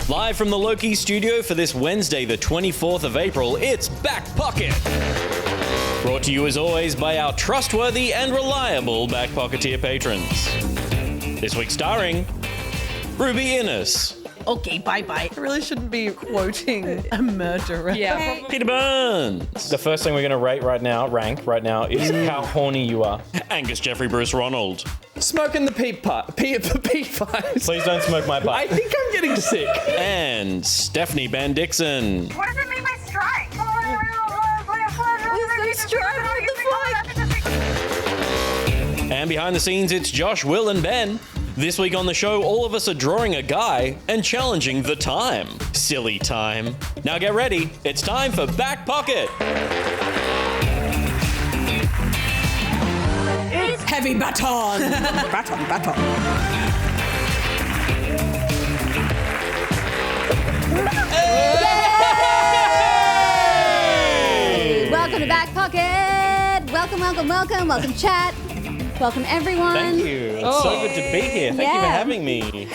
Live from the Loki studio for this Wednesday, the 24th of April, it's Back Pocket. Brought to you as always by our trustworthy and reliable Back Pocketeer patrons. This week starring Ruby Innes. Okay, bye-bye. I really shouldn't be quoting a murderer. Yeah. Peter Burns. The first thing we're going to rank right now, is how horny you are. Angus Jeffrey Bruce Ronald. Smoking the peat pipes. Please don't smoke my I pipe. think I'm getting sick. And Stephanie Van Dixon. What does it mean by strike? And behind the scenes, it's Josh, Will, and Ben. This week on the show, all of us are drawing a guy and challenging the time. Silly time. Now get ready. It's time for Back Pocket. It's heavy baton. baton. Welcome to Back Pocket. Welcome, chat. Welcome, everyone. Thank you. It's so good to be here. Thank you for having me.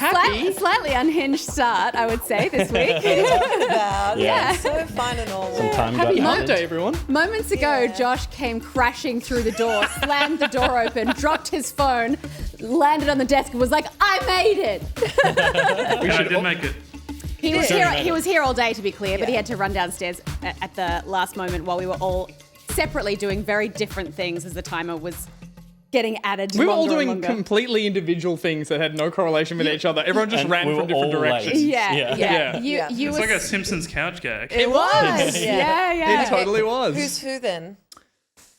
Slightly unhinged start, I would say, this week. Yeah. So fun and all. Some time Happy got hump day, everyone. Moments ago, Josh came crashing through the door, slammed the door open, dropped his phone, landed on the desk, and was like, I made it. I did make it. He was here all day, to be clear, but he had to run downstairs at the last moment while we were all separately doing very different things as the timer was getting added. We were all longer and doing longer. completely individual things that had no correlation with each other. Everyone just And ran we from were different all directions. late. Yeah. Yeah. You It's were like a Simpsons couch gag. It was. Yeah. It totally was. Who's who then?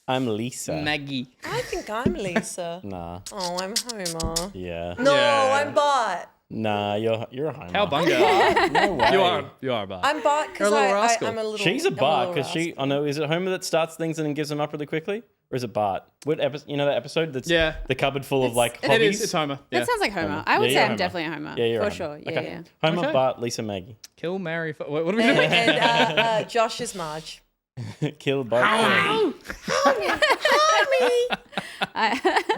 I'm Lisa. Maggie. I think I'm Lisa. Nah. Oh, I'm Homer. Yeah. No, Yeah. I'm Bart. Nah, you're a homer. Cowbunga. No way. you are, Bart. I'm Bart You're because a little rascal. I'm a little. She's a I'm Bart little because she. rascal. Oh no, is it Homer that starts things and then gives them up really quickly, or is it Bart? What episode? You know that episode that's the cupboard full of like It hobbies. is. It's Homer. That sounds like Homer. Homer. I would Yeah, say you're I'm Homer. definitely a Homer. Yeah, you're for Homer. sure. Yeah, Okay. yeah. Homer, Okay. Bart, Lisa, Maggie. Kill, marry. What are we doing? And Josh is Marge. Kill Bart.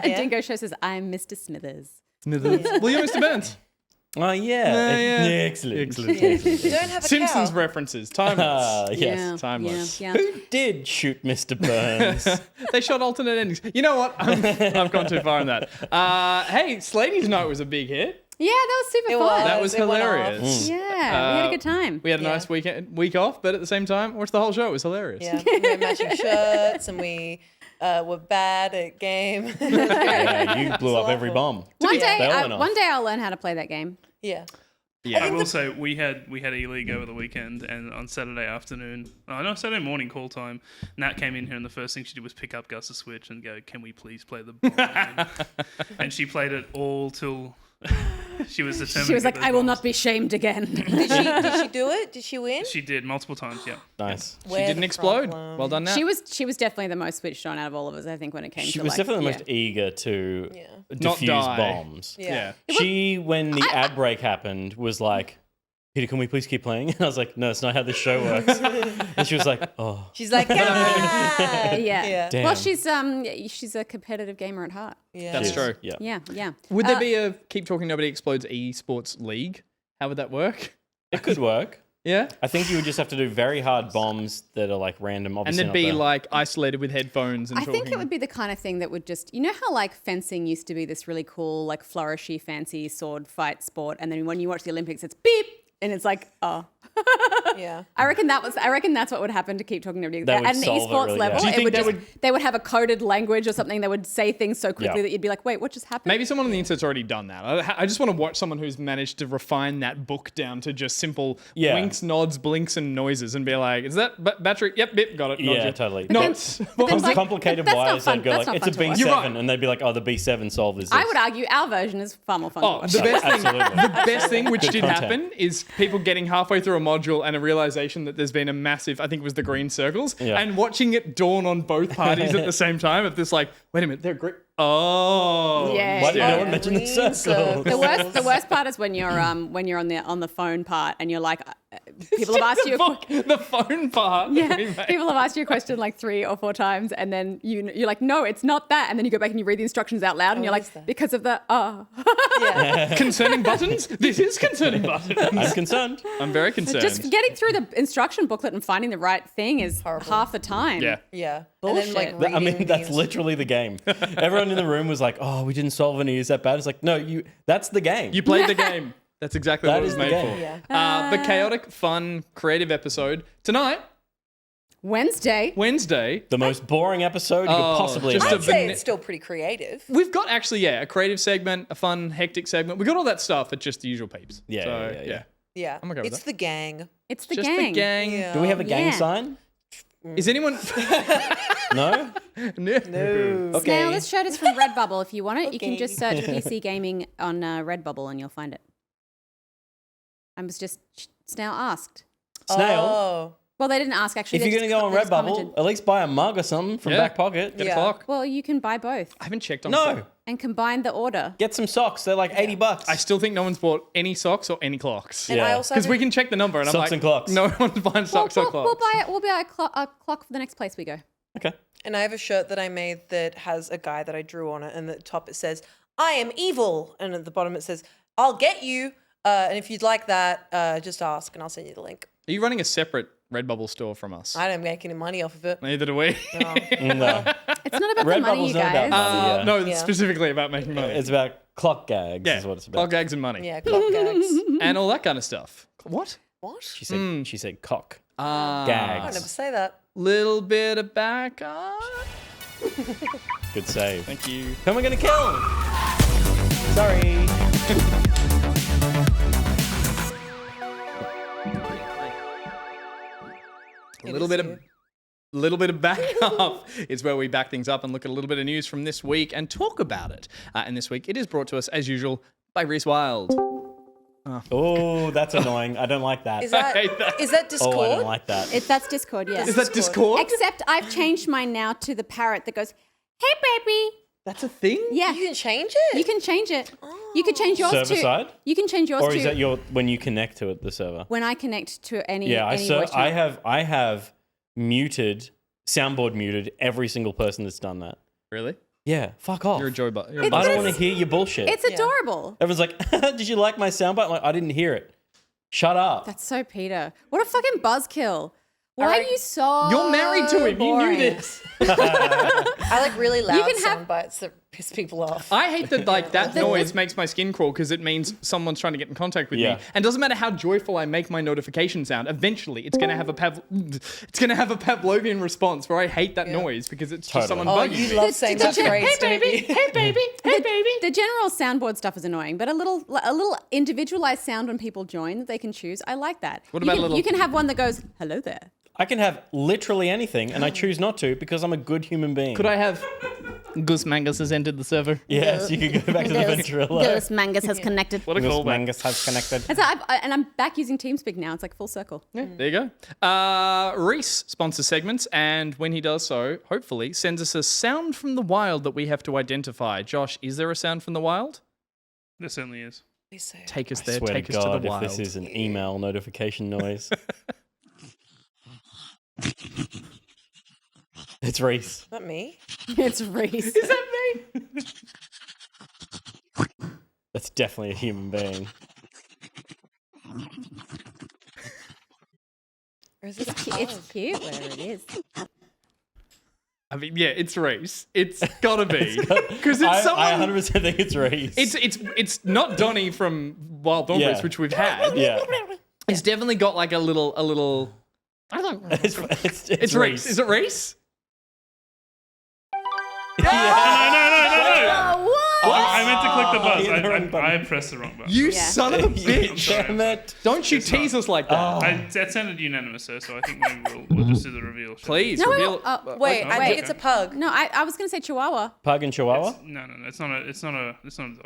Dingo Show says, I'm Mr. Smithers. Well, you're Mr. Burns. Oh yeah. Excellent. You don't have a Simpsons cow. references. Timeless. Yes. Timeless. Yeah. Who did shoot Mr. Burns? They shot alternate endings. You know what? I've gone too far on that. Hey, Slady's Night was a big hit. Yeah, that was super It fun. was. That was It went off. hilarious. Yeah, we had a good time. We had a Yeah. nice week off, but at the same time, watched the whole show. It was hilarious. Yeah, we were matching shirts and we were bad at game. Yeah, you blew up every bomb. One day, They all went off. one day I'll learn how to play that game. Yeah. I will say we had E-League over the weekend, and on Saturday morning call time, Nat came in here and the first thing she did was pick up Gus's Switch and go, "Can we please play the ball game?" And she played it all till she was determined. She was to like, get I those will bombs. not be shamed again. Did she do it? Did she win? She did multiple times. Yeah. Nice. She didn't explode. Well done, Nat. She was definitely the most switched on out of all of us, I think, when it came She to was like, definitely the yeah. most eager to Not defuse die. bombs. Yeah. She, when the ad break happened, was like, Peter, can we please keep playing? And I was like, no, it's not how this show works. And she was like, oh. She's like, ah! Yeah. Damn. Well, she's a competitive gamer at heart. Yeah. That's true. Yeah. Yeah. Would there be a Keep Talking Nobody Explodes esports league? How would that work? It could work. Yeah? I think you would just have to do very hard bombs that are like random, And obviously. they'd be like isolated with headphones and I talking. think it would be the kind of thing that would just, you know how like fencing used to be this really cool, like flourishy, fancy sword fight sport, and then when you watch the Olympics, it's beep, and it's like, oh. Yeah. I reckon that's what would happen to Keep Talking Nobody. That would At an solve it esports really level, well. Do you it think would they they would have a coded language or something. They would say things so quickly Yeah. that you'd be like, wait, what just happened? Maybe someone on the internet's already done that. I just want to watch someone who's managed to refine that book down to just simple winks, nods, blinks, and noises and be like, is that battery? Yep, bip, got it. Yeah, Nod you. totally. Nods. But then, like, Complicated that's not wires, fun- they'd go that's like, not it's a fun to watch. You're B7, right. and they'd be like, oh, the B7 solve is this. I would argue our version is far more fun to watch. The best thing, Absolutely. the best thing which Good did content. happen is people getting halfway through a module and a realization that there's been a massive, I think it was the green circles, Yeah. and watching it dawn on both parties at the same time of this like, wait a minute, they're green. Oh. Yeah. Why did no yeah. one mention the Green circle? The worst part is when you're on the phone part and you're like, people have asked you. The phone part. Yeah, people have asked you a question like 3 or 4 times, and then you're like, no, it's not that, and then you go back and you read the instructions out loud, and you're like, because of the Yeah. Concerning buttons? This is concerning buttons. I'm concerned. I'm very concerned. Just getting through the instruction booklet and finding the right thing is half the time. Yeah. Yeah. Bullshit. And then, like, I mean, reading that's the- literally the game. Everyone in the room was like, "Oh, we didn't solve any. Is that bad?" It's like, no, that's the game. You played the game. That's exactly That what it was is the made game. for. The chaotic, fun, creative episode tonight, Wednesday. Wednesday. The most boring episode you could possibly just imagine. I'd say it's still pretty creative. We've got actually, a creative segment, a fun, hectic segment. We got all that stuff, but just the usual peeps. Yeah, So, yeah. Yeah. I'm okay with It's that. the gang. It's the Just gang. the gang. Yeah. Do we have a gang Yeah. sign? Is anyone? No. No. Okay. Snail, this shirt is from Redbubble. If you want it, you can Okay. just search PC gaming on Redbubble and you'll find it. I was just Snail asked. Snail. Oh. Well, they didn't ask actually. If they you're gonna just go on they just Redbubble, commented. at least buy a mug or something from Yeah. Back Pocket. Get a Yeah. clock. Well, you can buy both I haven't checked on. No, and combine the order. get some socks. They're like $80. I still think no one's bought any socks or any clocks. And I Yeah. also Because have we can check the number and I'm Socks like, and clocks. no one's buying socks or we'll clocks. buy it. We'll buy a clock for the next place we go. Okay. And I have a shirt that I made that has a guy that I drew on it, and at the top it says, "I am evil," and at the bottom it says, "I'll get you." And if you'd like that, just ask, and I'll send you the link. Are you running a separate Redbubble store from us? I don't make any money off of it. Neither do we. No. It's not about the money, Redbubble's you not guys. about money. Yeah. No, Yeah. specifically about making money. It's about clock gags. yeah, Is what it's about. clock gags and money. Yeah, clock gags. And all that kind of stuff. What? What? She said cock I gags. never say that. Little bit of back up. Good save. Thank you. Who am I gonna kill? Sorry. A little bit of back up is where we back things up and look at a little bit of news from this week and talk about it. And this week it is brought to us as usual by RhysWild. Oh, that's annoying. I don't like that. Is that hate that. is that Oh, Discord? I don't like that. That's Discord, yes. Is that Discord? Except I've changed mine now to the parrot that goes, "Hey, baby." That's a thing? Yeah, You can change it. you can change it. You could change yours Server to. side? You can change yours Or to is that when you connect to it, the server? when I connect to any. Yeah, any voice I channel. have muted, soundboard muted every single person that's done that. Really? Yeah, fuck off. You're a Joe Button. You're a It's- I buzzer. don't want to hear your bullshit. It's adorable. Everyone's like, "Did you like my soundbite?" I'm like, I didn't hear it. Shut up. That's so Peter. What a fucking buzzkill. Why are you so? You're married to him. boring? You knew this. I like really loud can have- sound bites that piss people off. I hate that that noise makes my skin crawl because it means someone's trying to get in contact with Yeah. me. And doesn't matter how joyful I make my notification sound, eventually it's gonna have a Pavlovian response where I hate that noise because it's just Totally. someone Oh, bugging you me. love saying that phrase, don't you? Hey baby, hey baby. The general soundboard stuff is annoying, but a little individualized sound when people join that they can choose. I like that. What you about can, a little- You can have one that goes, "Hello there." I can have literally anything, and I choose not to because I'm a good human being. Could I have Goose Mangus has entered the server? Yes, you could go back to the Venturilla. Ghost Mangus has connected. What a Goose callback. Mangus has connected. And I'm back using TeamSpeak now. It's like full circle. Yeah, there you go. Rhys sponsors segments, and when he does so, hopefully sends us a sound from the wild that we have to identify. Josh, is there a sound from the wild? There certainly is. Take us I there. swear Take to us to God, the if wild. this is an email notification noise. It's Rhys. Not me. It's Rhys. Is that me? That's definitely a human being. Or is this It's cute where it is. I mean, yeah, it's Rhys. It's gotta be because it's I someone. 100% think it's Rhys. It's not Donnie from Wild Bombers, Yeah. which we've had. yeah. It's definitely got like a little. I don't know. It's Rhys. Is it Rhys? No. Oh, what? I meant to click the hit the wrong buzz. button. I pressed the wrong button. You Yeah. son of a bitch! Damn it. Don't you It's tease not. us like that. That sounded unanimous, sir, so I think maybe we'll just do the reveal. shall we? Please No, reveal. Wait, I think it's a pug. No, I was going to say Chihuahua. Pug and Chihuahua? No, it's not a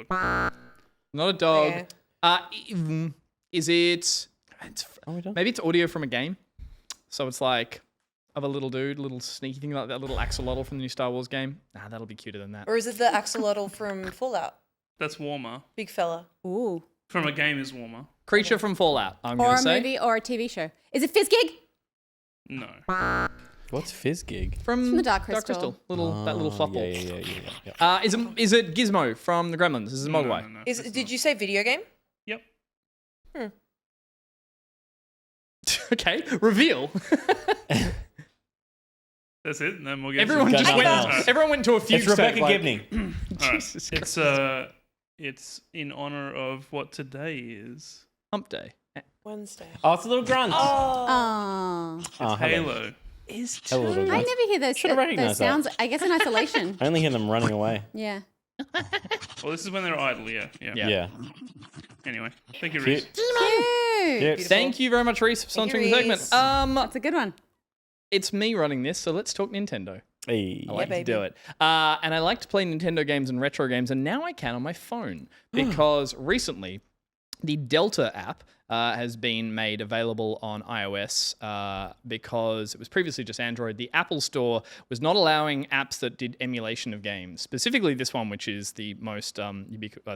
dog. Not a dog. Yeah. Is it? we done? Maybe it's audio from a game. So it's like of a little dude, little sneaky thing like that little axolotl from the new Star Wars game. Nah, that'll be cuter than that. Or is it the axolotl from Fallout? That's warmer. Big fella. Ooh. From a game is warmer. Creature from Fallout, I'm Or going a to say. movie or a TV show. Is it Fizzgig? No. What's Fizzgig? From the Dark Crystal. That little fluff ball. Yeah. Is it Gizmo from the Gremlins? Is it Mogwai? No, Did you say video game? Yep. Okay, reveal. That's it. No more games. Everyone Got just nothing went. else. Everyone went to a few. It's Rebecca Gibney. Jesus Christ. It's in honor of what today is. Hump Day. Wednesday. Oh, it's a little grunt. Oh. Oh, hello. Halo. Is Hello, little I grunt. never hear those Should've recognised that. sounds, I guess, in isolation. I only hear them running away. Yeah. Well, this is when they're idle. Yeah. Yeah. Anyway, thank you, Cute. Rhys. Cute. Yep. Thank you very much, Rhys, for Thank you, sponsoring the segment. Rhys. That's a good one. It's me running this, so let's talk Nintendo. Hey. I like to baby. do it. And I like to play Nintendo games and retro games, and now I can on my phone because recently the Delta app has been made available on iOS because it was previously just Android. The Apple Store was not allowing apps that did emulation of games, specifically this one, which is the most, I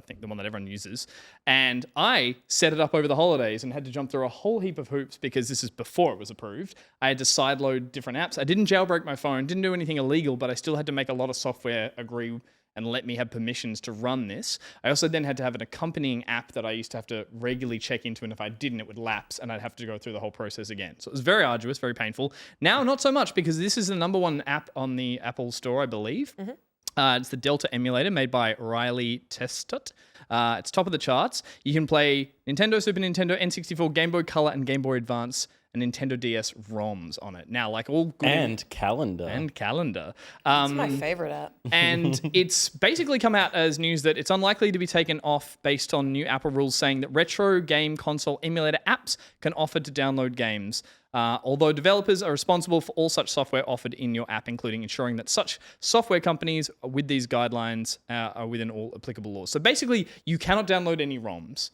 think, the one that everyone uses. And I set it up over the holidays and had to jump through a whole heap of hoops because this is before it was approved. I had to sideload different apps. I didn't jailbreak my phone, didn't do anything illegal, but I still had to make a lot of software agree and let me have permissions to run this. I also then had to have an accompanying app that I used to have to regularly check into, and if I didn't, it would lapse, and I'd have to go through the whole process again. So it was very arduous, very painful. Now, not so much, because this is the #1 app on the Apple Store, I believe. It's the Delta emulator made by Rhys-a-touille. It's top of the charts. You can play Nintendo, Super Nintendo, N64, Game Boy Color, and Game Boy Advance, and Nintendo DS ROMs on it. Now, like all good... And calendar. And calendar. It's my favorite app. And it's basically come out as news that it's unlikely to be taken off based on new Apple rules saying that retro game console emulator apps can offer to download games. Although developers are responsible for all such software offered in your app, including ensuring that such software companies with these guidelines are within all applicable laws. So basically, you cannot download any ROMs.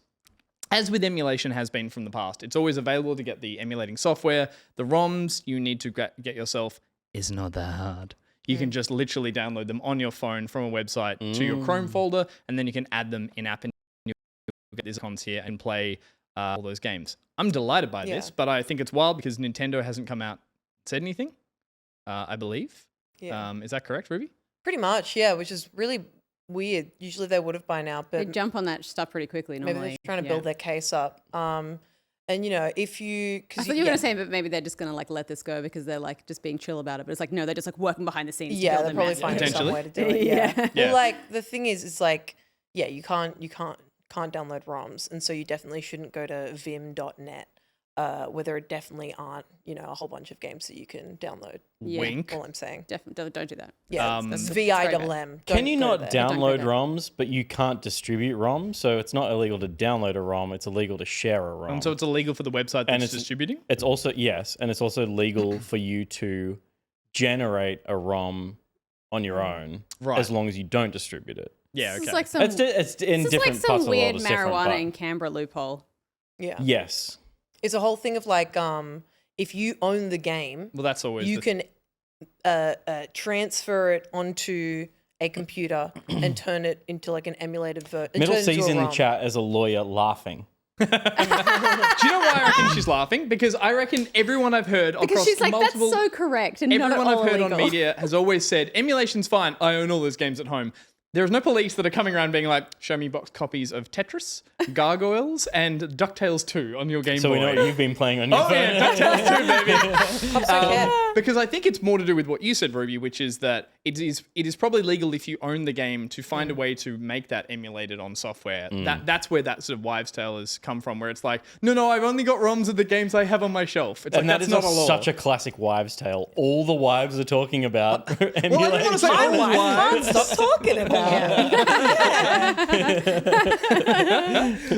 As with emulation has been from the past, it's always available to get the emulating software. The ROMs you need to get yourself is not that hard. You can just literally download them on your phone from a website to your Chrome folder, and then you can add them in-app, and you'll get these icons here and play all those games. I'm delighted by this, but I think it's wild because Nintendo hasn't come out and said anything, I believe. Yeah. Is that correct, Ruby? Pretty much, yeah, which is really weird. Usually they would have by now, They but jump on that stuff pretty quickly maybe normally. they're trying to build their case up. And you know, if you, I thought you were going to say, but maybe they're just going to like let this go because they're like just being chill about it. But it's like, no, they're just like working behind the scenes. yeah, to they're build probably them finding some Potentially. way to do it. Yeah. Yeah. Well, like the thing is like, yeah, you can't download ROMs, and so you definitely shouldn't go to vim.net. Where there definitely aren't, you know, a whole bunch of games that you can download. Yeah. Wink. All I'm saying. Definitely don't do that. Yeah, Um, that's very VIMM. Can you not Don't download go there. ROMs, but you can't distribute ROMs? So it's not illegal to download a ROM, it's illegal to share a ROM. And so it's illegal for the website that's And it's- distributing? It's also, yes, and it's also legal for you to generate a ROM on your own, Right. as long as you don't distribute it. Yeah, This okay. is like some, It's in this is different like parts some of the weird world. It's different, marijuana but- in Canberra loophole. Yeah. Yes. It's a whole thing of like, if you own the game, Well, that's always you can transfer it onto a computer and turn it into like an emulated version. Middle C's in the chat as a lawyer laughing. Do you know why I reckon she's laughing? Because I reckon everyone I've heard Because across she's like, multiple... that's so correct and not at Everyone all I've heard illegal. on media has always said, emulation's fine. I own all those games at home. There's no police that are coming around being like, show me box copies of Tetris, Gargoyles, and DuckTales 2 on your Game So Boy. we know what you've been playing on your Oh phone. yeah, DuckTales 2, baby. Yeah. Because I think it's more to do with what you said, Ruby, which is that it is probably legal if you own the game to find a way to make that emulated on software. That's where that sort of wives' tale has come from, where it's like, no, I've only got ROMs of the games I have on my shelf. It's And like, that that's is not a law. such a classic wives' tale. All the wives are talking about Well, I don't want to say My all wife wives. can't stop talking about it.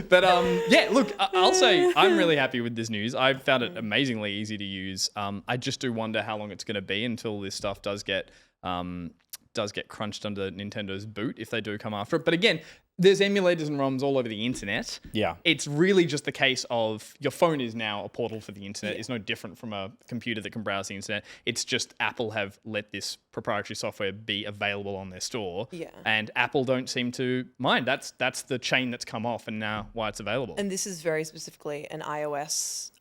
But yeah, look, I'll say I'm really happy with this news. I found it amazingly easy to use. I just do wonder how long it's going to be until this stuff does get crunched under Nintendo's boot if they do come after it. But again, there's emulators and ROMs all over the internet. Yeah. It's really just the case of your phone is now a portal for the internet. It's no different from a computer that can browse the internet. It's just Apple have let this proprietary software be available on their store. Yeah. And Apple don't seem to mind. That's the chain that's come off and now why it's available. And this is very specifically an iOS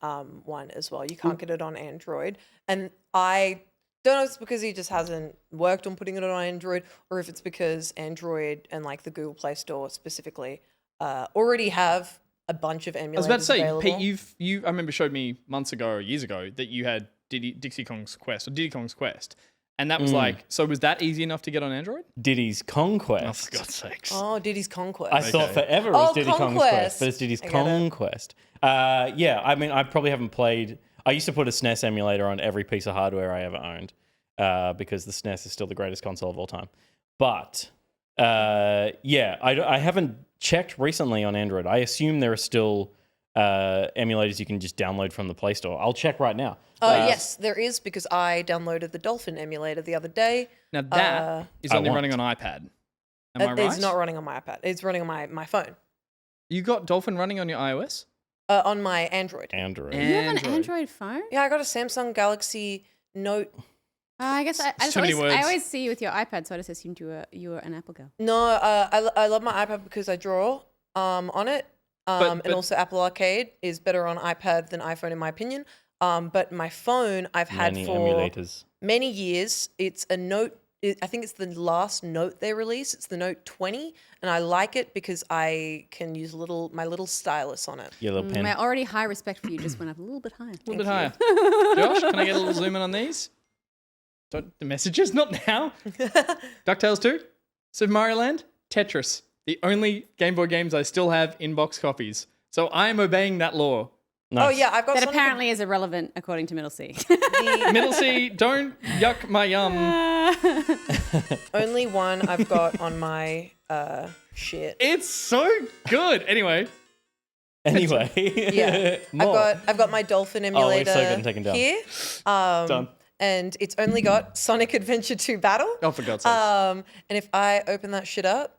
one as well. You can't get it on Android. And I don't know if it's because he just hasn't worked on putting it on Android or if it's because Android and like the Google Play Store specifically already have a bunch of emulators I was about to say, available. Pete, I remember showed me months ago or years ago that you had Diddy Kong's Quest. And that was like, so was that easy enough to get on Android? Diddy's Conquest. For God's sakes. Oh, Diddy's Conquest. I thought forever it was Diddy Conquest. Conquest, but it's Diddy's I get it. Conquest. Yeah, I mean, I probably haven't played. I used to put a SNES emulator on every piece of hardware I ever owned because the SNES is still the greatest console of all time. But yeah, I haven't checked recently on Android. I assume there are still emulators you can just download from the Play Store. I'll check right now. Yes, there is because I downloaded the Dolphin emulator the other day. Now that is only running on iPad. Am I right? It's not running on my iPad. It's running on my phone. You got Dolphin running on your iOS? On my Android. Android. You have an Android phone? Yeah, I got a Samsung Galaxy Note. I guess I too many words. always see you with your iPad, so I just assumed you were an Apple girl. No, I love my iPad because I draw on it. But- And also Apple Arcade is better on iPad than iPhone in my opinion. But my phone I've had Many for emulators. many years. It's a Note. I think it's the last Note they released. It's the Note 20, and I like it because I can use my little stylus on it. Your little pen. My already high respect for you just went up a little bit higher. A little bit higher. Josh, can I get a little zoom in on these? The messages? Not now. DuckTales 2, Super Mario Land, Tetris. The only Game Boy games I still have in box copies. So I am obeying that law. Nice. Oh yeah, I've got That Sonic apparently is irrelevant according to Middle C. Middle C, don't yuck my yum. only one I've got on my shit. It's so good. Anyway, Anyway. Yeah, More. I've got my Dolphin we're emulator so good at taking down. here. done. And it's only got Sonic Adventure 2 Battle. Oh, for God's sakes. And if I open that shit up,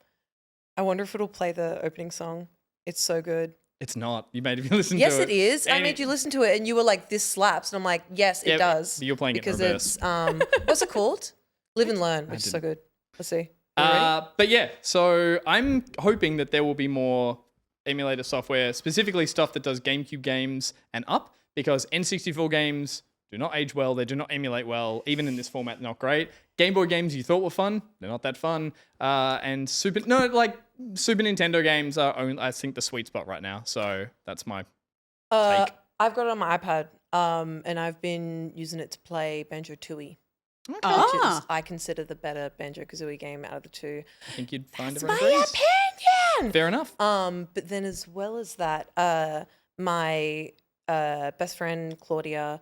I wonder if it'll play the opening song. It's so good. It's not. You made me listen Yes, to it is. I And made you listen to it, and you were like, "This slaps," and I'm like, "Yes, Yeah, it does." but you're playing it in because reverse. it's what's it called? Live and Learn, which is so good. Let's see. Are you ready? But yeah, so I'm hoping that there will be more emulator software, specifically stuff that does GameCube games and up, because N64 games do not age well. They do not emulate well. Even in this format, not great. Game Boy games you thought were fun, they're not that fun. And Super Nintendo games are, I think, the sweet spot right now. So that's my take. I've got it on my iPad, and I've been using it to play Banjo-Tooie. Which is, I consider the better Banjo-Kazooie game out of the two. I think you'd find That's everyone my agrees. opinion. Fair enough. But then as well as that, my best friend Claudia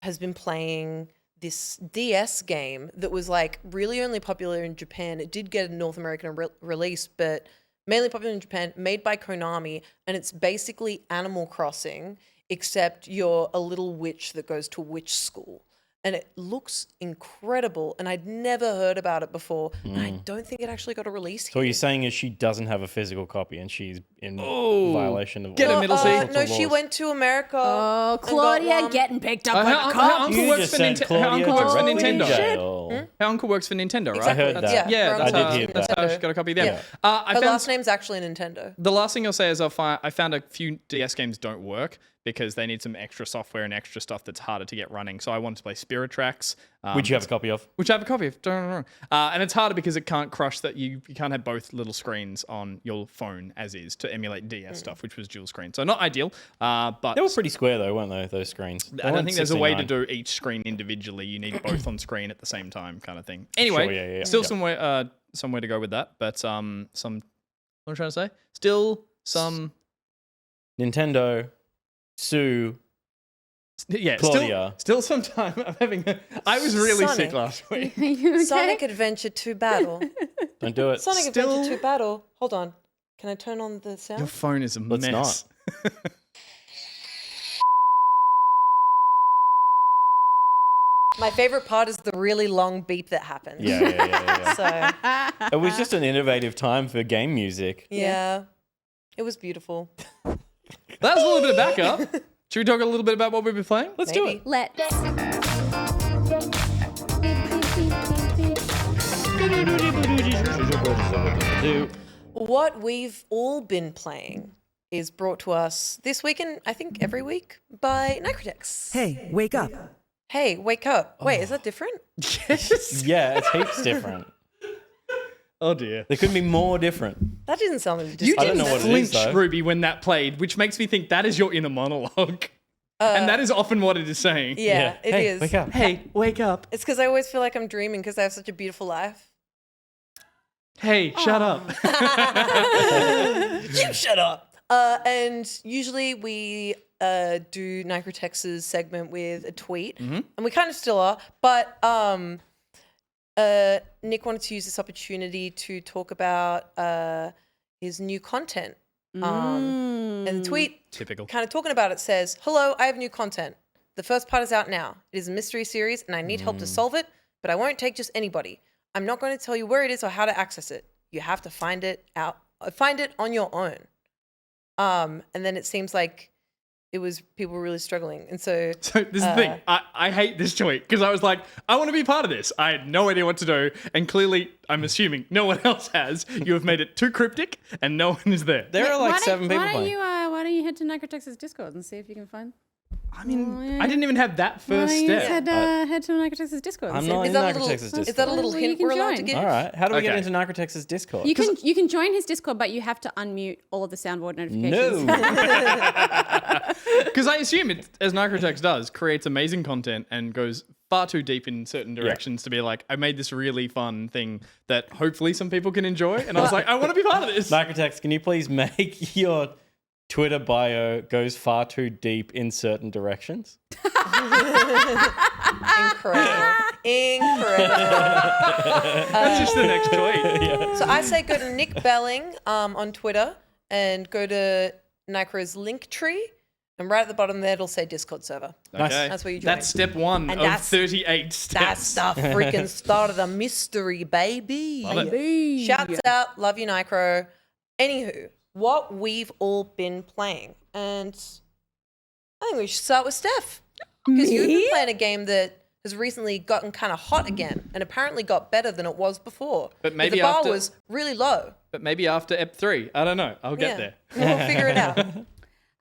has been playing this DS game that was like really only popular in Japan. It did get a North American release, but mainly popular in Japan, made by Konami, and it's basically Animal Crossing, except you're a little witch that goes to witch school. And it looks incredible, and I'd never heard about it before. And I don't think it actually got a release So what here. you're saying is she doesn't have a physical copy and she's in violation of Get all a middle sorts seat. No, of she laws. went to America. Oh, and got Claudia one. getting picked up Her, by the her cops. uncle You works just for sent Nintendo. Her Claudia uncle works for directly to Nintendo. jail. Her uncle works for Nintendo, right? Exactly. I heard that. Yeah, Yeah, her that's, uncle's I did hear that's that. how she got a copy there. Yeah. I Her found last name's actually Nintendo. the last thing I'll say is I found a few DS games don't work because they need some extra software and extra stuff that's harder to get running. So I wanted to play Spirit Tracks. Which you have a copy of. Which I have a copy of. And it's harder because it can't crush that you can't have both little screens on your phone as is to emulate DS stuff, which was dual screen. So not ideal, but They were pretty square though, weren't they, those screens? I don't think there's a way to do each screen individually. You need both on screen at the same time, kind of thing. Anyway, Sure, yeah. still somewhere to go with that, but what am I trying to say? Still some Nintendo, Sue, yeah, Claudia. still some time. I was really Sonic. sick last week. Are you okay? Sonic Adventure 2 Battle. don't do it. Sonic Still- Adventure 2 Battle. Hold on. Can I turn on the sound? Your phone is a Let's mess. not. My favorite part is the really long beep that happens. Yeah. So It was just an innovative time for game music. yeah, it was beautiful. That was a little bit of backup. Should we talk a little bit about what we've been playing? Let's do Maybe. it. Let's. What we've all been playing is brought to us this week and I think every week by Nicrotex. Hey, wake up. Hey, wake up. Wait, is that different? Yeah, it's heaps different. Oh dear. They couldn't be more different. That didn't sound like You I don't didn't know what it flinch, is, though. Ruby, when that played, which makes me think that is your inner monologue. And that is often what it is saying. Yeah, it Hey, is. wake up. Hey, wake up. It's because I always feel like I'm dreaming because I have such a beautiful life. Hey, shut up. You shut up. And usually we do Nicrotex's segment with a tweet, and we kind of still are. But Nick wanted to use this opportunity to talk about his new content. And the tweet, Typical. kind of talking about it, says, "Hello, I have new content. The first part is out now. It is a mystery series, and I need help to solve it. But I won't take just anybody. I'm not going to tell you where it is or how to access it. You have to find it on your own." And then it seems like people were really struggling, and so So this is the thing. I hate this tweet because I was like, I want to be part of this. I had no idea what to do. And clearly, I'm assuming no one else has. You have made it too cryptic and no one is there. There are like 7 people Why don't playing. why don't you head to Nicrotex's Discord and see if you can find? I mean, I didn't even have that first Why don't you step. head to Nicrotex's Discord? And I'm see not if in that a little- Nicrotex's Discord. is that a little Well, hint you can we're allowed to join. give? All right. How do we get Okay. into Nicrotex's Discord? you can join his Discord, but you have to unmute all of the soundboard notifications. No. Because I assume it, as Nicrotex does, creates amazing content and goes far too deep in certain directions to be like, I made this really fun thing that hopefully some people can enjoy. And I was like, I want to be part of this. Nicrotex, can you please make your Twitter bio goes far too deep in certain directions? Incredible. That's just the next tweet. So I say go to Nick Belling on Twitter and go to Nicro's link tree, and right at the bottom there it'll say Discord server. Okay. That's where you join. That's step one And of that's- 38 That's steps. the freaking start of the mystery, baby. Love it. Shouts out, love you, Nicro. Anywho, what we've all been playing, and I think we should start with Steph because you've been playing a game that has recently gotten kind of hot again, and apparently got better than it was before. But maybe the bar after- was really low. But maybe after Ep 3. I don't know. I'll get there. We'll figure it out.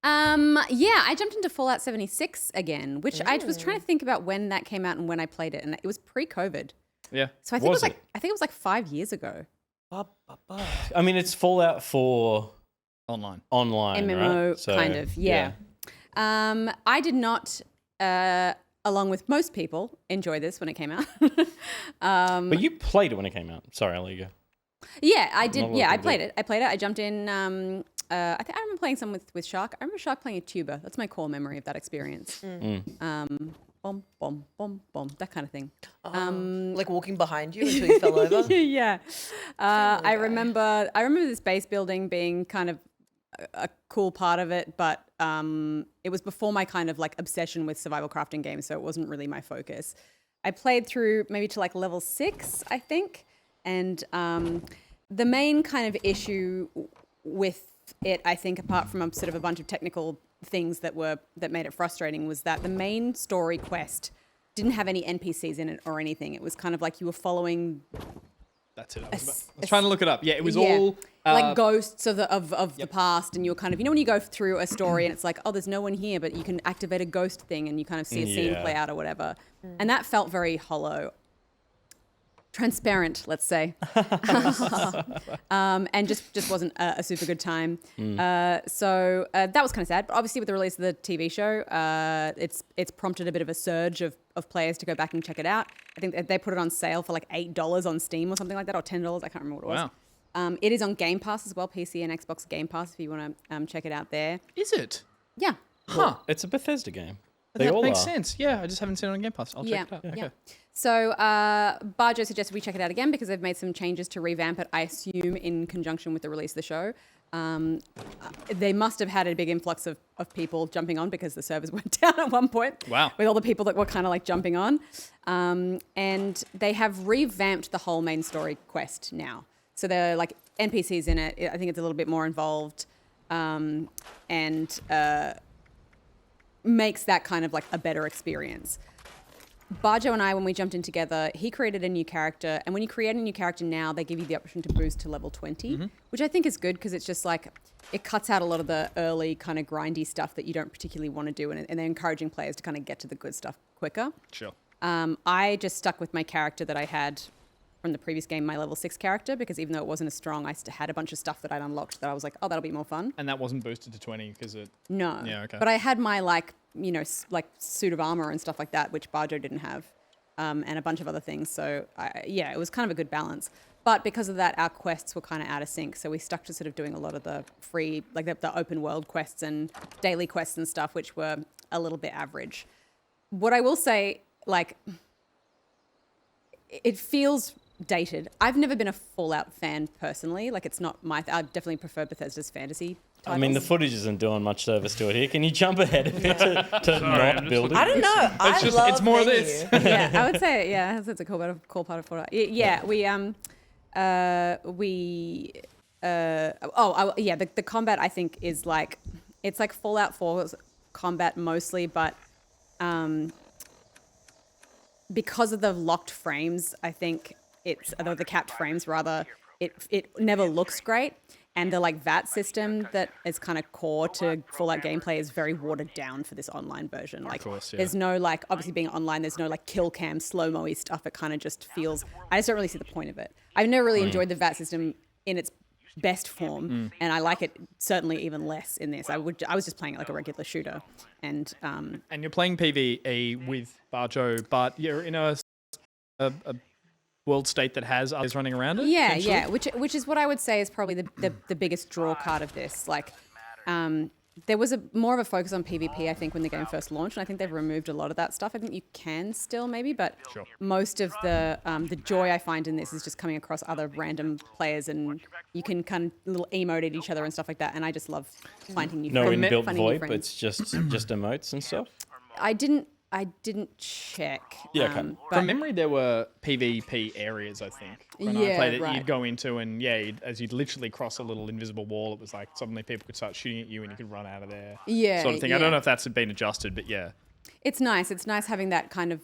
I jumped into Fallout 76 again, which I was trying to think about when that came out and when I played it, and it was pre-COVID. Yeah. So I think Was it was like 5 years ago. I mean, it's Fallout 4 Online. online, MMO right? So, kind of, yeah. I did not, along with most people, enjoy this when it came out. But you played it when it came out. Sorry, I'll let you go. Yeah, I did. Not a lot Yeah, of I people played do. it. I jumped in. I think I remember playing some with Shark. I remember Shark playing a tuba. That's my core memory of that experience. Bom, bom, bom, bom, that kind of thing. Like walking behind you until you fell over. Yeah. I remember this base building being kind of a cool part of it, but it was before my kind of like obsession with survival crafting games, so it wasn't really my focus. I played through maybe to like level 6, I think, and the main kind of issue with it, I think, apart from a sort of a bunch of technical things that made it frustrating, was that the main story quest didn't have any NPCs in it or anything. It was kind of like you were following That's it. I was trying to look it up. Yeah, it was all... like ghosts of the past, and you're kind of, you know, when you go through a story and it's like, oh, there's no one here, but you can activate a ghost thing and you kind of see a scene Yeah. play out or whatever. And that felt very hollow. Transparent, let's say. And just wasn't a super good time. So that was kind of sad. But obviously with the release of the TV show, it's prompted a bit of a surge of players to go back and check it out. I think they put it on sale for like $8 on Steam or something like that, or $10. I can't remember what it was. Wow. It is on Game Pass as well, PC and Xbox Game Pass, if you want to check it out there. Is it? Yeah. Huh. It's a Bethesda game. They That all makes are. sense. Yeah, I just haven't seen it on Game Pass. I'll Yeah. check it out. Okay. Yeah. So Barjo suggested we check it out again because they've made some changes to revamp it, I assume, in conjunction with the release of the show. They must have had a big influx of people jumping on because the servers went down at one point. Wow. With all the people that were kind of like jumping on. And they have revamped the whole main story quest now. So there are like NPCs in it. I think it's a little bit more involved. And makes that kind of like a better experience. Barjo and I, when we jumped in together, he created a new character. And when you create a new character now, they give you the option to boost to level 20, which I think is good because it's just like, it cuts out a lot of the early kind of grindy stuff that you don't particularly want to do. And they're encouraging players to kind of get to the good stuff quicker. Sure. I just stuck with my character that I had from the previous game, my level 6 character, because even though it wasn't as strong, I had a bunch of stuff that I'd unlocked that I was like, oh, that'll be more fun. And that wasn't boosted to 20 because it... No. Yeah, okay. But I had my like suit of armor and stuff like that, which Barjo didn't have, and a bunch of other things. So it was kind of a good balance. But because of that, our quests were kind of out of sync. So we stuck to sort of doing a lot of the free, like the open world quests and daily quests and stuff, which were a little bit average. What I will say, like, it feels dated. I've never been a Fallout fan personally. Like, it's not my... I definitely prefer Bethesda's fantasy titles. I mean, the footage isn't doing much service to it here. Can you jump ahead a bit to not build it? I don't know. It's more of this. Yeah, I would say, that's a cool part of Fallout. Yeah, the combat I think is like, it's like Fallout 4's combat mostly, but because of the locked frames, I think the capped frames rather, it never looks great. And the like VAT system that is kind of core to Fallout gameplay is very watered down for this online version. Like, there's no like, obviously being online, there's no like kill cam, slow-mo-y stuff. It kind of just feels, I just don't really see the point of it. I've never really enjoyed the VAT system in its best form, and I like it certainly even less in this. I was just playing it like a regular shooter, and you're playing PvE with Barjo, but you're in a world state that has others running around it. Yeah, which is what I would say is probably the biggest draw card of this. Like, there was more of a focus on PvP, I think, when the game first launched, and I think they've removed a lot of that stuff. I think you can still maybe, but most of the joy I find in this is just coming across other random players, and you can kind of little emote at each other and stuff like that. And I just love finding new friends. No inbuilt finding new VoIP, friends. it's just emotes and stuff. I didn't check. Yeah, okay. But From memory, there were PvP areas, I think. When I played it, right. you'd go into and, as you'd literally cross a little invisible wall, it was like suddenly people could start shooting at you and you could run out of there. Yeah, sort of thing. yeah. I don't know if that's been adjusted, but yeah. It's nice. It's nice having that kind of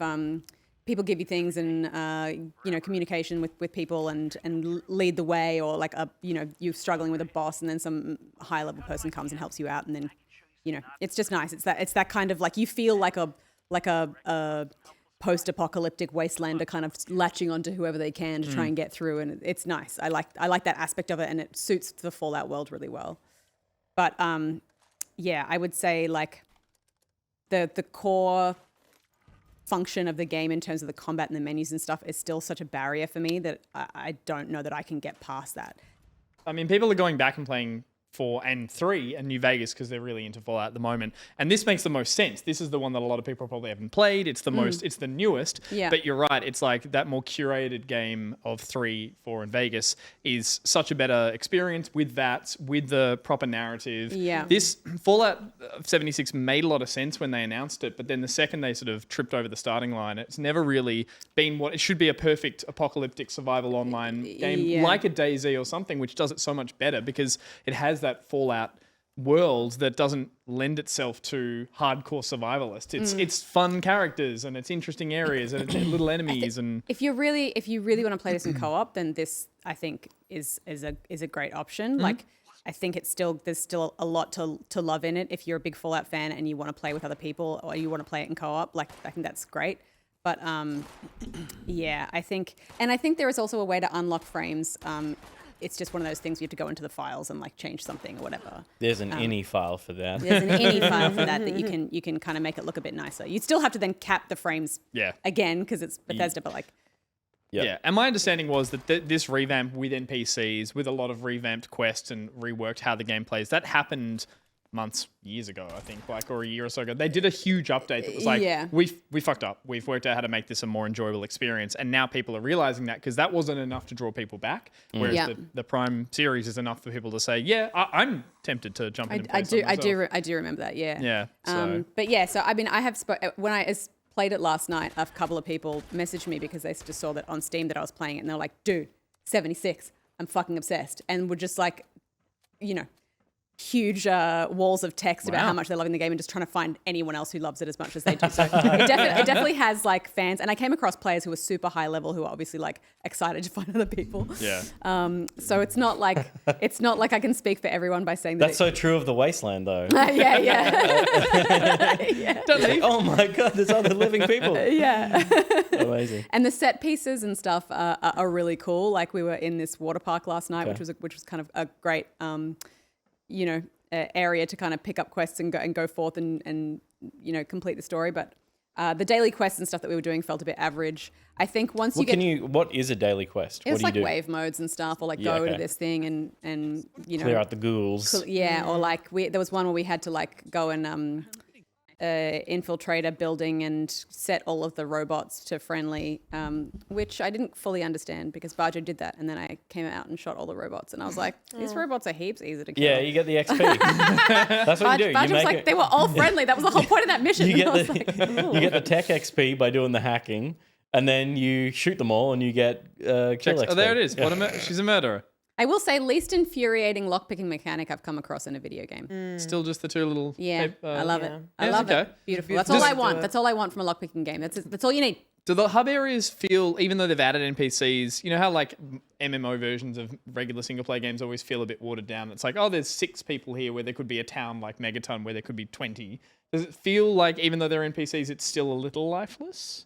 people give you things and communication with people and lead the way, or like you're struggling with a boss and then some high level person comes and helps you out, and then it's just nice. It's that kind of like, you feel like a post-apocalyptic wastelander kind of latching onto whoever they can to try and get through, and it's nice. I like that aspect of it, and it suits the Fallout world really well. But I would say like the core function of the game in terms of the combat and the menus and stuff is still such a barrier for me that I don't know that I can get past that. I mean, people are going back and playing 4 and 3 and New Vegas because they're really into Fallout at the moment. And this makes the most sense. This is the one that a lot of people probably haven't played. It's the it's the newest. Yeah. But you're right. It's like that more curated game of 3, 4, and Vegas is such a better experience with that, with the proper narrative. Yeah. This Fallout 76 made a lot of sense when they announced it, but then the second they sort of tripped over the starting line, it's never really been what it should be, a perfect apocalyptic survival online game like a DayZ or something, which does it so much better because it has that Fallout world that doesn't lend itself to hardcore survivalists. It's fun characters and it's interesting areas and it's little enemies. And if you really want to play this in co-op, then this I think is a great option. Like, I think there's still a lot to love in it. If you're a big Fallout fan and you want to play with other people or you want to play it in co-op, like, I think that's great. But I think there is also a way to unlock frames. It's just one of those things you have to go into the files and like change something or whatever. There's an ini file for that. There's an ini file for that you can kind of make it look a bit nicer. You still have to then cap the frames again because it's Bethesda, but like. Yep. Yeah, and my understanding was that this revamp with NPCs, with a lot of revamped quests and reworked how the game plays, that happened months, years ago, I think, like, or a year or so ago. They did a huge update that was like, Yeah. we fucked up. We've worked out how to make this a more enjoyable experience. And now people are realizing that because that wasn't enough to draw people back. Whereas Yeah. the Prime series is enough for people to say, yeah, I'm tempted to jump in and play I some myself. do remember that. Yeah. Yeah. So. But yeah, so I mean, I have when I played it last night, a couple of people messaged me because they just saw that on Steam that I was playing it, and they're like, "Dude, 76, I'm fucking obsessed," and were just like, you know, huge walls of text about how much they're loving the game and just trying to find anyone else who loves it as much as they do. So it definitely has like fans, and I came across players who were super high level who are obviously like excited to find other people. Yeah. So it's not like I can speak for everyone by saying that. That's so true of the Wasteland, though. yeah. It's like, oh my god, there's other living people. Yeah. Amazing. And the set pieces and stuff are really cool. Like we were in this water park last night, which was kind of a great, area to kind of pick up quests and go forth and complete the story. But the daily quests and stuff that we were doing felt a bit average. I think once you get, what is a daily quest? it's What do like you do? wave modes and stuff, or like Yeah, go to okay. this thing and Clear out the ghouls. yeah, or like there was one where we had to like go and infiltrate a building and set all of the robots to friendly, which I didn't fully understand because Bajo did that, and then I came out and shot all the robots, and I was like, these robots are heaps easy to kill. Yeah, you get the XP. That's what you do. Bajo You was make like, it. they were all friendly. That was the whole point of that mission. You And I get was the like, you get the tech XP by doing the hacking, and then you shoot them all, and you get kill XP. Oh, there it is. Yeah. She's a murderer. I will say, least infuriating lockpicking mechanic I've come across in a video game. Still just the two little. Yeah, I love it. I Yeah, love okay. it. Beautiful. That's all I want. That's all I want from a lockpicking game. That's all you need. Do the hub areas feel, even though they've added NPCs, you know how like MMO versions of regular single player games always feel a bit watered down? It's like, oh, there's 6 people here where there could be a town like Megaton where there could be 20. Does it feel like, even though they're NPCs, it's still a little lifeless?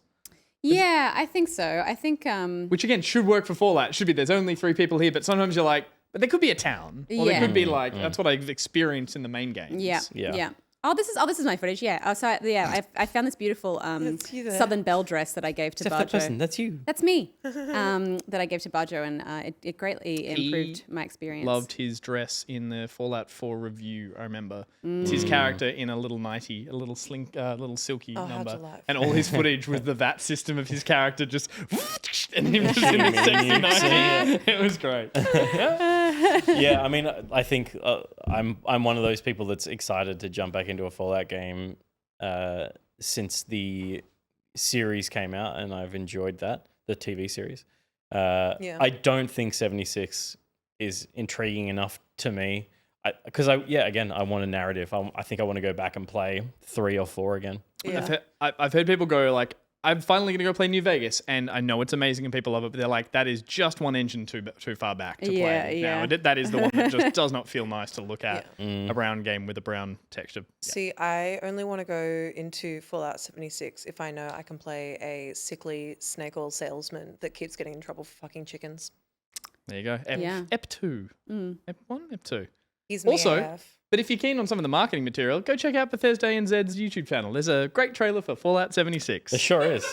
Yeah, I think so. I think Which again should work for Fallout. It should be there's only 3 people here, but sometimes you're like, but there could be a town. Or there Yeah. could be like, that's what I've experienced in the main games. Yeah. Oh, this is my footage. Yeah. I found this beautiful you there. Southern Belle dress that I gave to Except that person. Bajo. That's you. That's me. That I gave to Bajo, and it greatly improved my experience. Loved his dress in the Fallout 4 review. I remember it's his character in a little nightie, a little little silky how number, delightful. and all his footage was the VAT system of his character just and him just in his sexy nightie. It was great. Yeah, I mean, I think I'm one of those people that's excited to jump back into a Fallout game since the series came out, and I've enjoyed that, the TV series. I don't think 76 is intriguing enough to me because I want a narrative. I think I want to go back and play 3 or 4 again. Yeah. I've heard people go like, I'm finally going to go play New Vegas, and I know it's amazing and people love it, but they're like, that is just one engine too far back to play. Yeah. Now, that is the one that just does not feel nice to look at. A brown game with a brown texture. See, I only want to go into Fallout 76 if I know I can play a sickly snake oil salesman that keeps getting in trouble for fucking chickens. There you go. Yeah. Ep 2. Ep 1, Ep 2. He's me Also, AF. but if you're keen on some of the marketing material, go check out Bethesda NZ's YouTube channel. There's a great trailer for Fallout 76. It sure is.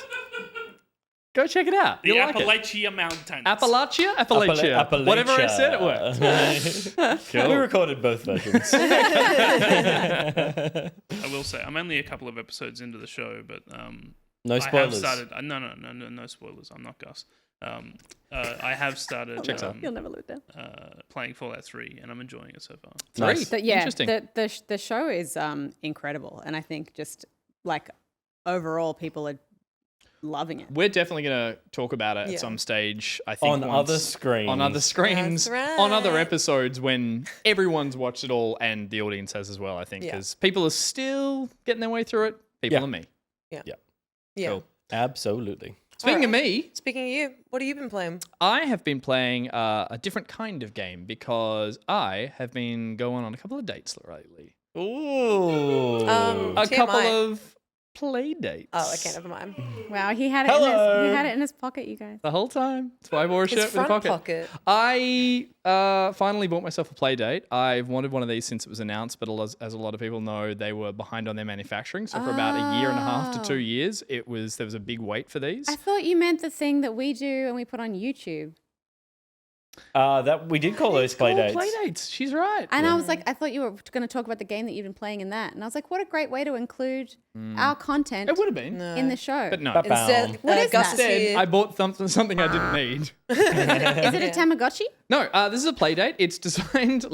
Go check it out. The You'll like it. Appalachia Mountains. Appalachia. Whatever I said, it worked. We recorded both versions. I will say, I'm only a couple of episodes into the show, but No spoilers. I have started. No spoilers. I'm not Gus. I have started You'll never live down. playing Fallout 3, and I'm enjoying it so far. Nice. But yeah, Interesting. the show is incredible, and I think just like overall people are loving it. We're definitely going to talk about it Yeah. at some stage. I think On other screens. on other screens, That's on other right. episodes when everyone's watched it all and the audience has as well. I think Yeah. because people are still getting their way through it. People Yeah. and me. Yeah. Cool. Absolutely. Speaking of me, Speaking of you, what have you been playing? I have been playing a different kind of game because I have been going on a couple of dates lately. Ooh. A TMI. couple of play dates. Oh, okay, never mind. Wow, he had it in his pocket, you guys. The whole time. That's why I wore a His shirt with a front pocket. pocket. I finally bought myself a play date. I've wanted one of these since it was announced, but as a lot of people know, they were behind on their manufacturing. So for about a year and a half to 2 years, there was a big wait for these. I thought you meant the thing that we do and we put on YouTube. That we did call those play dates. Playdates. She's right. And I was like, I thought you were going to talk about the game that you've been playing in that. And I was like, what a great way to include our content It would have been. in the show. But no. Instead, What is Gus that? is Instead, here. I bought something I didn't need. Is it a Tamagotchi? No, this is a play date. It's designed.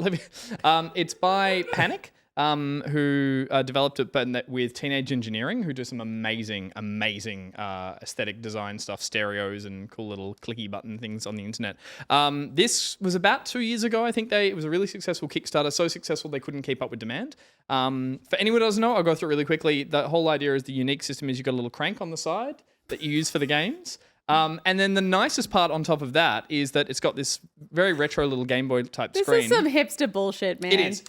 It's by Panic, who developed it, but with Teenage Engineering, who do some amazing aesthetic design stuff, stereos and cool little clicky button things on the internet. This was about 2 years ago. I think it was a really successful Kickstarter. So successful they couldn't keep up with demand. For anyone who doesn't know, I'll go through it really quickly. The whole idea is the unique system is you've got a little crank on the side that you use for the games. And then the nicest part on top of that is that it's got this very retro little Game Boy type This screen. is some hipster bullshit, man. It is.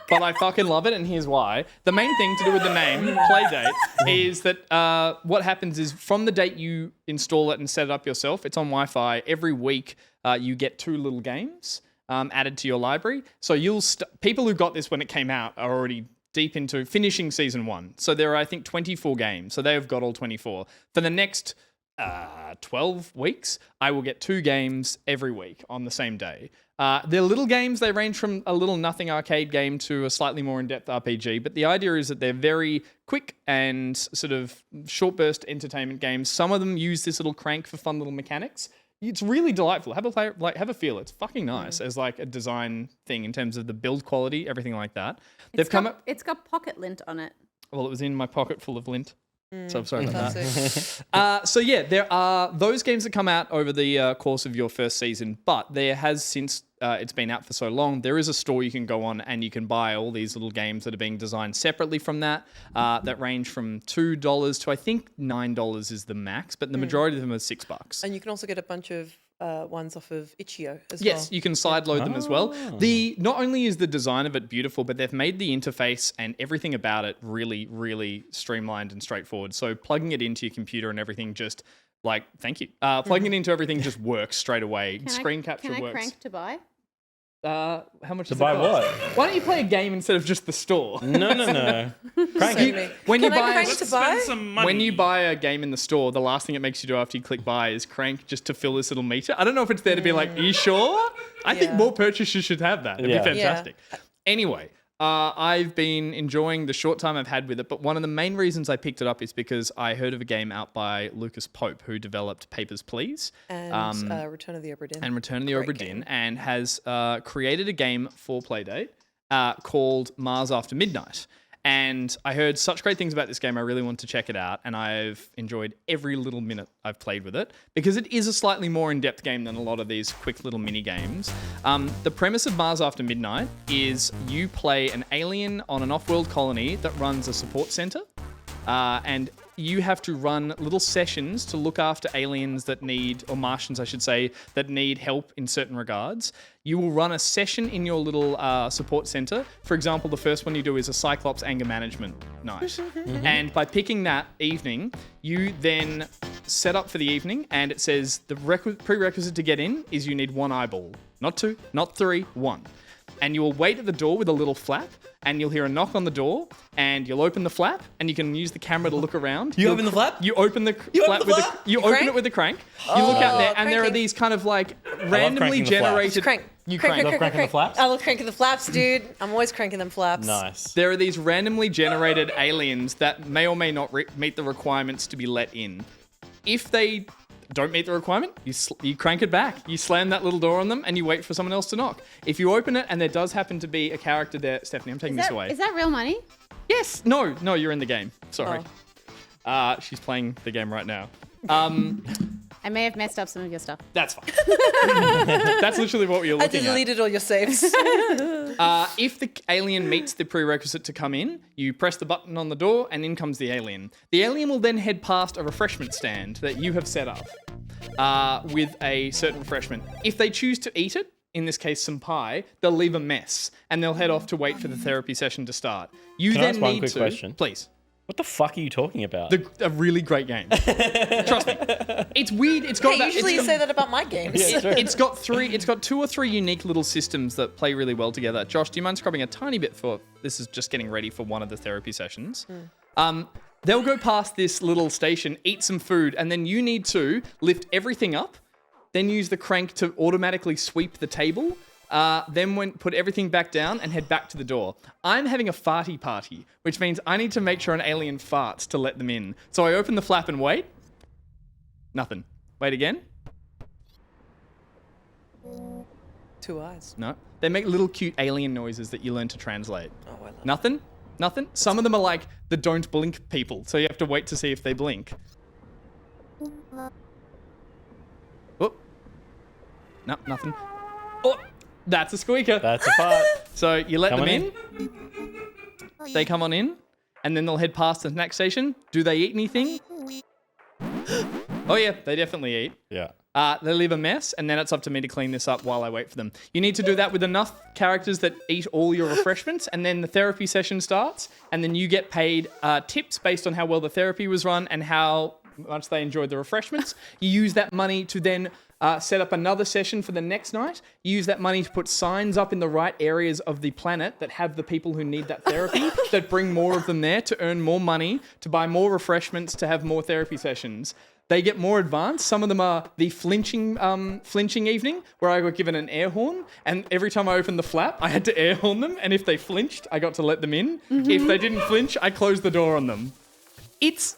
But I fucking love it, and here's why. The main thing to do with the name, Playdate, is that what happens is from the date you install it and set it up yourself, it's on Wi-Fi. Every week you get 2 little games added to your library. So people who got this when it came out are already deep into finishing season 1. So there are, I think, 24 games. So they've got all 24. For the next 12 weeks, I will get 2 games every week on the same day. They're little games. They range from a little nothing arcade game to a slightly more in-depth RPG. But the idea is that they're very quick and sort of short burst entertainment games. Some of them use this little crank for fun little mechanics. It's really delightful. Have a feel. It's fucking nice as like a design thing in terms of the build quality, everything like that. It's got pocket lint on it. Well, it was in my pocket full of lint. So I'm sorry about Classic. that. So yeah, there are those games that come out over the course of your first season, but there has since it's been out for so long, there is a store you can go on and you can buy all these little games that are being designed separately from that, that range from $2 to I think $9 is the max, but the majority of them are $6. And you can also get a bunch of ones off of Itch.io as well. Yes, you can side load them as well. Not only is the design of it beautiful, but they've made the interface and everything about it really, really streamlined and straightforward. So plugging it into your computer and everything just like, thank you. Plugging it into everything just works straight away. Screen capture Can I works. crank to buy? How much To does buy it cost? what? Why don't you play a game instead of just the store? No. Crank Send it. me. When Can you I buy- crank Let's to spend buy? some money. When you buy a game in the store, the last thing it makes you do after you click buy is crank just to fill this little meter. I don't know if it's there to be like, are you sure? I think Yeah. more purchasers should have that. It'd Yeah. be fantastic. Anyway, I've been enjoying the short time I've had with it, but one of the main reasons I picked it up is because I heard of a game out by Lucas Pope, who developed Papers, Please. And Return of the Obra Dinn. And Return of the Obra Great Dinn, game. and has created a game for Playdate called Mars After Midnight. And I heard such great things about this game, I really wanted to check it out, and I've enjoyed every little minute I've played with it, because it is a slightly more in-depth game than a lot of these quick little mini-games. The premise of Mars After Midnight is you play an alien on an off-world colony that runs a support center, and you have to run little sessions to look after aliens that need, or Martians, I should say, that need help in certain regards. You will run a session in your little support center. For example, the first one you do is a Cyclops anger management night. And by picking that evening, you then set up for the evening, and it says the prerequisite to get in is you need 1 eyeball. Not 2, not 3, 1. And you will wait at the door with a little flap, and you'll hear a knock on the door, and you'll open the flap, and you can use the camera to look around. You open the flap? You open the flap with the you open it with the crank. You look out there, and there are cranking. these kind of like randomly cranking the flaps. generated. Crank. You Crank, crank. cranking the flaps? I love cranking the flaps, dude. I'm always cranking them flaps. Nice. There are these randomly generated aliens that may or may not meet the requirements to be let in. If they don't meet the requirement, you crank it back. You slam that little door on them, and you wait for someone else to knock. If you open it and there does happen to be a character there, Stephanie, I'm taking this away. Is that real money? Yes. No, you're in the game. Sorry. She's playing the game right now. I may have messed up some of your stuff. That's fine. That's literally what you're I looking at. deleted all your saves. If the alien meets the prerequisite to come in, you press the button on the door and in comes the alien. The alien will then head past a refreshment stand that you have set up with a certain refreshment. If they choose to eat it, in this case some pie, they'll leave a mess and they'll head off to wait for the therapy session to start. You Can I then ask one need quick to, question? please. What the fuck are you talking about? A really great game. Trust me. It's weird. It's got Hey, usually you say that about my games. It's got 2 or 3 unique little systems that play really well together. Josh, do you mind scrubbing a tiny bit for this? Is just getting ready for one of the therapy sessions. They'll go past this little station, eat some food, and then you need to lift everything up, then use the crank to automatically sweep the table, then put everything back down and head back to the door. I'm having a farty party, which means I need to make sure an alien farts to let them in. So I open the flap and wait. Nothing. Wait again. 2 eyes. No. They make little cute alien noises that you learn to translate. Oh, I love Nothing? Nothing? Some of them are like the don't blink people, so you have to wait to see if they blink. Oh. No, nothing. Oh, that's a squeaker. That's a fart. So you let Come them on in. They come on in, and then they'll head past the snack station. Do they eat anything? Oh yeah, they definitely eat. Yeah. They leave a mess, and then it's up to me to clean this up while I wait for them. You need to do that with enough characters that eat all your refreshments, and then the therapy session starts, and then you get paid tips based on how well the therapy was run and how much they enjoyed the refreshments. You use that money to then set up another session for the next night. You use that money to put signs up in the right areas of the planet that have the people who need that therapy, that bring more of them there to earn more money, to buy more refreshments, to have more therapy sessions. They get more advanced. Some of them are the flinching evening, where I got given an air horn, and every time I opened the flap, I had to air horn them, and if they flinched, I got to let them in. If they didn't flinch, I closed the door on them. It's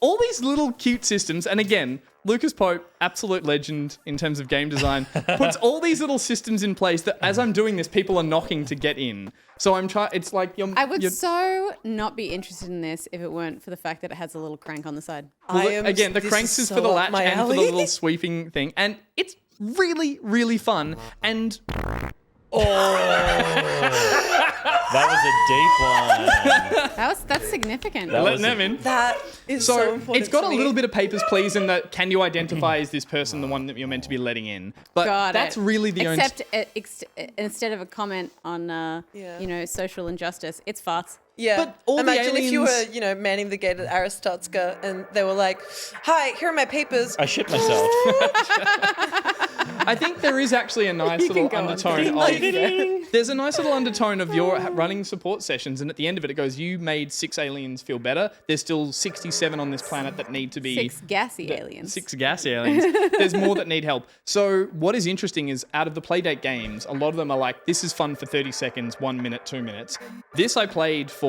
all these little cute systems, and again, Lucas Pope, absolute legend in terms of game design, puts all these little systems in place that as I'm doing this, people are knocking to get in. So I'm trying, it's like I would so not be interested in this if it weren't for the fact that it has a little crank on the side. Well, again, the cranks is for the latch and for the little sweeping thing. And it's really, really fun. And That was a deep one. That's significant. That letting was them in. That is so important. It's got to a me. little bit of papers, please, and that can you identify as this person, the one that you're meant to be letting in? But Got that's it. really the only. Except instead of a comment on social injustice, it's farts. Yeah. But all the Imagine if you aliens- were, manning the gate at Aristotska and they were like, "Hi, here are my papers." I shit myself. I think there is actually a nice You little can go on. undertone of. There's a nice little undertone of your running support sessions, and at the end of it, it goes, "You made 6 aliens feel better. There's still 67 on this planet that need to be 6 gassy aliens. 6 gas aliens. There's more that need help." So what is interesting is out of the Playdate games, a lot of them are like, this is fun for 30 seconds, 1 minute, 2 minutes. This I played for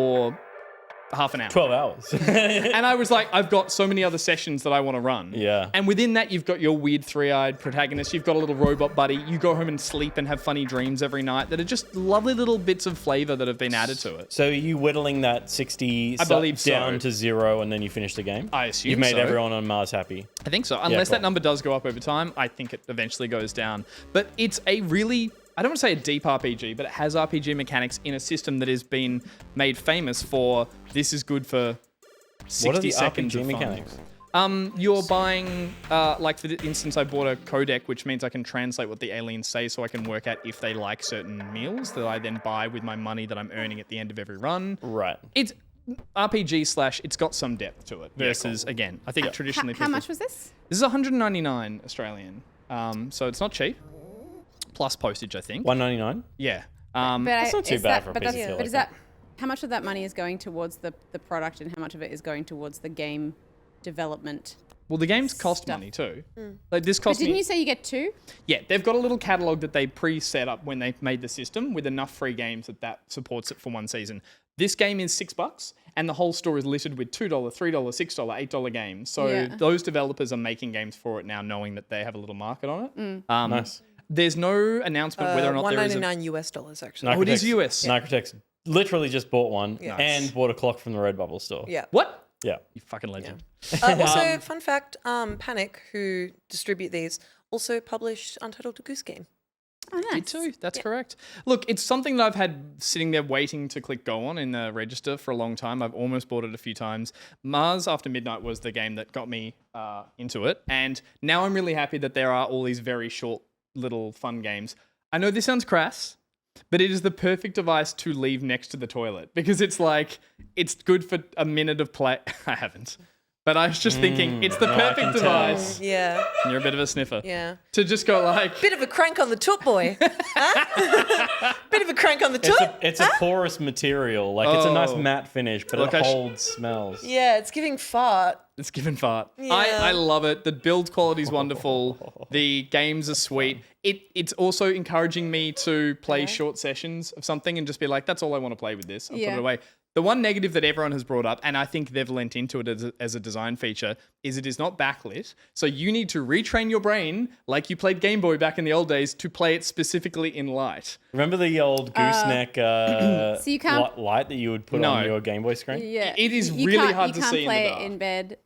half an hour. 12 hours. And I was like, I've got so many other sessions that I want to run. Yeah. And within that, you've got your weird 3-eyed protagonist. You've got a little robot buddy. You go home and sleep and have funny dreams every night that are just lovely little bits of flavor that have been added to it. So are you whittling that 60 I believe so. down to 0 and then you finish the game? I assume You've made so. everyone on Mars happy. I think so. Unless cool. that number does go up over time, I think it eventually goes down. But it's a really, I don't want to say a deep RPG, but it has RPG mechanics in a system that has been made famous for this is good for 60 What are the seconds RPG of fun. mechanics? You're buying, like for instance, I bought a codec, which means I can translate what the aliens say so I can work out if they like certain meals that I then buy with my money that I'm earning at the end of every run. Right. It's RPG / it's got some depth to it versus, again, I think traditionally How much was this? This is 199 Australian, so it's not cheap. Plus postage, I think. $1.99? Yeah. That's not too bad for a piece of steel But like is that how much of that money is going towards the product and how much of it is going towards the game development? Well, the games cost Stuff. money too. Like this cost Didn't me. you say you get 2? Yeah, they've got a little catalog that they pre-set up when they made the system with enough free games that supports it for one season. This game is $6, and the whole store is littered with $2, $3, $6, $8 games. So Yeah. those developers are making games for it now, knowing that they have a little market on it. Nice. There's no announcement whether or not there is a. $199 US actually. Oh, it is US. Nicrotex literally just bought one Yeah. and bought a clock from the Redbubble store. Yeah. What? Yeah. You fucking legend. Also, fun fact: Panic, who distribute these, also published Untitled Goose Game. Oh, Did nice. too. That's correct. Look, it's something that I've had sitting there waiting to click go on in the register for a long time. I've almost bought it a few times. Mars After Midnight was the game that got me into it. And now I'm really happy that there are all these very short little fun games. I know this sounds crass, but it is the perfect device to leave next to the toilet because it's like, it's good for a minute of play. I haven't. But I was just thinking, it's the I perfect can tell. device. Yeah, And you're a bit of a sniffer. yeah. To just go like, Bit of a crank on the toot, boy. Huh? Bit of a crank on the toot. It's a porous material. Like, it's a nice Oh. matte finish, but Look, it holds smells. Yeah, it's giving fart. It's given fart. I love it. The build quality is wonderful. The games are sweet. It's also encouraging me to play short sessions of something and just be like, that's all I want to play with this. I'll put it away. The one negative that everyone has brought up, and I think they've lent into it as a design feature, is it is not backlit. So you need to retrain your brain, like you played Game Boy back in the old days, to play it specifically in light. Remember the old gooseneck so you can't, light that you would put on your Game Boy screen? yeah, It is you really can't- hard to see You can't in the play dark. it in bed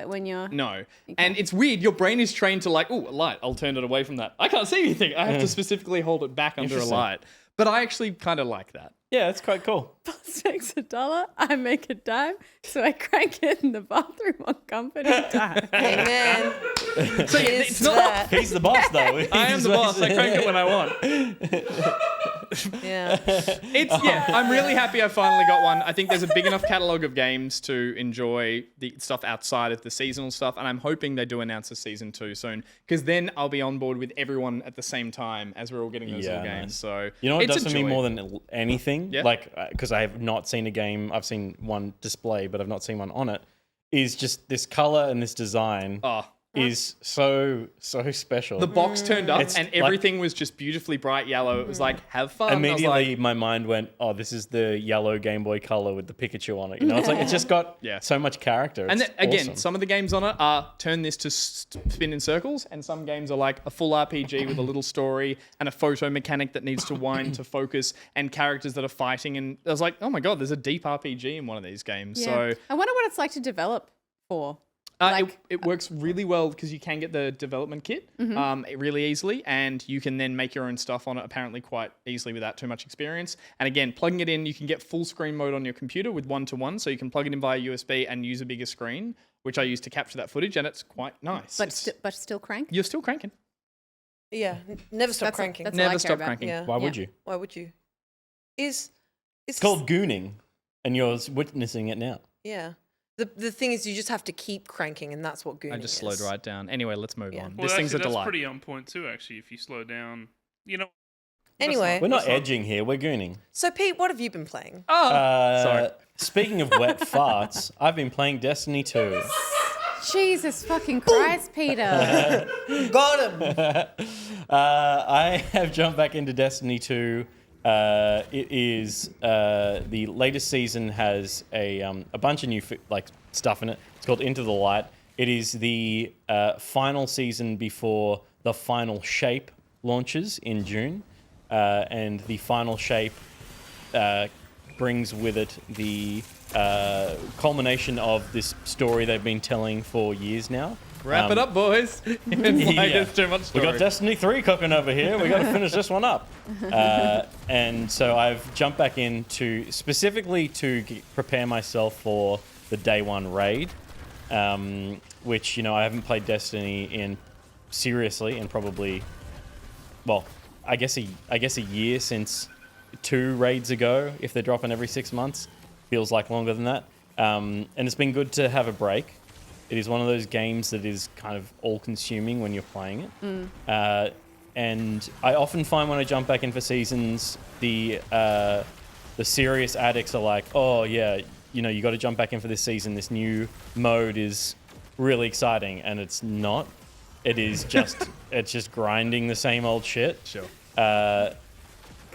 when you're... No. And it's weird. Your brain is trained to like, oh, a light. I'll turn it away from that. I can't see anything. I have to specifically hold it back under a Interesting. light. But I actually kind of like that. Yeah, it's quite cool. Boss makes $1, I make a dime, so I crank it in the bathroom on company time. Amen. So Here's it's not... that. He's the boss, though. I am the boss. I crank it when I want. Yeah. I'm really happy I finally got one. I think there's a big enough catalogue of games to enjoy the stuff outside of the seasonal stuff, and I'm hoping they do announce a season 2 soon, because then I'll be on board with everyone at the same time as we're all getting those little games. nice. So You know what it's does a for me joy. more than anything? Yeah. Like, because I have not seen a game, I've seen one display, but I've not seen one on it, is just this color and this design is so special. The box turned up It's and like- everything was just beautifully bright yellow. It was like, have fun. I was Immediately, like, my mind went, "Oh, this is the yellow Game Boy Color with the Pikachu on it." You know, it's like it's just got so much character. and It's then, again, awesome. some of the games on it are turn this to spin in circles, and some games are like a full RPG with a little story and a photo mechanic that needs to wind to focus and characters that are fighting. And I was like, oh my god, there's a deep RPG in one of these games. Yeah. So I wonder what it's like to develop for. it works really well because you can get the development kit really easily, and you can then make your own stuff on it apparently quite easily without too much experience. And again, plugging it in, you can get full screen mode on your computer with 1-to-1, so you can plug it in via USB and use a bigger screen, which I use to capture that footage, and it's quite nice. But still crank? You're still cranking. Yeah. Never stop That's- cranking. that's all I Never care stop about. cranking. Yeah. Why would you? Why would you? It's called gooning, and you're witnessing it now. Yeah. The thing is, you just have to keep cranking, and that's what gooning is. I just slowed right down. Anyway, let's move on. Well, This thing's a actually, that's delight. pretty on point too. Actually, if you slow down, you know. Anyway, We're not edging here. We're gooning. so Pete, what have you been playing? Sorry. Speaking of wet farts, I've been playing Destiny 2. Jesus fucking Christ, Peter. Got him. I have jumped back into Destiny 2. It is the latest season has a bunch of new stuff in it. It's called Into the Light. It is the final season before the final shape launches in June, and the final shape brings with it the culmination of this story they've been telling for years now. Wrap it up, boys. It's too much We story. got Destiny 3 cooking over here. We got to finish this one up. And so I've jumped back in specifically to prepare myself for the day one raid, which, I haven't played Destiny seriously in probably, I guess a year since 2 raids ago. If they're dropping every 6 months, feels like longer than that. And it's been good to have a break. It is one of those games that is kind of all-consuming when you're playing it. And I often find when I jump back in for seasons, the serious addicts are like, oh, yeah, you got to jump back in for this season. This new mode is really exciting. And it's not. It is just, it's just grinding the same old shit. Sure.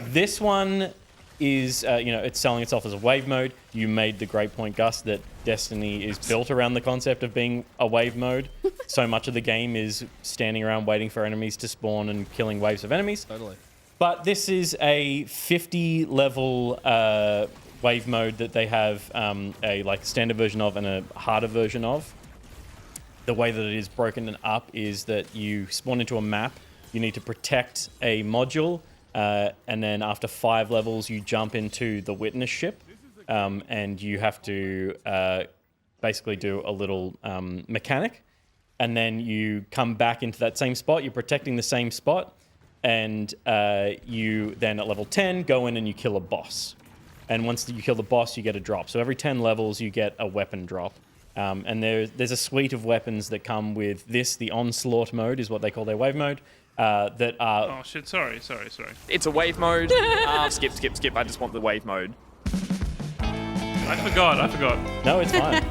This one is, it's selling itself as a wave mode. You made the great point, Gus, that Destiny is built around the concept of being a wave mode. So much of the game is standing around waiting for enemies to spawn and killing waves of enemies. Totally. But this is a 50-level wave mode that they have a standard version of and a harder version of. The way that it is broken up is that you spawn into a map. You need to protect a module. And then after 5 levels, you jump into the witness ship, and you have to basically do a little mechanic. And then you come back into that same spot. You're protecting the same spot. And you then at level 10 go in and you kill a boss. And once you kill the boss, you get a drop. So every 10 levels, you get a weapon drop. And there's a suite of weapons that come with this. The Onslaught mode is what they call their wave mode. That are... Oh shit! Sorry. It's a wave mode. Skip. I just want the wave mode. I forgot. No, it's fine.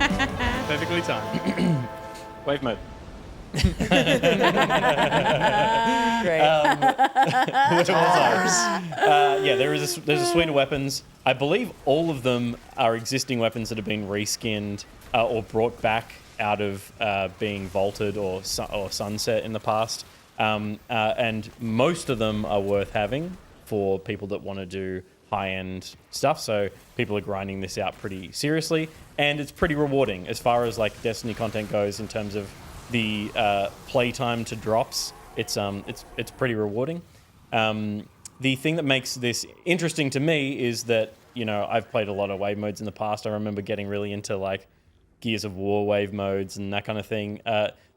Perfectly timed. Wave mode. Great. Where was I? Yeah, there's a suite of weapons. I believe all of them are existing weapons that have been reskinned or brought back out of being vaulted or sunset in the past. And most of them are worth having for people that want to do high-end stuff. So people are grinding this out pretty seriously, and it's pretty rewarding as far as like Destiny content goes in terms of the playtime to drops. It's pretty rewarding. The thing that makes this interesting to me is that, you know, I've played a lot of wave modes in the past. I remember getting really into like Gears of War wave modes and that kind of thing.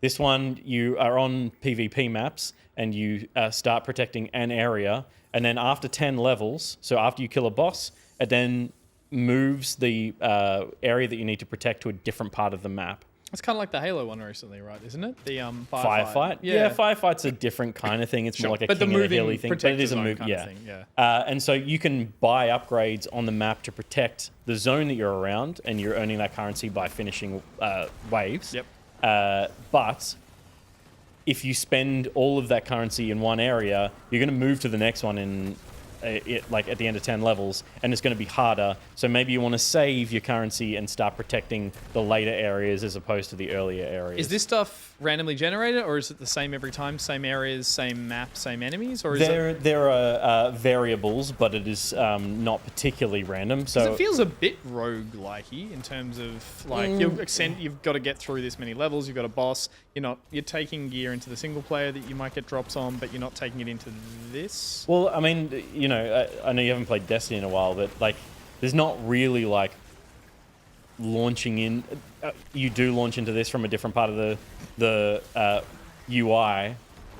This one, you are on PvP maps and you start protecting an area, and then after 10 levels, so after you kill a boss, it then moves the area that you need to protect to a different part of the map. It's kind of like the Halo one recently, right? Isn't it? The Firefight? Yeah, Firefight's a different kind of thing. It's more like a but the King of the moving Hilly thing. But it is a move, kind of yeah. thing, yeah. And so you can buy upgrades on the map to protect the zone that you're around, and you're earning that currency by finishing waves. Yep. But if you spend all of that currency in one area, you're going to move to the next one in like at the end of 10 levels, and it's going to be harder. So maybe you want to save your currency and start protecting the later areas as opposed to the earlier areas. Is this stuff randomly generated, or is it the same every time? Same areas, same map, same enemies? Or is there are variables, but it is not particularly random. So it feels a bit rogue-likey in terms of like you've got to get through this many levels. You've got a boss. You're taking gear into the single player that you might get drops on, but you're not taking it into this. Well, I mean, I know you haven't played Destiny in a while, but like, there's not really like launching in. You do launch into this from a different part of the UI,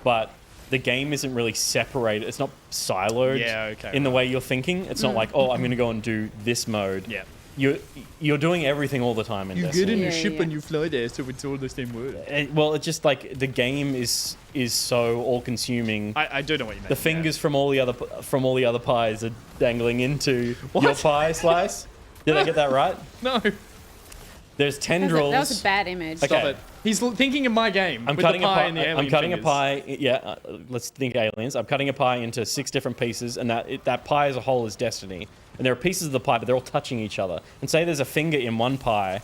but the game isn't really separated. It's not siloed in the way you're thinking. It's not like, oh, I'm going to go and do this mode. Yeah. You're doing everything all the time in Destiny. You get in Yeah, a ship yeah. and you fly there, so it's all the same word. Well, it's just like the game is so all-consuming. I do know what you mean. The fingers from all the other pies are dangling into your pie slice. Did I get that right? No. There's tendrils. That was a bad image. Okay. Stop it. He's thinking of my game. I'm with cutting the pie a and the pie. alien I'm cutting fingers. a pie. Yeah, let's think aliens. I'm cutting a pie into 6 different pieces, and that pie as a whole is Destiny. And there are pieces of the pie, but they're all touching each other. And say there's a finger in one pie,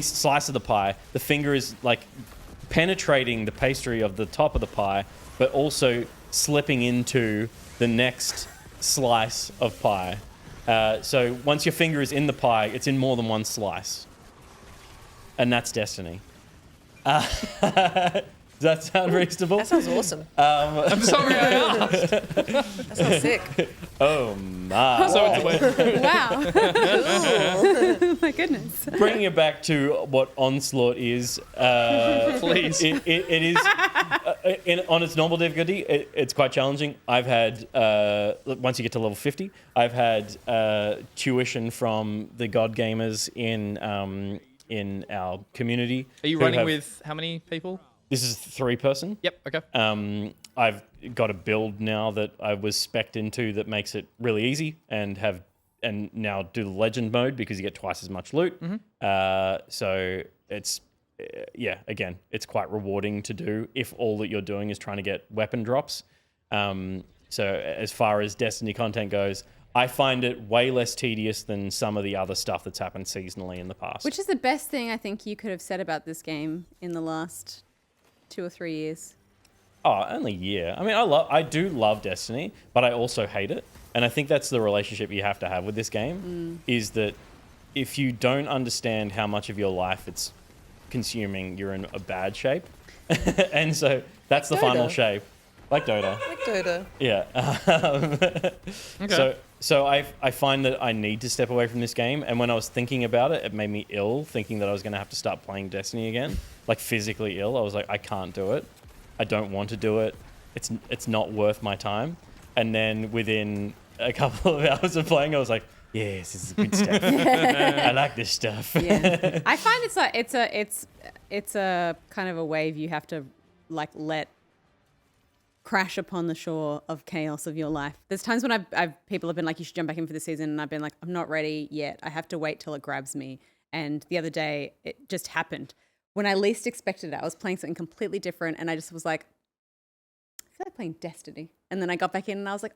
slice of the pie. The finger is like penetrating the pastry of the top of the pie, but also slipping into the next slice of pie. So once your finger is in the pie, it's in more than one slice. And that's Destiny. Does that sound reasonable? That sounds awesome. I'm sorry I asked. That sounds sick. Oh my. So it's a word. Wow. Oh my goodness. Bringing it back to what Onslaught is, Please. it is on its normal difficulty. It's quite challenging. I've had once you get to level 50, I've had tuition from the God gamers in our community. Are you running with how many people? This is 3-person. Yep. Okay. I've got a build now that I was spec'd into that makes it really easy, and now do the legend mode because you get twice as much loot. So it's again, it's quite rewarding to do if all that you're doing is trying to get weapon drops. So as far as Destiny content goes, I find it way less tedious than some of the other stuff that's happened seasonally in the past. Which is the best thing I think you could have said about this game in the last 2 or 3 years. Oh, only a year. I mean, I do love Destiny, but I also hate it. And I think that's the relationship you have to have with this game, is that if you don't understand how much of your life it's consuming, you're in a bad shape. And so that's the final Dota. shape. Like Dota. Like Dota. Yeah. Okay. So I find that I need to step away from this game. And when I was thinking about it, it made me ill, thinking that I was going to have to start playing Destiny again. Like physically ill. I was like, I can't do it. I don't want to do it. It's not worth my time. And then within a couple of hours of playing, I was like, yes, this is good stuff. I like this stuff. Yeah. I find it's like it's a kind of a wave you have to like let crash upon the shore of chaos of your life. There's times when people have been like, you should jump back in for the season, and I've been like, I'm not ready yet. I have to wait till it grabs me. And the other day, it just happened. When I least expected it, I was playing something completely different, and I just was like, I feel like playing Destiny. And then I got back in, and I was like,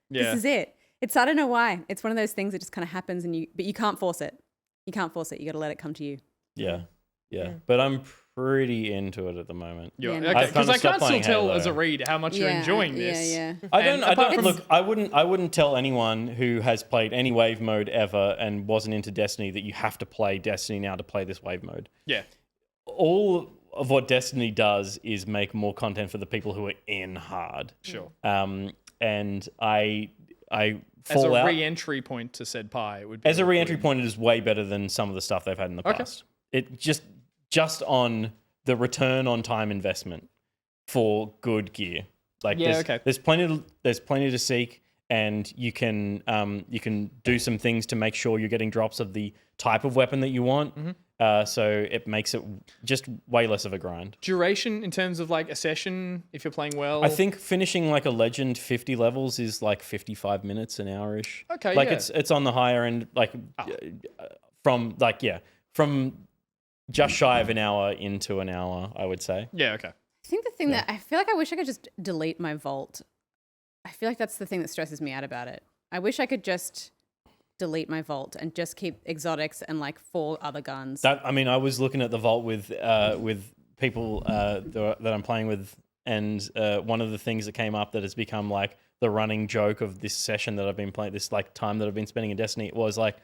this is it. I don't know why. It's one of those things that just kind of happens, but you can't force it. You can't force it. You got to let it come to you. Yeah. But I'm pretty into it at the moment. Yeah, Okay, because I can't still playing tell Halo. as a read how much you're enjoying this. Yeah. I wouldn't tell anyone who has played any wave mode ever and wasn't into Destiny that you have to play Destiny now to play this wave mode. Yeah. All of what Destiny does is make more content for the people who are in hard. Sure. And I as fall a out. re-entry point to said pie, it would be As a really re-entry good. point, it is way better than some of the stuff they've had in the past. It just on the return on time investment for good gear. Like there's plenty to seek, and you can do some things to make sure you're getting drops of the type of weapon that you want. So it makes it just way less of a grind. Duration in terms of like a session, if you're playing well. I think finishing like a legend 50 levels is like 55 minutes, an hour-ish. Okay, like yeah. it's on the higher end, like from just shy of an hour into an hour, I would say. Yeah, okay. I think the thing that I feel like I wish I could just delete my vault. I feel like that's the thing that stresses me out about it. I wish I could just delete my vault and just keep exotics and like 4 other guns. I was looking at the vault with people that I'm playing with, and one of the things that came up that has become like the running joke of this session that I've been playing, this like time that I've been spending in Destiny, was like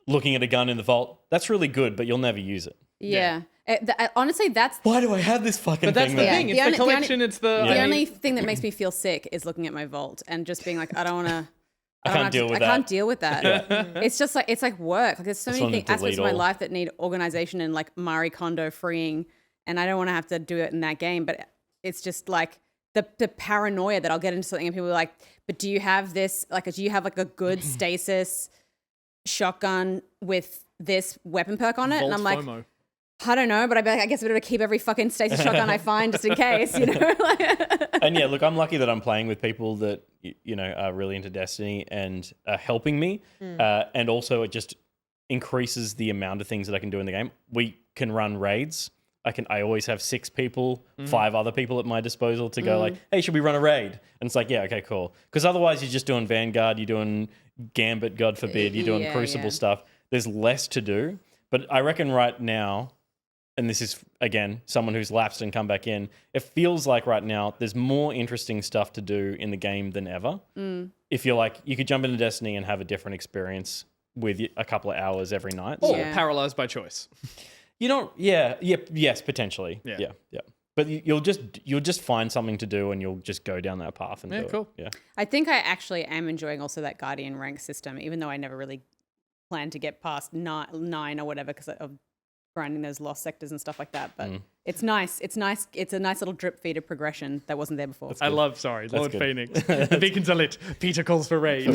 looking at a gun in the vault. That's really good, but you'll never use it. Yeah. Honestly, that's Why do I have this fucking But that's thing? the there? thing. It's The the only- collection. It's the... the only thing that makes me feel sick is looking at my vault and just being like, I don't want to. I can't deal with that. I can't deal with that. It's just like, it's like work. Like there's so Just many wanna aspects of delete my all. life that need organization and like Marie Kondo freeing, and I don't want to have to do it in that game. But it's just like the paranoia that I'll get into something and people are like, but do you have this? Like, do you have like a good stasis shotgun with this weapon perk on it? Vault and I'm like, FOMO. I don't know, but I guess I better keep every fucking stasis shotgun I find just in case, you know? And yeah, look, I'm lucky that I'm playing with people that are really into Destiny and are helping me, and also it just increases the amount of things that I can do in the game. We can run raids. I always have 6 people, 5 other people at my disposal to go like, hey, should we run a raid? And it's like, yeah, okay, cool. Because otherwise you're just doing Vanguard, you're doing Gambit, God forbid, you're doing Crucible stuff. There's less to do. But I reckon right now, and this is, again, someone who's lapsed and come back in, it feels like right now there's more interesting stuff to do in the game than ever. If you're like, you could jump into Destiny and have a different experience with a couple of hours every night. Or Yeah. paralyzed by choice. Yes, potentially. Yeah. Yeah. But you'll just find something to do and you'll just go down that path and do cool. it. Yeah. I think I actually am enjoying also that Guardian rank system, even though I never really planned to get past 9 or whatever because of grinding those lost sectors and stuff like that. But it's nice. It's nice. It's a nice little drip feed of progression that wasn't there before. I love, Lord good. Phoenix. The beacons are lit. Peter calls for raid. Cool.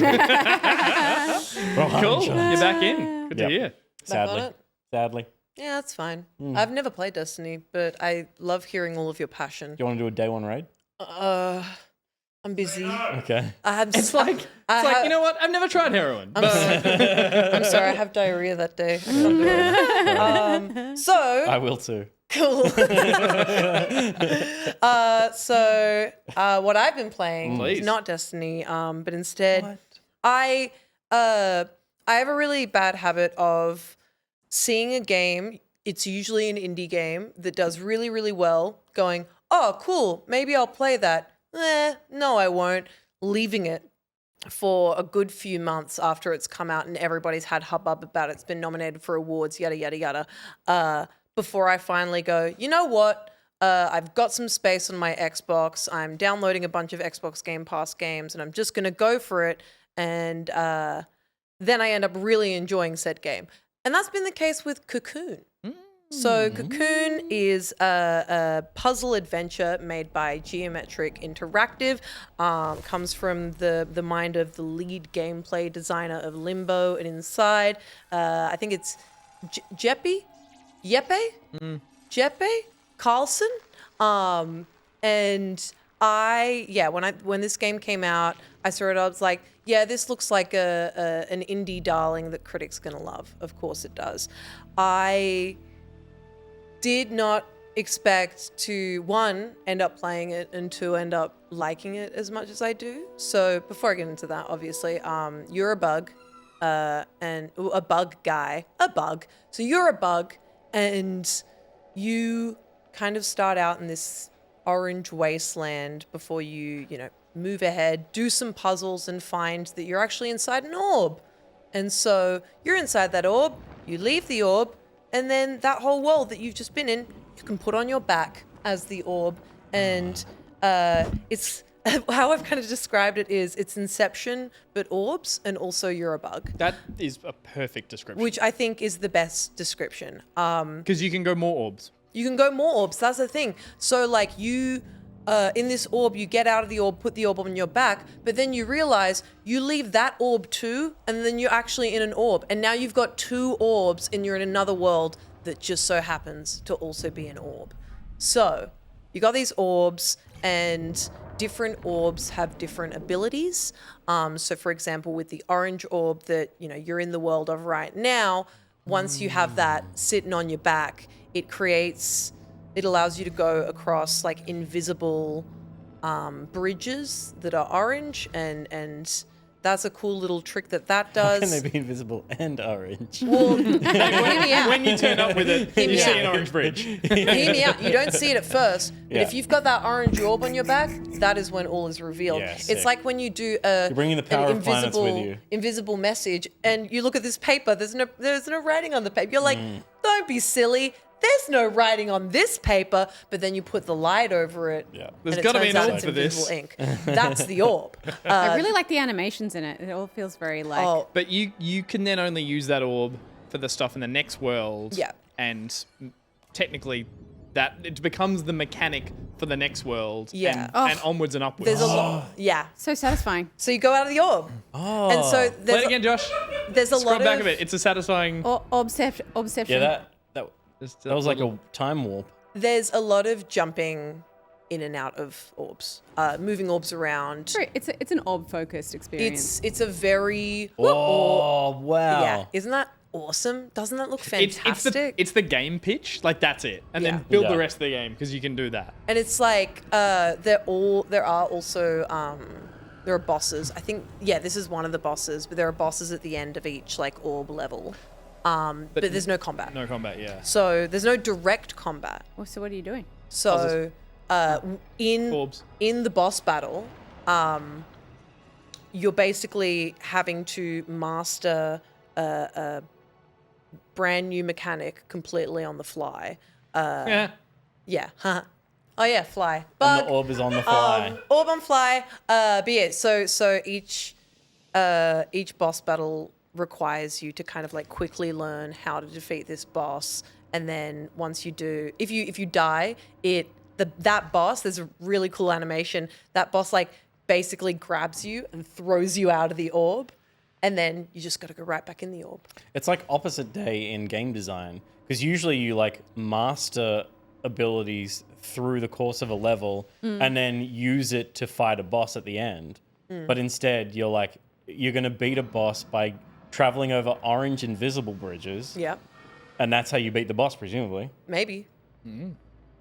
You're back in. Good to Yep. hear. Sadly. Yeah, that's fine. I've never played Destiny, but I love hearing all of your passion. Do you want to do a day 1 raid? I'm busy. Okay. I have. It's like, you know what? I've never tried heroin. I'm sorry, I have diarrhea that day. I can't do it. So I will too. cool. What I've been playing Please. is not Destiny, but instead, I have a really bad habit of seeing a game. It's usually an indie game that does really, really well. Going, oh, cool. Maybe I'll play that. No, I won't. Leaving it for a good few months after it's come out and everybody's had hubbub about it. It's been nominated for awards, yada, yada, yada. Before I finally go, you know what? I've got some space on my Xbox. I'm downloading a bunch of Xbox Game Pass games and I'm just going to go for it. And then I end up really enjoying said game. And that's been the case with Cocoon. So Cocoon is a puzzle adventure made by Geometric Interactive. Comes from the mind of the lead gameplay designer of Limbo and Inside. I think it's Jeppe Carlson. And When this game came out, I saw it. I was like, yeah, this looks like an indie darling that critics gonna love. Of course it does. I did not expect to, 1, end up playing it, and 2, end up liking it as much as I do. So before I get into that, obviously, you're a bug, and a bug guy, So you're a bug, and you kind of start out in this orange wasteland before you move ahead, do some puzzles, and find that you're actually inside an orb. And so you're inside that orb, you leave the orb, and then that whole world that you've just been in, you can put on your back as the orb. And it's how I've kind of described it is it's Inception, but orbs, and also you're a bug. That is a perfect description. Which I think is the best description. Because you can go more orbs. You can go more orbs. That's the thing. So like you, in this orb, you get out of the orb, put the orb on your back, but then you realize you leave that orb too, and then you're actually in an orb. And now you've got 2 orbs and you're in another world that just so happens to also be an orb. So you got these orbs, and different orbs have different abilities. So for example, with the orange orb that you're in the world of right now, once you have that sitting on your back, it allows you to go across like invisible bridges that are orange, and that's a cool little trick that does. Can they be invisible and orange? Well, hear me out. When you turn up with it, Hear you me see out. an orange bridge. Hear me out. You don't see it at first, but Yeah. if you've got that orange orb on your back, that is when all is revealed. Yeah, It's sick. like when you do You're bringing the power an of planets with you. invisible message, and you look at this paper. There's no writing on the paper. You're like, don't be silly. There's no writing on this paper, but then you put the light over it. Yeah. There's and it gotta be turns an out orb it's for this. invisible ink. That's the orb. I really like the animations in it. It all feels very like. Oh, But you can then only use that orb for the stuff in the next world. Yeah. And technically, that it becomes the mechanic for the next world. Yeah. And onwards and upwards. there's a lot. Yeah. So satisfying. So you go out of the orb. Oh. And so Play there's it again, Josh. there's a Scroll lot back of a bit. It's a satisfying. Obsession. Yeah, that was like a time warp. there's a lot of jumping in and out of orbs, moving orbs around. It's an orb focused experience. It's a very Oh, wow. yeah. Isn't that awesome? Doesn't that look fantastic? It's the game pitch. Like that's it, and Yeah. then build Yeah. the rest of the game because you can do that. And it's like there are also there are bosses. I think this is one of the bosses, but there are bosses at the end of each like orb level. But there's no combat. No combat, yeah. So there's no direct combat. Well, so what are you doing? So Orbs. in the boss battle, you're basically having to master a brand new mechanic completely on the fly. Yeah. Yeah. Oh yeah, fly. And Bug. the orb is on the fly. Orb on fly. But yeah, so each boss battle requires you to kind of like quickly learn how to defeat this boss, and then once you do, if you die, that boss, there's a really cool animation. That boss like basically grabs you and throws you out of the orb, and then you just got to go right back in the orb. It's like opposite day in game design, because usually you like master abilities through the course of a level and then use it to fight a boss at the end. But instead you're going to beat a boss by traveling over orange invisible bridges. Yep. And that's how you beat the boss, presumably. Maybe.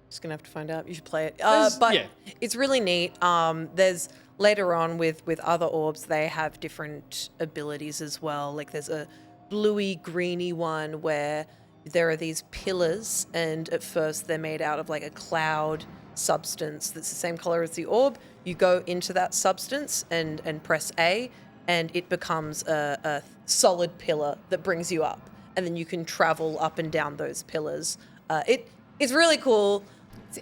Just gonna have to find out. You should play it. There's- But yeah. it's really neat. There's later on with other orbs, they have different abilities as well. Like there's a bluey greeny one where there are these pillars, and at first they're made out of like a cloud substance that's the same color as the orb. You go into that substance and press A, and it becomes a solid pillar that brings you up, and then you can travel up and down those pillars. It's really cool.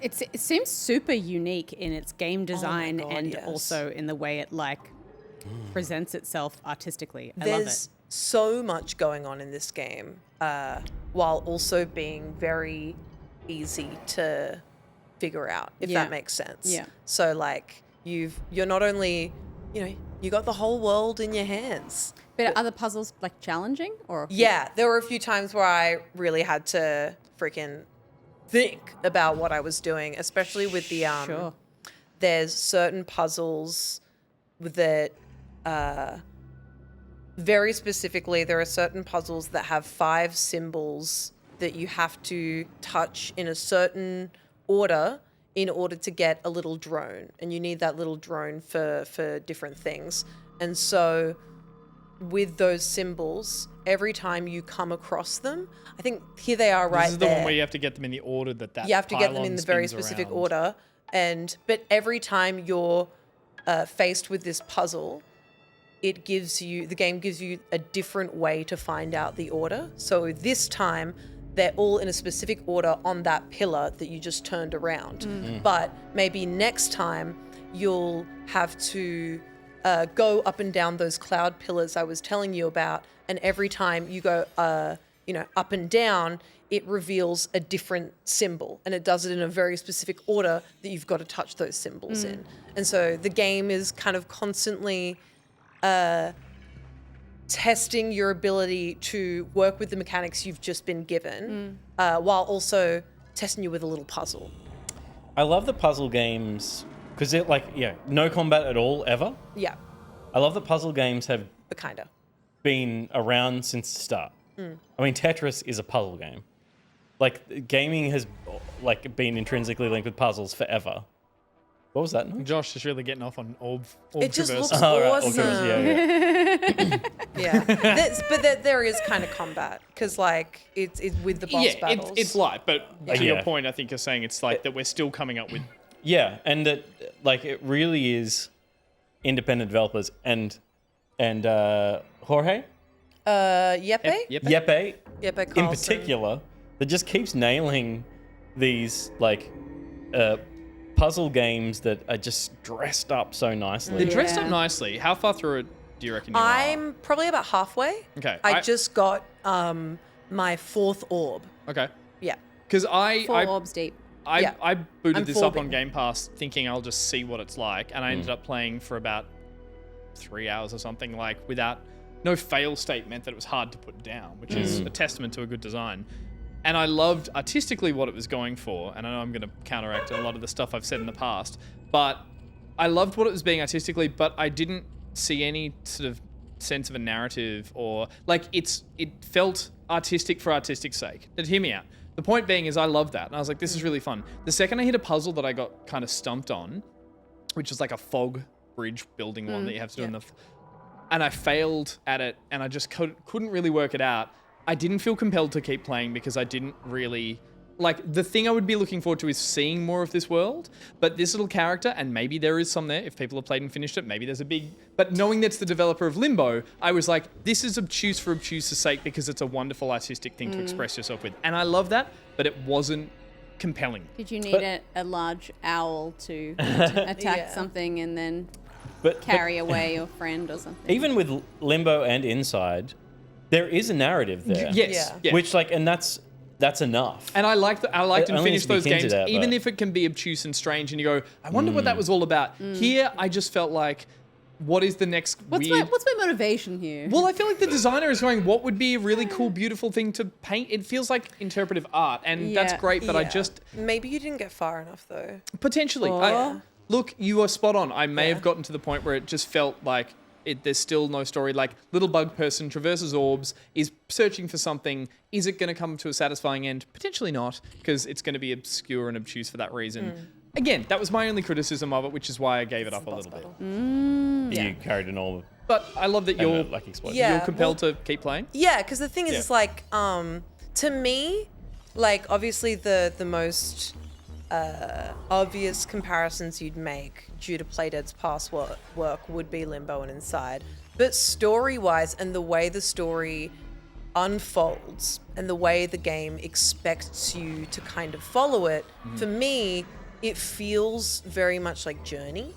It seems super unique in its game design God, and yes. also in the way it presents itself artistically. I There's love it. so much going on in this game, while also being very easy to figure out, if Yeah. that makes sense. Yeah. So like you're not only, you got the whole world in your hands. But are the puzzles like challenging or? Yeah, there were a few times where I really had to freaking think about what I was doing, especially with the Sure. there's certain puzzles that very specifically, there are certain puzzles that have 5 symbols that you have to touch in a certain order in order to get a little drone. And you need that little drone for different things. And so with those symbols, every time you come across them, I think here they are right there. This is the one where you have to get them in the order that you have to get them pylon in the very spins specific around. order. But every time you're faced with this puzzle, the game gives you a different way to find out the order. So this time, they're all in a specific order on that pillar that you just turned around. But maybe next time you'll have to go up and down those cloud pillars I was telling you about, and every time you go up and down, it reveals a different symbol, and it does it in a very specific order that you've got to touch those symbols in. And so the game is kind of constantly testing your ability to work with the mechanics you've just been given, while also testing you with a little puzzle. I love the puzzle games because they're no combat at all ever. Yeah, I love that puzzle games have but kind of. been around since the start. I mean, Tetris is a puzzle game. Like, gaming has been intrinsically linked with puzzles forever. What was that? Josh is really getting off on orb It just traverse. looks Oh, right, awesome. yeah. But there is kind of combat because it's with the boss battles. It's light, but to your Yeah. point, I think you're saying it's like that we're still coming up with. Yeah, and that it really is independent developers and Jorge Yepe? Yep. Yepe Yepe in Carlson. particular that just keeps nailing these puzzle games that are just dressed up so nicely. They're dressed up Yeah. nicely. How far through it do you reckon you are? I'm probably about halfway. Okay, I I- just got my 4th orb. Okay. Yeah. Because 4 orbs deep. Yeah. I booted I'm this up forbing. on Game Pass thinking I'll just see what it's like, and I ended up playing for about 3 hours or something, without no fail state meant that it was hard to put down, which is a testament to a good design. And I loved artistically what it was going for, and I know I'm going to counteract a lot of the stuff I've said in the past, but I loved what it was being artistically, but I didn't see any sort of sense of a narrative or it felt artistic for artistic's sake. But hear me out. The point being is I love that. And I was like, this is really fun. The second I hit a puzzle that I got kind of stumped on, which is like a fog bridge building one that you have to do and I failed at it and I just couldn't really work it out. I didn't feel compelled to keep playing because I didn't really... the thing I would be looking forward to is seeing more of this world, but this little character, and maybe there is some there, if people have played and finished it, maybe there's a big... But knowing that's the developer of Limbo, I was like, this is obtuse for obtuse's sake because it's a wonderful artistic thing to express yourself with. And I love that, but it wasn't compelling. Did you need a large owl to attack Yeah. something and then But carry away your friend or something? even with Limbo and Inside, there is a narrative there. Yes. Yeah. Yeah. Which and that's enough. And I liked and only finished those speak into games, that, even but- if it can be obtuse and strange, and you go, I wonder what that was all about. Here, I just felt like, what is the next What's weird... my motivation here? Well, I feel like the designer is going, what would be a really cool, beautiful thing to paint? It feels like interpretive art, and that's Yeah. great, but I Yeah. just... Maybe you didn't get far enough though. Potentially. Look, you are spot on. I may have gotten to the point where it just felt like there's still no story. Like, little bug person traverses orbs, is searching for something. Is it going to come to a satisfying end? Potentially not, because it's going to be obscure and obtuse for that reason. Again, that was my only criticism of it, which is why I gave it up a little bit. You carried an orb. But I love that you're exploded. Yeah. you're compelled to keep playing. Yeah, because the thing is, it's to me, obviously the most obvious comparisons you'd make due to Playdead's past work would be Limbo and Inside. But story-wise, and the way the story unfolds, and the way the game expects you to kind of follow it, for me, it feels very much like Journey,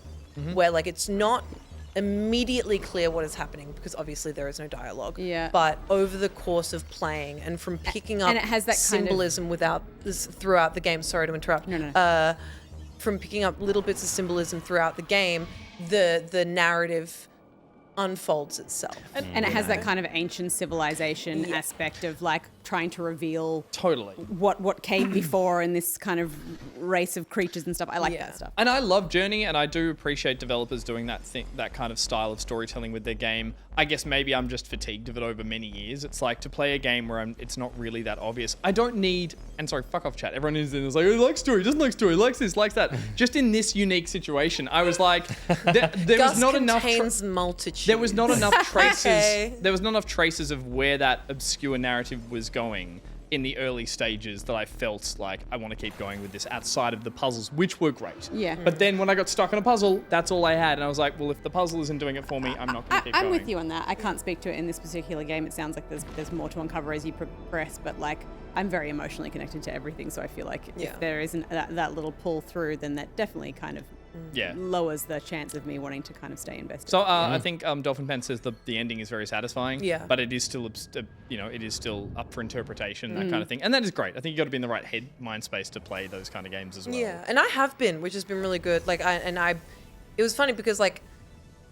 where it's not immediately clear what is happening because obviously there is no dialogue. Yeah. But over the course of playing and from picking up and it has that kind of- symbolism throughout the game. Sorry to interrupt. No. From picking up little bits of symbolism throughout the game, the narrative unfolds itself. And it has that kind of ancient civilization aspect of like trying to reveal Totally. what came before in this kind of race of creatures and stuff. I like that stuff. And I love Journey, and I do appreciate developers doing that kind of style of storytelling with their game. I guess maybe I'm just fatigued of it over many years. It's like to play a game where it's not really that obvious. I don't need, and sorry, fuck off chat. Everyone is like, oh, he likes story, doesn't like story, likes this, likes that. Just in this unique situation, I was like, there was not enough. Multitude. There was not enough traces. Okay. There was not enough traces of where that obscure narrative was going in the early stages that I felt like I want to keep going with this outside of the puzzles, which were great. Yeah. But then when I got stuck on a puzzle, that's all I had. And I was like, well, if the puzzle isn't doing it for me, I'm not going to keep going. I'm with you on that. I can't speak to it in this particular game. It sounds like there's more to uncover as you progress, but like I'm very emotionally connected to everything. So I feel like if there isn't that little pull through, then that definitely kind of lowers the chance of me wanting to kind of stay invested. So I think Dolphin Pen says the ending is very satisfying. Yeah. But it is still, it is still up for interpretation, that kind of thing. And that is great. I think you got to be in the right mind space to play those kind of games as well. Yeah, and I have been, which has been really good. Like it was funny because like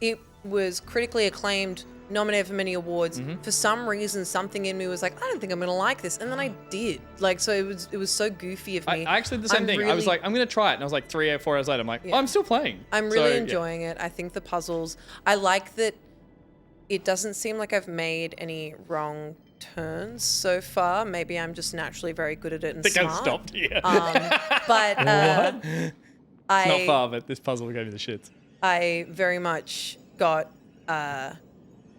it was critically acclaimed, nominated for many awards. For some reason, something in me was like, I don't think I'm gonna like this, and then I did. Like, so it was so goofy of me. I actually did the same thing. I was like, I'm gonna try it, and I was like 3 or 4 hours later, I'm like, oh, I'm still playing. I'm really enjoying it. I think the puzzles. I like that. It doesn't seem like I've made any wrong turns so far. Maybe I'm just naturally very good at it and I think smart. I've stopped here. But it's not far, but this puzzle gave me the shits. I very much got.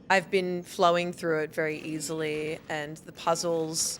I've been flowing through it very easily, and the puzzles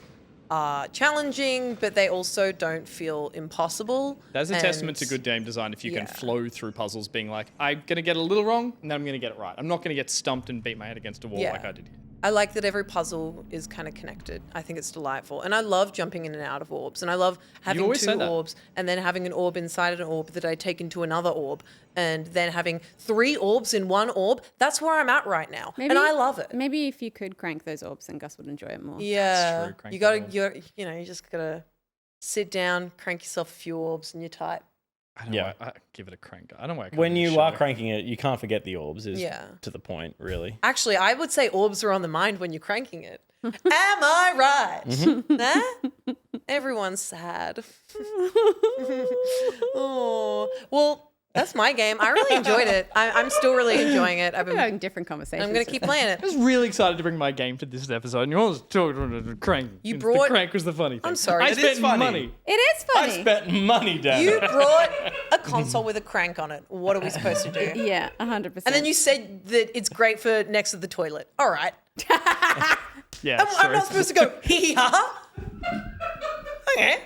are challenging, but they also don't feel impossible. That's a testament to good game design if you can flow through puzzles being like, I'm going to get a little wrong, and then I'm going to get it right. I'm not going to get stumped and beat my head against a wall like I did here. I like that every puzzle is kind of connected. I think it's delightful. And I love jumping in and out of orbs. And I love having 2 orbs and then having an orb inside of an orb that I take into another orb and then having 3 orbs in one orb. That's where I'm at right now. And I love it. Maybe if you could crank those orbs, then Gus would enjoy it more. Yeah. You just got to sit down, crank yourself a few orbs and you're tight. I don't know. I give it a crank. I don't know why. When you are cranking it, you can't forget the orbs. Is to the point, really. Actually, I would say orbs are on the mind when you're cranking it. Am I right? Nah? Everyone's sad. Oh, well, that's my game. I really enjoyed it. I'm still really enjoying it. We're having different conversations. I'm going to keep playing it. I was really excited to bring my game to this episode, and you always talked about the crank. You brought... The crank was the funny thing. I'm sorry. I spent money. It is funny. I spent money, Dan. You brought a console with a crank on it. What are we supposed to do? Yeah, 100%. And then you said that it's great for next to the toilet. All right. Yeah, I'm not supposed to go, hee-ha. Okay.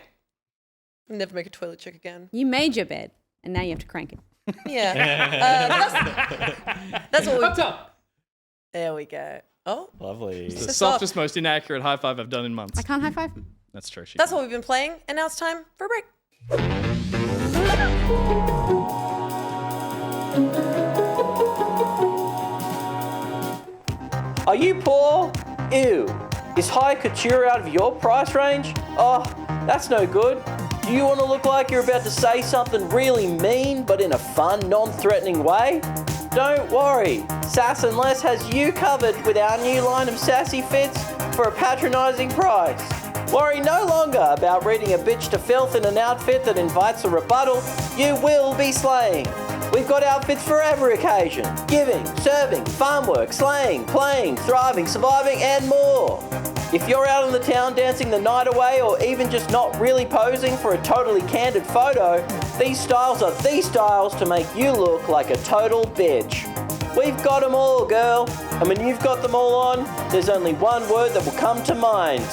Never make a toilet trick again. You made your bed, and now you have to crank it. Yeah. That's what What's up? There we go. Oh. Lovely. It's the softest, most inaccurate high five I've done in months. I can't high five. That's true. That's what we've been playing, and now it's time for a break. Are you poor? Ew. Is high couture out of your price range? Oh, that's no good. Do you want to look like you're about to say something really mean, but in a fun, non-threatening way? Don't worry, Sassless has you covered with our new line of sassy fits for a patronising price. Worry no longer about reading a bitch to filth in an outfit that invites a rebuttal. You will be slaying. We've got outfits for every occasion. Giving, serving, farm work, slaying, playing, thriving, surviving, and more. If you're out on the town dancing the night away or even just not really posing for a totally candid photo, these styles are the styles to make you look like a total bitch. We've got them all, girl. And when you've got them all on, there's only one word that will come to mind.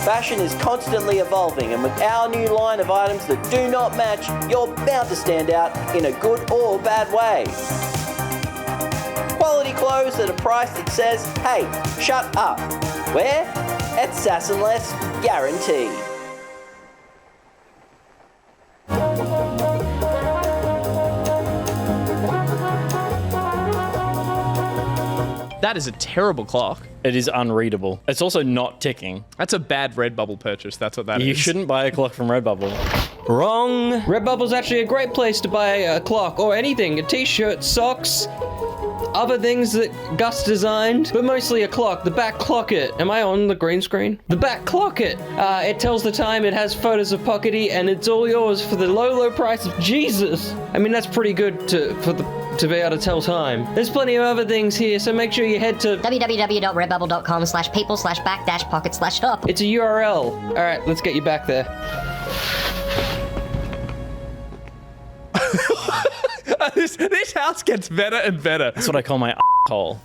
Fashion is constantly evolving, and with our new line of items that do not match, you're bound to stand out in a good or bad way. Quality clothes at a price that says, hey, shut up. Where? At Sassless, guaranteed. That is a terrible clock. It is unreadable. It's also not ticking. That's a bad Redbubble purchase. That's what that is. You shouldn't buy a clock from Redbubble. Wrong. Redbubble's actually a great place to buy a clock or anything, a t-shirt, socks, other things that Gus designed, but mostly a clock. The back clocket. Am I on the green screen? The back clocket. It tells the time, it has photos of Pockety, and it's all yours for the low price of Jesus. I mean, that's pretty good to be able to tell time. There's plenty of other things here, so make sure you head to www.redbubble.com/people/back-pocket/shop. It's a URL. All right, let's get you back there. This house gets better and better. That's what I call my hole.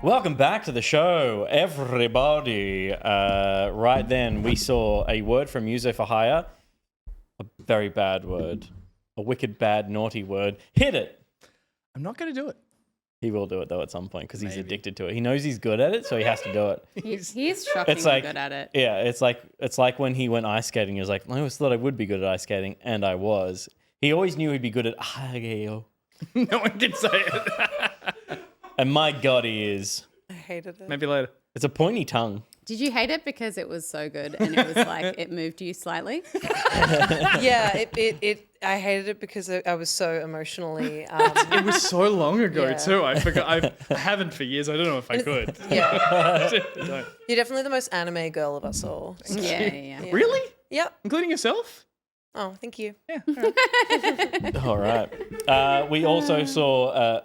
Welcome back to the show, everybody. Right then, we saw a word from User for Hire. A very bad word. A wicked, bad, naughty word. Hit it! I'm not going to do it. He will do it, though, at some point, because he's addicted to it. He knows he's good at it, so he has to do it. He's shockingly good at it. Yeah, it's like when he went ice skating. He was like, I always thought I would be good at ice skating, and I was. He always knew he'd be good at No one can say it. And my God, he is. I hated it. Maybe later. It's a pointy tongue. Did you hate it because it was so good and it was like it moved you slightly? Yeah, I hated it because I was so emotionally. It was so long ago Yeah. too. I forgot. I haven't for years. I don't know if I could. Yeah, Don't. you're definitely the most anime girl of us all. Yeah. Really? Yep. Including yourself? Oh, thank you. Yeah. All right. We also saw.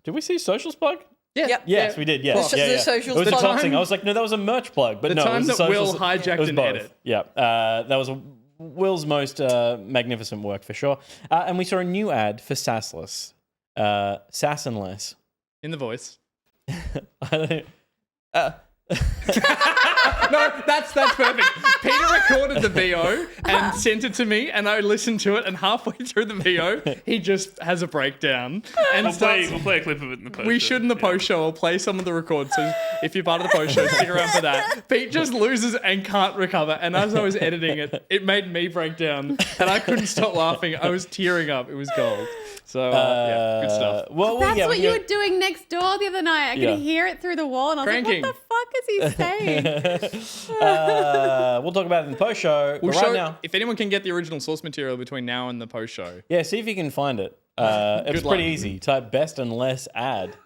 Did we see Socials plug? Yeah. Yep. Yes, we did. Yes. The Yeah. Socials It was a plug. top thing. I was like, no, that was a merch plug. But The no, time it was that a Will Socials. hijacked It was an both. edit. Yeah. That was Will's most magnificent work for sure. And we saw a new ad for Sassless. Sassless. In the voice. I don't. No, that's perfect. Peter recorded the VO and sent it to me, and I listened to it. And halfway through the VO, he just has a breakdown and We'll starts. play a clip of it in the post. We should in the post show. I'll play some of the records. So if you're part of the post show, stick around for that. Pete just loses and can't recover. And as I was editing it, it made me break down, and I couldn't stop laughing. I was tearing up. It was gold. So yeah, good stuff. Well, That's yeah, what you were doing next door the other night. I could hear it through the wall, and I was Cranking. like, "What the fuck is he saying?" we'll talk about it in the post show. We'll but right show now, if anyone can get the original source material between now and the post show. yeah, see if you can find it. It's Good pretty luck. easy. Type best and less ad.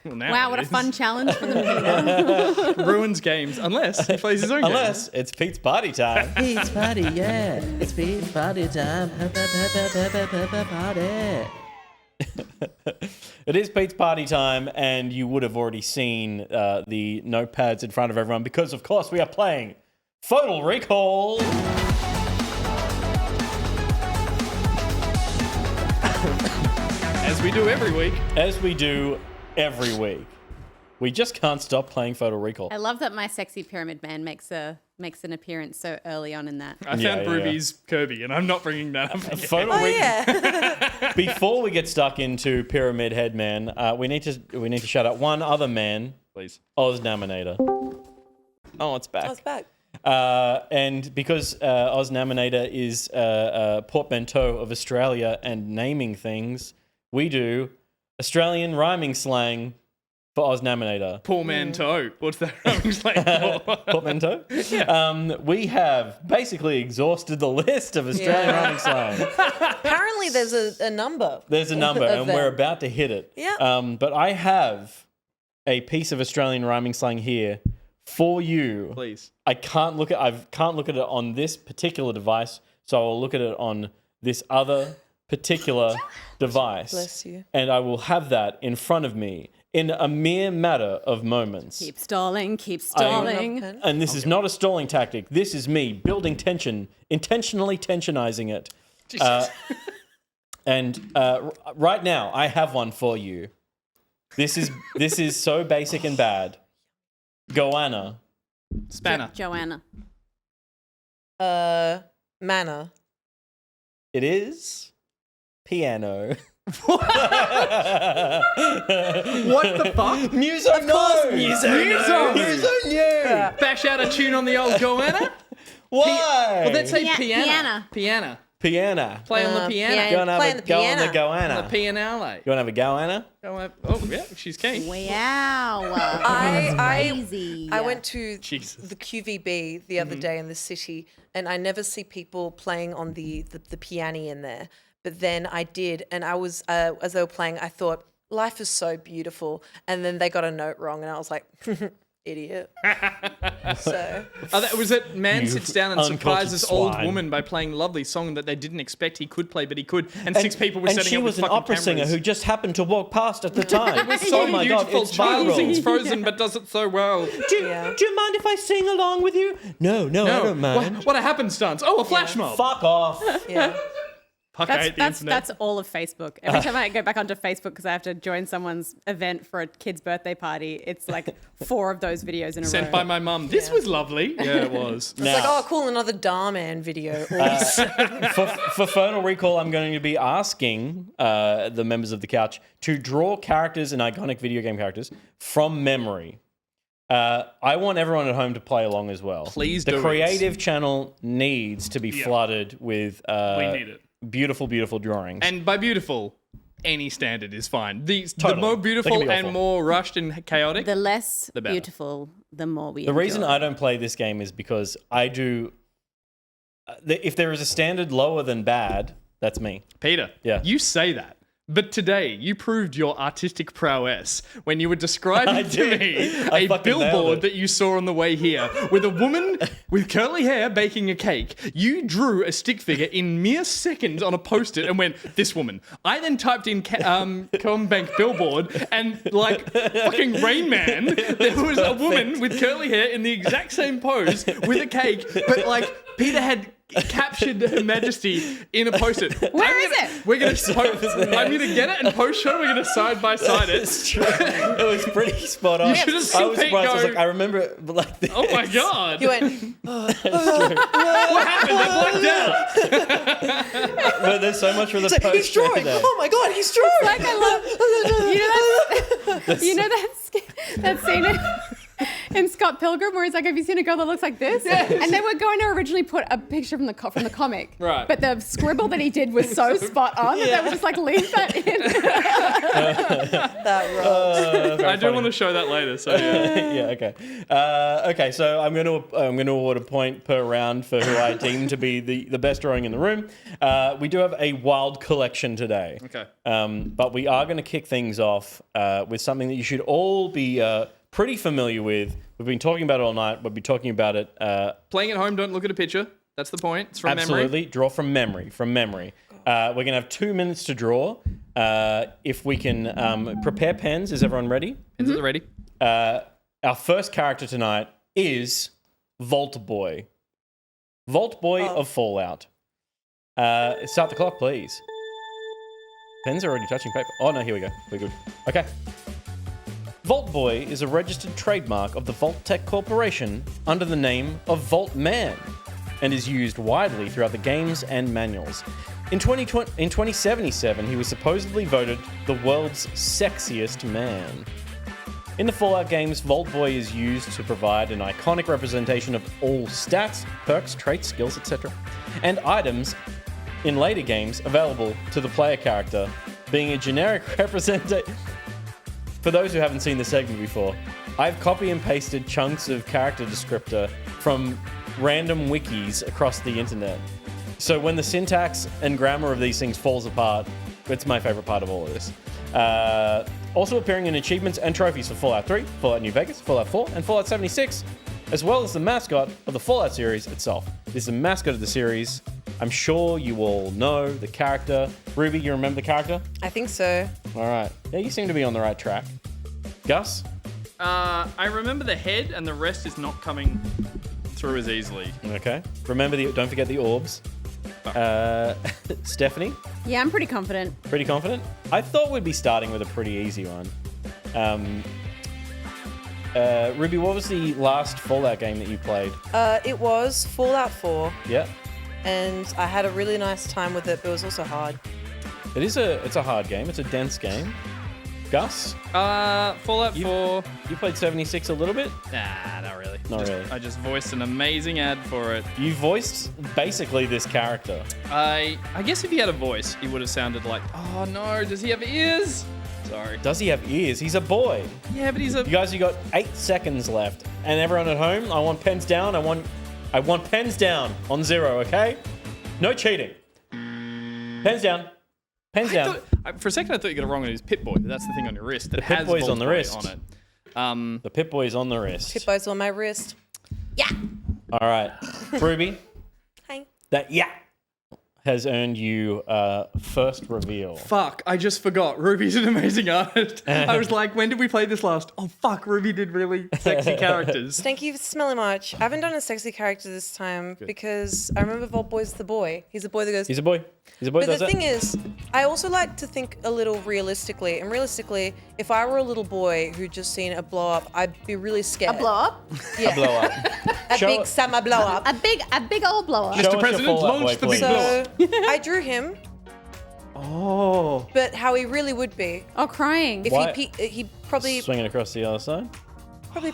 Well, now Wow, it what a is. fun challenge for the Ruins games unless he plays his own Unless it's Pete's party time. Pete's party, yeah. It's Pete's party time. Party. It is Pete's party time, and you would have already seen the notepads in front of everyone because, of course, we are playing Photo Recall. As we do every week. As we do every week. We just can't stop playing Photo Recall. I love that my sexy pyramid man makes an appearance so early on in that. I found Ruby's Kirby, and I'm not bringing that up. Photo Recall. Before we get stuck into Pyramid Headman, we need to shout out one other man, Please. Ausnaminator. Oh, it's back. Oh, it's back. And because Ausnaminator is a portmanteau of Australia and naming things, we do Australian rhyming slang for Ausnaminator. Portmanteau. What's that rhyming slang for? Portmanteau? Yeah. We have basically exhausted the list of Australian rhyming slang. Apparently, there's a number. There's a number, of and them. we're about to hit it. Yeah. But I have a piece of Australian rhyming slang here for you. Please. I can't look at it on this particular device, so I will look at it on this other particular device. Bless you. And I will have that in front of me in a mere matter of moments. Keep stalling, keep stalling. And this is not a stalling tactic. This is me building tension, intentionally tensionizing it. Right now, I have one for you. This is so basic and bad. Goanna. Spanner. Joanna. Manna. It is piano. What the fuck? Muso knows. Muso knew. Bash out a tune on the old Goanna? Why? Well, let's say Piano. Piano. Piano. Play on the piano. piano. Go and have Playing a the go on piano. the Goanna. The piano. You want to have a Goanna? Oh, yeah, she's keen. Wow. I I went to Jesus. the QVB the other day in the city, and I never see people playing on the piano in there. But then I did, and I was as they were playing, I thought life is so beautiful, and then they got a note wrong, and I was like, idiot. So Was it man You sits down and uncultured surprises old swine. woman by playing a lovely song that they didn't expect he could play, but he could, and six people were and setting she up was with an fucking opera singer cameras. who just happened to walk past at the time. So oh my beautiful. god, it's Child viral. sings Frozen but does it so well. Do you mind if I sing along with you? No, I don't mind. What a happenstance. Oh, a flash mob. Fuck off. yeah. Fuck, I hate the internet. That's all of Facebook. Every time I go back onto Facebook because I have to join someone's event for a kid's birthday party, it's like 4 of those videos in a row. Sent by my mum. This was lovely. Yeah, it was. It's like, oh, cool, another Darman video. For Photo Recall, I'm going to be asking the members of the couch to draw characters and iconic video game characters from memory. I want everyone at home to play along as well. Please do The it. creative channel needs to be flooded with We need it. beautiful, beautiful drawings. And by beautiful, any standard is fine. The Totally. more They beautiful can be and awful. more rushed and chaotic. The less The better. beautiful, the more we The reason enjoy. I don't play this game is because I do. If there is a standard lower than bad, that's me. Peter, Yeah. you say that. But today, you proved your artistic prowess when you were I describing to did. me I a fucking nailed billboard it. that you saw on the way here with a woman with curly hair baking a cake. You drew a stick figure in mere seconds on a post-it and went, this woman. I then typed in Combank billboard and like fucking Rain Man, there was a woman with curly hair in the exact same pose with a cake, but like Peter had captured Her Majesty in a post-it. Where is it? We're gonna. I'm gonna get it and post-shot. We're gonna side by side it. It's true. It was pretty spot on. You should have I seen was Pete surprised. I was go, like, I remember it like this. oh my god! You went, What happened? I blacked out. But there's so much for the he's post drawing. there. Oh my God, he's drawing. Like I love, you know that scene in Scott Pilgrim where he's like, have you seen a girl that looks like this? And they were going to originally put a picture from the comic, Right. But the scribble that he did was so spot on that they were just like, leave that in. That rocks. I do want to show that later. So yeah. Yeah, okay. Okay, so I'm going to award a point per round for who I deem to be the best drawing in the room. We do have a wild collection today. Okay. But we are going to kick things off with something that you should all be pretty familiar with. We've been talking about it all night. We'll be talking about it. Playing at home, don't look at a picture. That's the point. It's from Absolutely. memory. Draw from memory. We're going to have 2 minutes to draw. If we can prepare pens, is everyone ready? Is it ready? Our first character tonight is Vault Boy. Vault Boy of Fallout. Start the clock, please. Pens are already touching paper. Oh, no, here we go. We're good. Okay. Vault Boy is a registered trademark of the Vault-Tec Corporation under the name of Vault Man and is used widely throughout the games and manuals. In 2077, he was supposedly voted the world's sexiest man. In the Fallout games, Vault Boy is used to provide an iconic representation of all stats, perks, traits, skills, etc., and items in later games available to the player character, being a generic representation. For those who haven't seen the segment before, I've copy and pasted chunks of character descriptor from random wikis across the internet. So when the syntax and grammar of these things falls apart, it's my favorite part of all of this. Also appearing in achievements and trophies for Fallout 3, Fallout New Vegas, Fallout 4, and Fallout 76, as well as the mascot of the Fallout series itself. This is the mascot of the series. I'm sure you all know the character. Ruby, you remember the character? I think so. All right. Yeah, you seem to be on the right track. Gus? I remember the head, and the rest is not coming through as easily. Okay. Don't forget the orbs. Stephanie? Yeah, I'm pretty confident. Pretty confident? I thought we'd be starting with a pretty easy one. Ruby, what was the last Fallout game that you played? It was Fallout 4, Yeah. and I had a really nice time with it, but it was also hard. It's a hard game. It's a dense game. Gus? Fallout 4. You played 76 a little bit? Nah, not really. Not really. I just voiced an amazing ad for it. You voiced basically this character. I guess if he had a voice, he would have sounded like, oh no, does he have ears? Sorry. Does he have ears? He's a boy. Yeah, but he's a... You guys, you got 8 seconds left. And everyone at home, I want pens down. I want pens down on 0, okay? No cheating. Pens down. Pens down. For a second, I thought you got it wrong. It was Pip-Boy, but that's the thing on your wrist. That has Pip-Boy's on the Vault Boy wrist. on it. The Pip-Boy's on the wrist. Pip-Boy's on my wrist. Yeah. All right. Ruby, Hi. that has earned you first reveal. Fuck, I just forgot. Ruby's an amazing artist. I was like, when did we play this last? Oh, fuck, Ruby did really sexy characters. Thank you for smelling much. I haven't done a sexy character this time because I remember Vault Boy's the boy. He's the boy that goes... He's a boy. He's a boy. But the thing is, I also like to think a little realistically. And realistically, if I were a little boy who'd just seen a blow up, I'd be really scared. A blow up? Yeah. A blow up. A big summer blow up. A big old blow up. Show us Mr. your President, Fallout launch boy, the big please. blow So I drew him, Oh. but how he really would be. Oh, crying. If Why? he'd probably Swinging across the other side.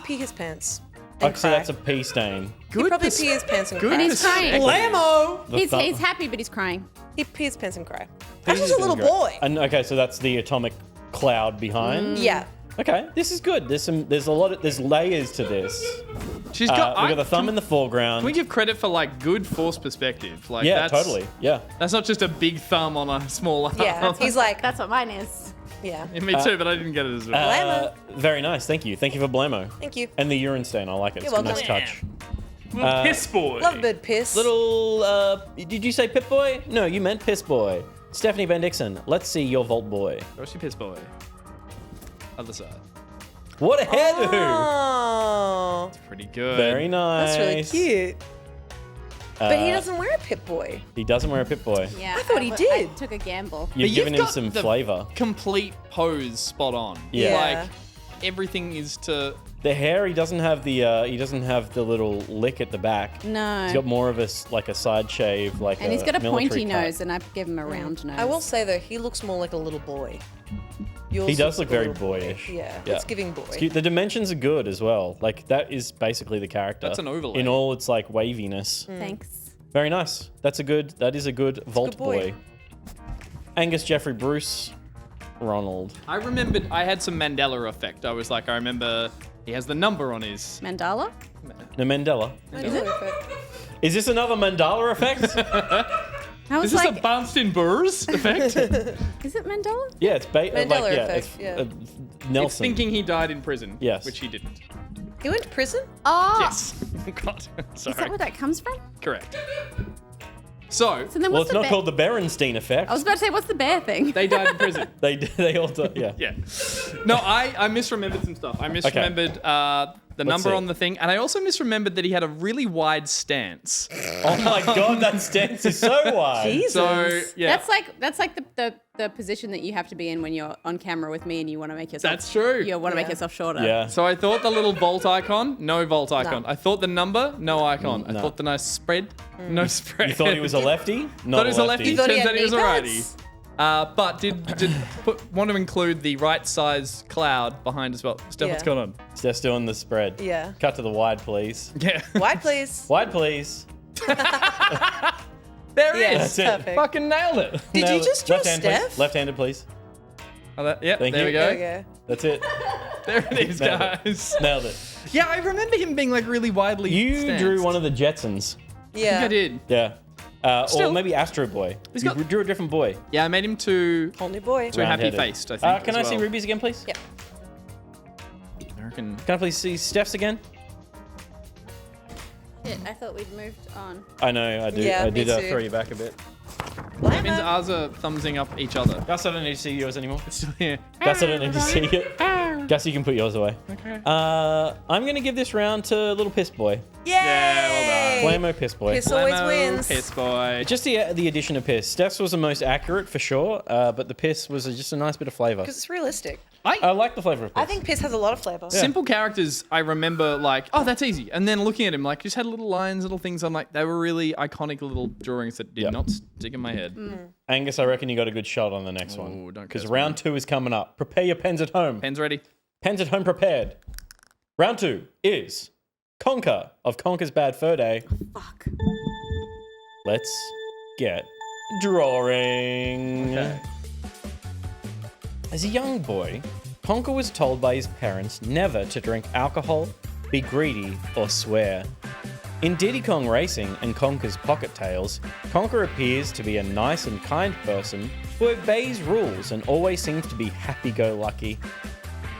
pee his pants. Oh, And so cry. that's a pee stain. He'd probably pee his pants and cry. And he's crying. Blammo! He's happy, but he's crying. He'd pee his pants and cry. I was just a little boy. And okay, so that's the atomic cloud behind. Yeah. Okay, this is good. There's layers to this. She's We got... got the thumb in the foreground. Can we give credit for, like, good force perspective? Like, Yeah, that's, totally. Yeah. That's not just a big thumb on a small arm. Yeah. He's like, That's what mine is. yeah. Yeah, me too, but I didn't get it as well. Blammo. Very nice. Thank you. Thank you for Blamo. Thank you. And the urine stain. I like it. You're It's a nice welcome. touch. Little piss boy. Love a bit piss. Little, did you say Pip Boy? No, you meant Piss Boy. Stephanie Bendixson, let's see your Vault Boy. Where's your piss boy? Other side. What a hairdo! Oh, Pretty good. Very nice. that's really cute. But he doesn't wear a Pip-Boy. He doesn't wear a Pip Boy. Yeah. I thought he did. I took a gamble. You've But given you've him got some the flavor. Complete pose spot on. Yeah. Like, everything is to... The hair, he doesn't have the little lick at the back. No. He's got more of a side shave, like And he's got a military pointy cut. nose, and I give him a round nose. I will say though, he looks more like a little boy. Yours He does looks look like very a little boy. boyish. Yeah, Yeah. it's giving boy. It's cute. The dimensions are good as well. Like that is basically the character. That's an overlay. in all its like waviness. Thanks. Very nice. That is a good Vault good boy. boy. Angus Jeffrey Bruce Ronald. I remembered I had some Mandela effect. I was like, I remember he has the number on his... Mandala? No, Mandela. Is it? Is this another Mandela effect? I was Is this like, a bounced in burrs effect? is it Mandela? Yeah, it's Mandela like, effect, it's, yeah. Nelson. It's thinking he died in prison. Yes. Which he didn't. He went to prison? Oh, Yes. God. Is that Sorry. where that comes from? Correct. So So then Well, what's it's the not called the Berenstein effect. I was about to say, what's the bear thing? they died in prison. They all do, yeah. Yeah. No, I misremembered some stuff. I misremembered the number see. on the thing, and I also misremembered that he had a really wide stance. Oh my god, that stance is so wide. Jesus. So yeah, That's like the position that you have to be in when you're on camera with me and you want to make yourself. That's true. You want to make Yeah. yourself shorter. Yeah. So I thought the little vault icon, no vault icon. I thought the number, no icon. I No. thought the nice spread, no spread. You thought he was a lefty? Not Thought he was a lefty. You thought he Turns had out he was a knee righty. pads? But did want to include the right size cloud behind as well. Steph, what's Yeah. going on? Just doing the spread. Yeah. Cut to the wide, please. Yeah. Wide, please. Wide, please. There it Yes, is. That's it. perfect. Fucking nailed it. Did Nailed you it. just draw Left-hand, Steph? please. Left-handed, please. Yep, Thank there you. we There go. we go. That's it. There it is, Nailed it. guys. Nailed it. Yeah, I remember him being like really widely. You stanced. drew one of the Jetsons. I Yeah. think I did. Yeah. Or Still- maybe Astro Boy. He's You got- drew a different boy. Yeah, I made him too Whole new boy. happy Round-headed. faced. I think. Can as I see well. Ruby's again, please? Yeah. I reckon. Can I please see Steph's again? Shit, I thought we'd moved on. I know, I do. Yeah, I me did too. throw you back a bit. That means ours are thumbsing up each other. Gus, I don't need to see yours anymore. It's still here. Gus, I don't need to see it. Gus, you can put yours away. Okay. I'm going to give this round to Little Piss Boy. Yay! Yeah, well Blammo Piss Boy. Piss always Lemo, wins. Piss boy. Just the addition of piss. Steph's was the most accurate for sure, but the piss was just a nice bit of flavour. Because it's realistic. I like the flavour of piss. I think piss has a lot of flavor. Simple characters, I remember like, oh, that's easy. And then looking at him, like, just had little lines, little things. I'm like, they were really iconic little drawings that did Yep. not stick in my head. Angus, I reckon you got a good shot on the next Ooh, one. don't Because curse round 2 is coming up. Prepare your pens at home. Pens ready? Pens at home prepared. Round 2 is Conker of Conker's Bad Fur Day. Fuck. Let's get drawing. Okay. As a young boy, Conker was told by his parents never to drink alcohol, be greedy, or swear. In Diddy Kong Racing and Conker's Pocket Tales, Conker appears to be a nice and kind person who obeys rules and always seems to be happy-go-lucky.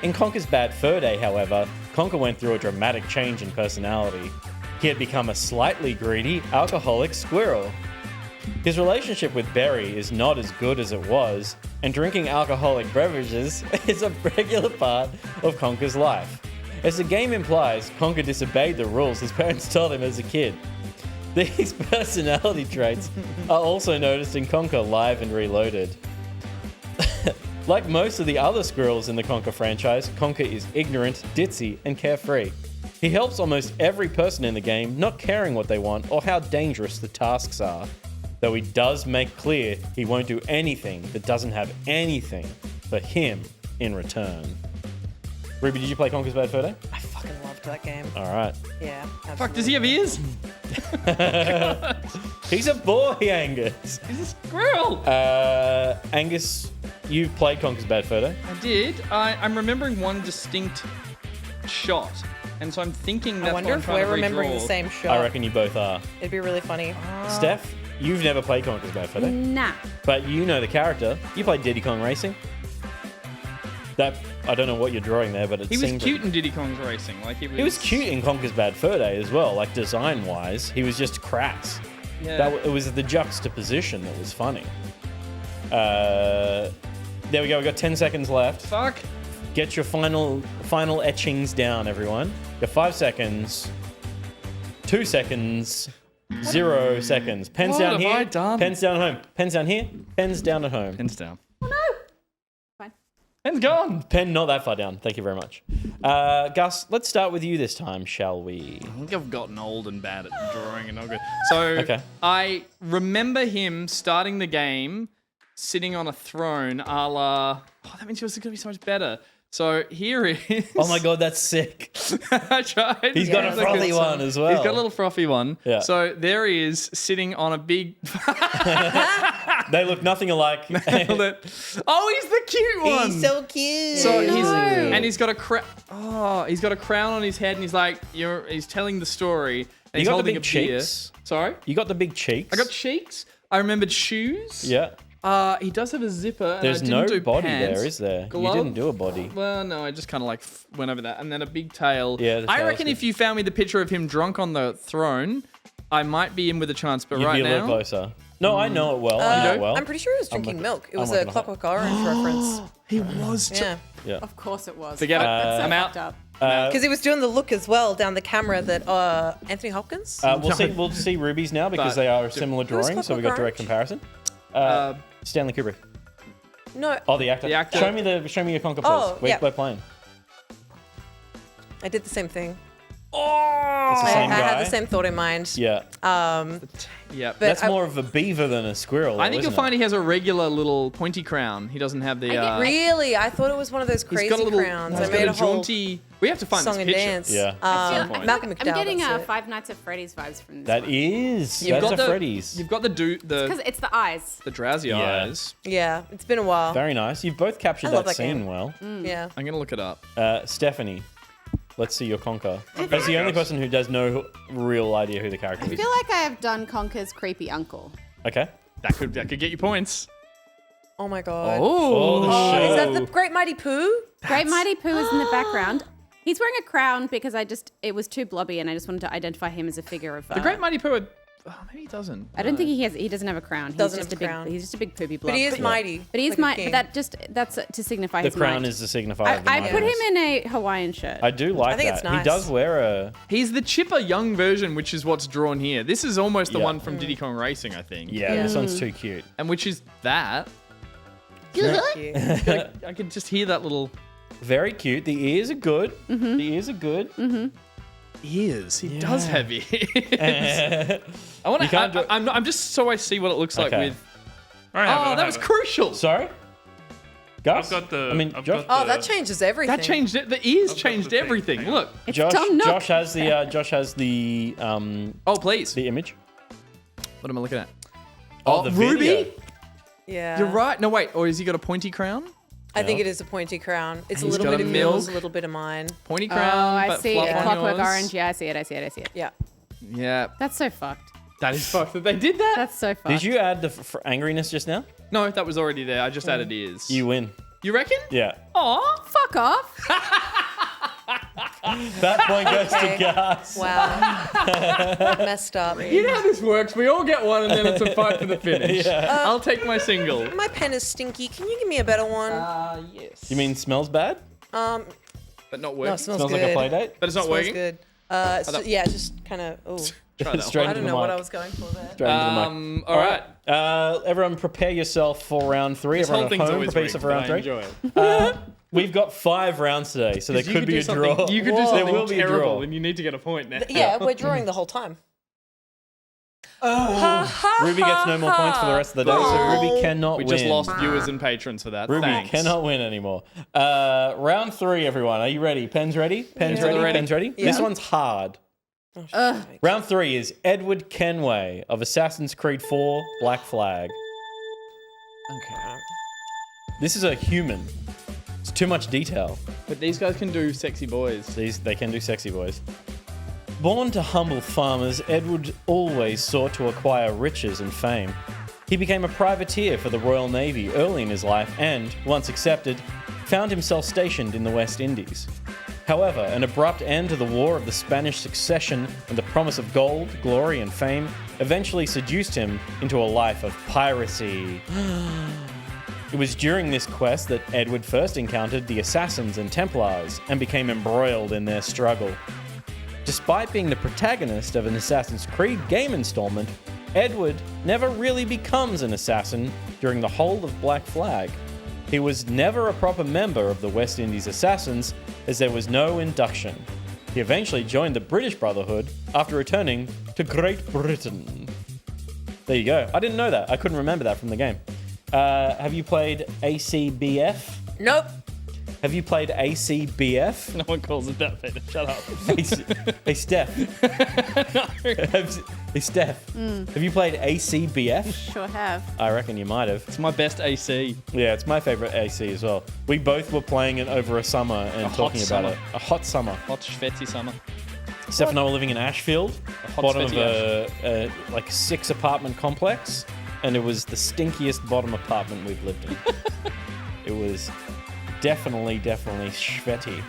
In Conker's Bad Fur Day, however, Conker went through a dramatic change in personality. He had become a slightly greedy, alcoholic squirrel. His relationship with Berry is not as good as it was, and drinking alcoholic beverages is a regular part of Conker's life. As the game implies, Conker disobeyed the rules his parents told him as a kid. These personality traits are also noticed in Conker Live and Reloaded. Like most of the other squirrels in the Conker franchise, Conker is ignorant, ditzy, and carefree. He helps almost every person in the game, not caring what they want or how dangerous the tasks are. Though he does make clear he won't do anything that doesn't have anything for him in return. Ruby, did you play Conker's Bad Fur Day? I fucking loved that game. All right. Yeah. Fuck, does he have ears? He's a boy, Angus. He's a squirrel. Angus, you've played Conker's Bad Fur Day. I did. I'm remembering one distinct shot. And so I'm thinking that's I wonder what I'm if trying to we're remembering the redraw. same shot. I reckon you both are. It'd be really funny. Steph, you've never played Conker's Bad Fur Day, Nah. but you know the character. You played Diddy Kong Racing. That I don't know what you're drawing there, but it He was seemed cute in Diddy Kong's Racing. Like He was cute in Conker's Bad Fur Day as well, like design-wise. He was just crass. Yeah. It was the juxtaposition that was funny. There we go. We got 10 seconds left. Fuck. Get your final etchings down, everyone. Your 5 seconds, 2 seconds, 0 seconds. Pens What down have here. I done? Pens down at home. Pens down here. Pens down at home. Pens down. Fine. Pens gone. Pen not that far down. Thank you very much. Gus, let's start with you this time, shall we? I think I've gotten old and bad at drawing and not good. So Okay. I remember him starting the game, sitting on a throne, a la. Oh, that means he was going to be so much better. So here it is. Oh my god, that's sick. I tried. He's got a frothy one as well. He's got a little frothy one. Yeah. So there he is sitting on a big. They look nothing alike. Oh, he's the cute one. He's so cute. So he's No. and he's got a he's got a crown on his head, and he's like, he's telling the story, and You he's got the holding big a beer. cheeks? Sorry, You got the big cheeks. I got cheeks. I remembered shoes. Yeah. He does have a zipper. And There's I didn't no do body pants. there, is there? Glove? You didn't do a body. Well, no, I just kind of like went over that, and then a big tail. Yeah, the I tail's reckon good. if you found me the picture of him drunk on the throne, I might be in with a chance, but You'd right be a now, little closer. No, I know it well. I know it well. I'm pretty sure he was drinking milk. It was a looking at it. Clockwork Orange reference. he was. Yeah. Of course it was. Forget it. That's so I'm out. fucked up. Because he was doing the look as well down the camera that Anthony Hopkins. We'll see Ruby's now because But- they are a similar Who's drawing, so we got direct Clockwork comparison. Stanley Kubrick. no, Oh, the actor. The actor. Show me your conker, please. Oh, yeah. We're playing. I did the same thing. It's the I same guy. had the same thought in mind. Yeah. Yeah. But That's I- more of a beaver than a squirrel. I think you'll isn't find he has a regular little pointy crown. He doesn't have the. Really, I thought it was one of those He's crazy got a little. crowns. I He's made got a whole jaunty. We have to find song this and picture. dance. Yeah. Malcolm I'm McDowell. getting that's it. Five Nights at Freddy's vibes from this. That one. is. You've That's got a the Freddy's. You've got the Because it's the eyes. the drowsy Yeah. eyes. Yeah, it's been a while. Very nice. You've both captured I love that that scene game. well. Yeah. I'm gonna look it up. Stephanie, let's see your conker. As the only person who does no real idea who the character I is. feel like I have done Conker's creepy uncle. Okay. That could get you points. Oh my god. Oh, the show. Is that the Great Mighty Pooh? Great Mighty Pooh is in the background. He's wearing a crown because it was too blobby and I just wanted to identify him as a figure of. The Great Mighty Pooh. Oh, maybe he doesn't. I don't think he doesn't have a crown. He's Doesn't just have a a big. crown. He's just a big poopy blob. But he is mighty. But he's like a mighty. king. But that's to signify The his crown might. is the signifier of the I put him mightiness. in a Hawaiian shirt. I do like I think that. it's nice. He does wear a. He's the chipper young version, which is what's drawn here. This is almost the Yeah. one from Diddy Kong Racing, I think. Yeah, this one's too cute. And which is that. Cute. I could just hear that little Very cute. The ears are good. The ears are good. ears. He does have ears. I I want You can't do to. it- I'm just so I see what it looks like Okay. with. I have it, Oh, I that have was it. crucial. Sorry? Gus? I've got the. I mean, I've Josh, got Oh, that changes everything. That changed it. The ears got changed the thing. everything. Hang on. Look. Josh, Tom Nook. Josh has the Oh, please. the image. What am I looking at? Oh, the Ruby. video. Yeah. You're right. No, wait. Or has he got a pointy crown? I think it is a pointy crown. It's a He's little got bit a of milk. yours, a little bit of mine. Pointy Oh, crown. I but see. fluff on Clockwork yours. Orange. Yeah, I see it. Yeah. Yeah. That's so fucked. That is fucked that they did that. That's so fucked. Did you add the angriness just now? No, that was already there. I just added ears. You win. You reckon? Yeah. Aw. Fuck off. That point goes to Okay. Gus. Wow. Messed up. You know how this works. We all get one, and then it's a fight for the finish. I'll take my single. My pen is stinky. Can you give me a better one? Yes. You mean smells bad? Um, But not no, working. it smells Smells good. like a play date? But it's not Smells working. good. Yeah, it's just kind of. Oh, Try that Straight one. I into don't the know what mic. I was going for there. Straight into the mic. All right. Everyone prepare yourself for round 3. This whole Everyone thing's at home, always prepare rigged, yourself for but round I 3. enjoy it. We've got 5 rounds today, so there You could be do a something- draw. You could do There something will be a terrible, draw. and you need to get a point now. Yeah, we're drawing the whole time. Ruby gets no more points for the rest of the day, so Ruby cannot We win. just lost viewers and patrons for that. Ruby Thanks. cannot win anymore. Round 3, everyone. Are you ready? Pens ready? Pens Yeah. ready? Ready. Pens ready? This one's hard. Round 3 is Edward Kenway of Assassin's Creed 4 Black Flag. Okay. This is a human. It's too much detail. But these guys can do sexy boys. They can do sexy boys. Born to humble farmers, Edward always sought to acquire riches and fame. He became a privateer for the Royal Navy early in his life and, once accepted, found himself stationed in the West Indies. However, an abrupt end to the War of the Spanish Succession and the promise of gold, glory, and fame eventually seduced him into a life of piracy. It was during this quest that Edward first encountered the Assassins and Templars and became embroiled in their struggle. Despite being the protagonist of an Assassin's Creed game installment, Edward never really becomes an assassin during the whole of Black Flag. He was never a proper member of the West Indies Assassins, as there was no induction. He eventually joined the British Brotherhood after returning to Great Britain. There you go. I didn't know that. I couldn't remember that from the game. Have you played ACBF? Nope. Have you played ACBF? No one calls it that, Peter. Shut up. Hey, Steph. Hey, Steph. Have you played ACBF? Sure have. I reckon you might have. It's my best AC. Yeah, it's my favorite AC as well. We both were playing it over a summer and hot talking about summer. it. A hot summer. Hot schvetty summer. Steph and I were living in Ashfield, hot bottom of svetty a like 6 apartment complex, and it was the stinkiest bottom apartment we've lived in. It was definitely schvetty.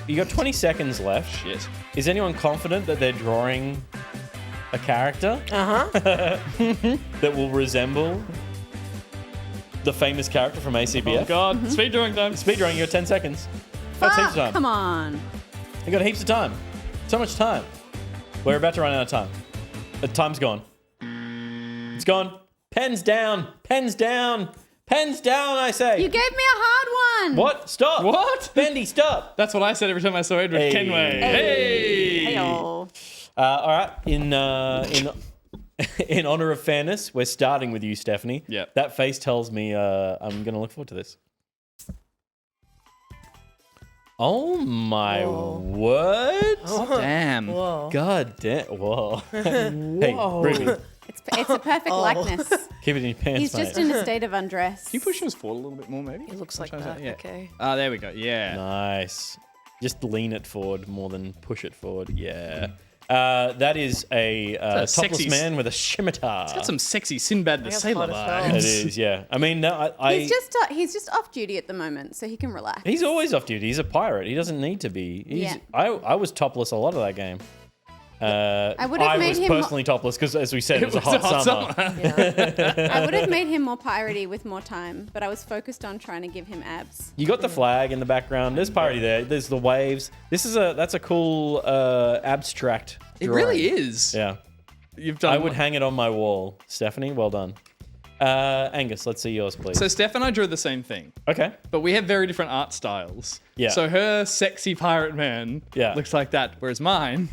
You got 20 seconds left. Shit. Is anyone confident that they're drawing a character Uh-huh. that will resemble the famous character from ACBF. Oh God, speed drawing time. Speed drawing, you got 10 seconds. That's heaps of time. Come on. You got heaps of time. So much time. We're about to run out of time. The time's gone. It's gone. Pens down. Pens down. Pens down, I say. You gave me a hard one. What? Stop. What? Bendy, stop. That's what I said every time I saw Edward Hey. Kenway. Hey. Hey-o. All right. In honor of fairness, we're starting with you, Stephanie. Yep. That face tells me I'm going to look forward to this. Oh my word! Damn. Whoa. God damn! Whoa! Hey, Ruby, It's a perfect likeness. keep it in your pants, He's just mate. in a state of undress. Can you push yours forward a little bit more, maybe? It looks like Try that. Yeah. Okay. Ah, there we go. Yeah. Nice. Just lean it forward more than push it forward. Yeah. That is a topless sexy man with a scimitar. Got some sexy Sinbad the That's Sailor hot as hell. vibes. It is, yeah. I mean, no, He's just off duty at the moment, so he can relax. he's always off duty. He's a pirate. He doesn't need to be. Yeah. I was topless a lot of that game. I would have I made was him personally topless because, as we said, it was a hot summer. I would have made him more piratey with more time, but I was focused on trying to give him abs. You got the flag in the background. There's piratey there. There's the waves. That's a cool abstract. It drawing. really is. Yeah. You've done. I would hang it on my wall. Stephanie, well done. Angus, let's see yours, please. So Steph and I drew the same thing, Okay. but we have very different art styles. Yeah. So her sexy pirate man looks like that, whereas mine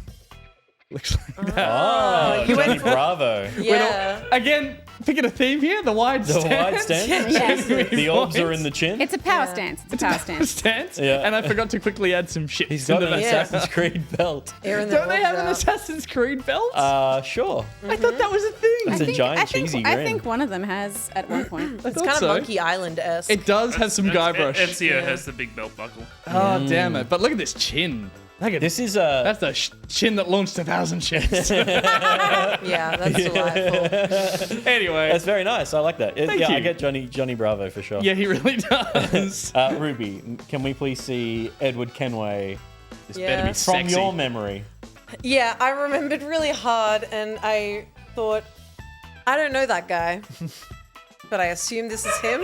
looks like that. Oh, Johnny Bravo. Yeah. Again, picking a theme here, the wide The stance. wide stance. Yes. The orbs are in the chin. It's a power stance. It's a power stance. stance. Yeah. And I forgot to quickly add some shit. He's got an Yeah. Assassin's Creed belt. Airing the Don't they have an orbs Assassin's Creed belt? Sure. I thought that was a thing. It's a giant cheesy I grin. think one of them has at one point. It's kind of so. Monkey Island-esque. It does have some Guybrush. FCO has the big belt buckle. Oh, damn it. But look at this chin. Look at This is That's the chin that launched 1,000 chins. Yeah, that's delightful. Anyway. That's very nice. I like that. Thank I you. get Johnny Bravo for sure. Yeah, he really does. Ruby, can we please see Edward Kenway This Yeah. better be from sexy. your memory? Yeah, I remembered really hard, and I thought, I don't know that guy, but I assume this is him.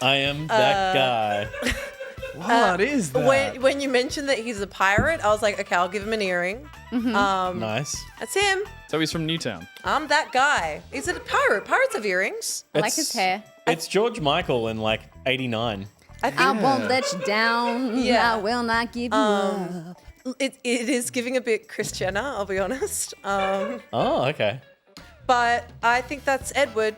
I am that guy. What is that? When you mentioned that he's a pirate, I was like, okay, I'll give him an earring. Nice. That's him. So he's from Newtown. I'm that guy. He's a pirate. Pirates have earrings. I like his hair. It's George Michael in like '89. I think I won't let you down. Yeah. I will not give you up. it is giving a bit Kris Jenner, I'll be honest. Oh, okay. But I think that's Edward.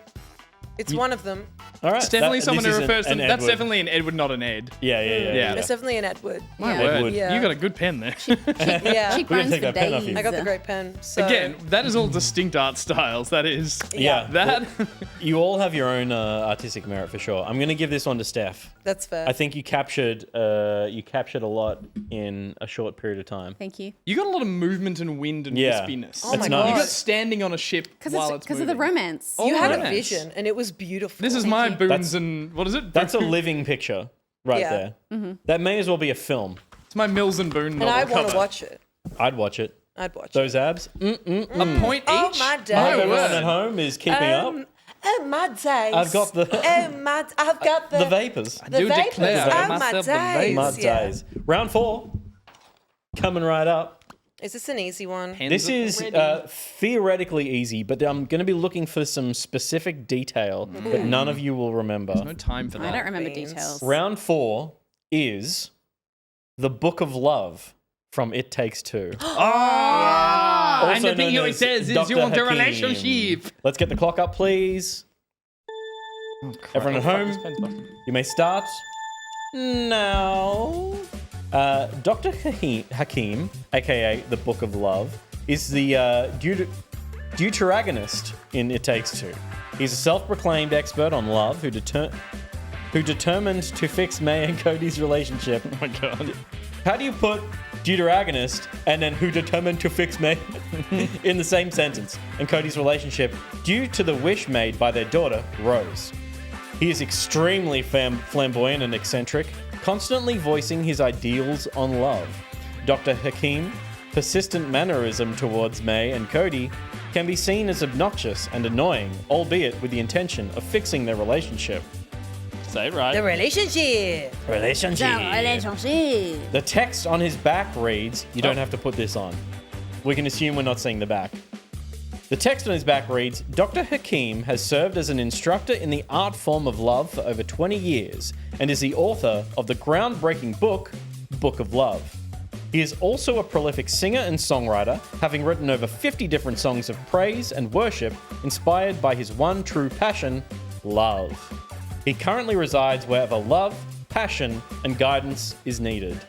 It's one of them. All right. It's definitely someone who this is refers to an That's Edward. definitely an Edward, not an Ed. Yeah. It's definitely an Edward. My Yeah. word. Edward. Yeah. You got a good pen there. Yeah. Cheekbones take for that pen off you. days. I got the great pen. So. Again, that is all distinct art styles. That is. Yeah. That. You all have your own artistic merit for sure. I'm going to give this one to Steph. That's fair. I think you captured a lot in a short period of time. Thank you. You got a lot of movement and wind and Yeah. wispiness. Oh my nice. God. You got standing on a ship while it's Because of the moving. romance. you had a romance. vision, and it was beautiful. This is my you. boons That's- and what is it? That's a living picture right Yeah. there. That may as well be a film. It's my Mills and Boone and novel I want cover. to watch it. I'd watch it. I'd watch it. Those abs. A point Oh, each. my I hope days. everyone at home is keeping up. Oh my days! I've got the I've got the the vapors. the do vapors. declare Oh my myself the days! Mud Yeah. days. Round 4. Coming right up. Is this an easy one? Pens This at the is ready. theoretically easy, but I'm going to be looking for some specific detail that none of you will remember. No time for I that. don't remember Beans. details. Round 4 is the Book of Love from It Takes Two. And Also the thing known he as says is Dr. you want a Hakim. relationship. Let's get the clock up, please. Everyone at home, you may start now. Dr. Hakim, aka the Book of Love, is the deuteragonist in It Takes Two. He's a self-proclaimed expert on love who determined to fix May and Cody's relationship. Oh my god. How do you put deuteragonist and then who determined to fix May in the same sentence and Cody's relationship due to the wish made by their daughter, Rose? He is extremely flamboyant and eccentric, constantly voicing his ideals on love. Dr. Hakim, persistent mannerism towards May and Cody, can be seen as obnoxious and annoying, albeit with the intention of fixing their relationship. Say it right. The relationship. The text on his back reads, you don't have to put this on. We can assume we're not seeing the back. The text on his back reads, Dr. Hakim has served as an instructor in the art form of love for over 20 years and is the author of the groundbreaking book, Book of Love. He is also a prolific singer and songwriter, having written over 50 different songs of praise and worship inspired by his one true passion, love. He currently resides wherever love, passion, and guidance is needed.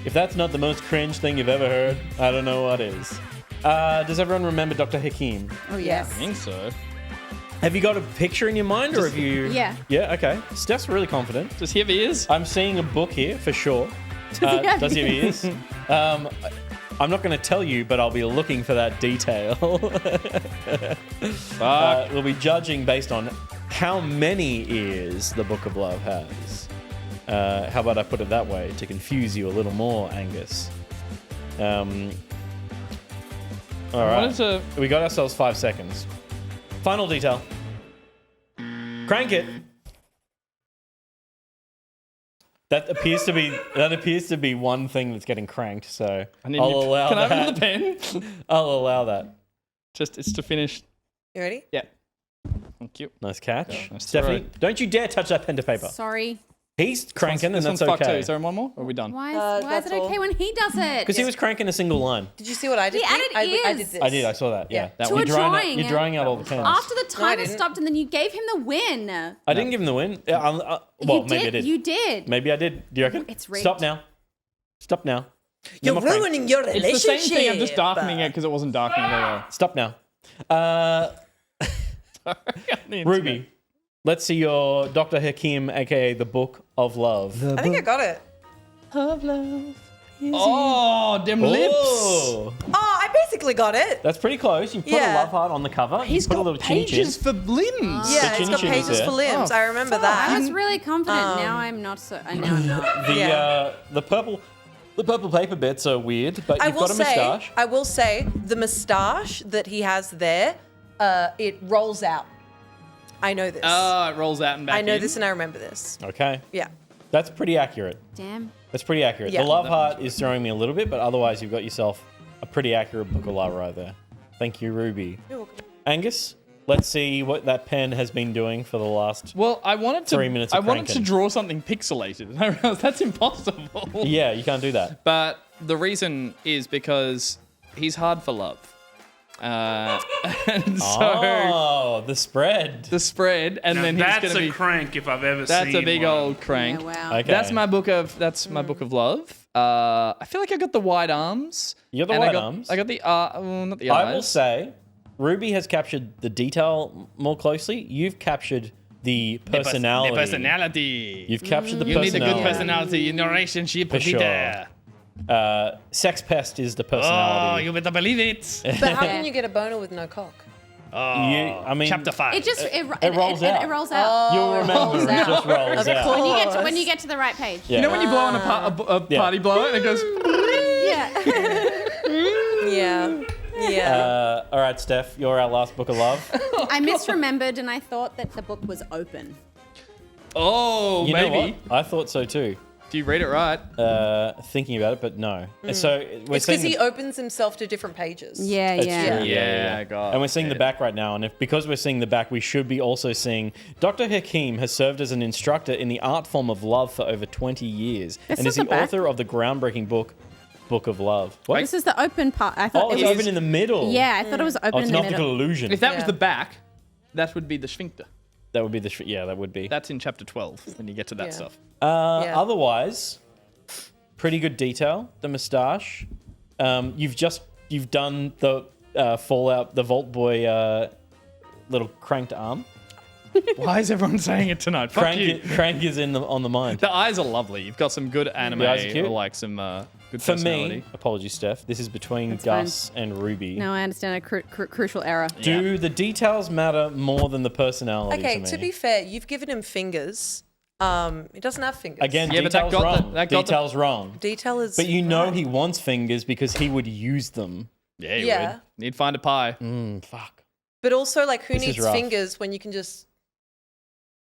If that's not the most cringe thing you've ever heard, I don't know what is. Does everyone remember Dr. Hakim? Oh, yes. I think so. Have you got a picture in your mind, or have you? Yeah. Yeah. Okay. Steph's really confident. Does he have ears? I'm seeing a book here for sure. Does he have ears? I'm not going to tell you, but I'll be looking for that detail. We'll be judging based on how many ears the Book of Love has. How about I put it that way to confuse you a little more, Angus? All right. We got ourselves 5 seconds. Final detail. Crank it. That appears to be one thing that's getting cranked. So I'll allow that. Can I have the pen? I'll allow that. It's to finish. You ready? Yeah. Thank you. Nice catch, Nice Stephanie. throw. Don't you dare touch that pen to paper. Sorry. He's cranking, This and one's that's fucked too. okay. Is there one more? Or are we done? Why is it that's okay all. when he does it? Because he was cranking a single line. Did you see what I did? He added I ears. did this. I did. I saw that. Yeah. Yeah. That To one. a drawing. You're drawing out all the pens. After the timer didn't. stopped and then you gave him the win. I didn't give him the win. Well, you maybe I did. did. You did. Maybe I did. Do you reckon? It's rigged. Stop now. Stop now. You're No more prank. ruining your relationship. It's the same thing. I'm just darkening it because it wasn't darkening earlier. Stop now. Ruby. Ruby, let's see your Dr. Hakim, aka the Book of Love. I think I got it. Oh, them lips. Oh, Oh, I basically got it. that's pretty close. You put a Yeah. love heart on the cover. He's you put got a little chinny chin. pages for limbs. Yeah, it's chinny got chin is pages there. for limbs. I remember I that. was really confident. Now I'm not so. Now I'm not. The purple paper bits are weird, but I you've will got a moustache. I will say the moustache that he has there, it rolls out. I know this. Oh, it rolls out and back I know in. this and I remember this. Okay, Yeah. that's pretty accurate. Damn. That's pretty accurate. Yeah. The love heart is throwing me a little bit, but otherwise you've got yourself a pretty accurate Book of Love right there. Thank you, Ruby. You're welcome. Angus, let's see what that pen has been doing for the last... Well, I wanted to. 3 minutes I of wanted to cranking. draw something pixelated, and I realized that's impossible. Yeah, you can't do that. But the reason is because he's hard for love. And so Oh, the spread. the spread, and Now then he's that's going to a be. crank if I've ever That's seen a big one. old crank. Yeah, wow. Okay. That's my book of love. I feel like I got the wide arms. You got the and wide I got, arms? I got the not the eyes. I will say, Ruby has captured the detail more closely. You've captured the personality. The personality. You've captured the You need a personality. good personality in your relationship. For sure. Peter. Sex pest is the Oh, personality. you better believe it. But how can you get a boner with no cock? I mean, Chapter 5. It just it rolls out. It rolls out. You'll remember it just rolls out. When you get to the right page. Yeah. You know when you blow on a party blower and it goes. Yeah. Yeah. All right, Steph, you're our last Book of Love. I misremembered and I thought that the book was open. Oh, You know maybe. what? I thought so too. Do you read it right? Thinking about it, but no. So we're It's seeing because he opens himself to different pages. Yeah, That's yeah. true. Yeah, God. And we're seeing the back right now, and because we're seeing the back, we should be also seeing Dr. Hakim has served as an instructor in the art form of love for over 20 years, This and is is the the back. author of the groundbreaking book of Love. What? This is the open part. I thought Oh, it's it was, open in the middle. Yeah, I thought it was open Oh, it's in an the optical middle. illusion. If that was Yeah. the back, that would be the sphincter. That would be yeah, that would be. That's in chapter 12 when you get to that Yeah. stuff. Yeah. Otherwise, pretty good detail. The moustache. You've done the Fallout, the Vault Boy little cranked arm. Why is everyone saying it tonight? Fuck you. Crank is on the mind. The eyes are lovely. You've got some good anime, The eyes are cute. or like some good For personality. me, apologies, Steph. This is between That's Gus and Ruby. No, I understand a crucial error. Do the details matter more than the personality? Okay, to me? to be fair, you've given him fingers. He doesn't have fingers. Again, Yeah, but that details got the- wrong. that got the- Details wrong. detail is. But you know right. he wants fingers because he would use them. Yeah, you Yeah. would. You'd find a pie. Fuck. But also, like, who This is needs rough. fingers when you can just...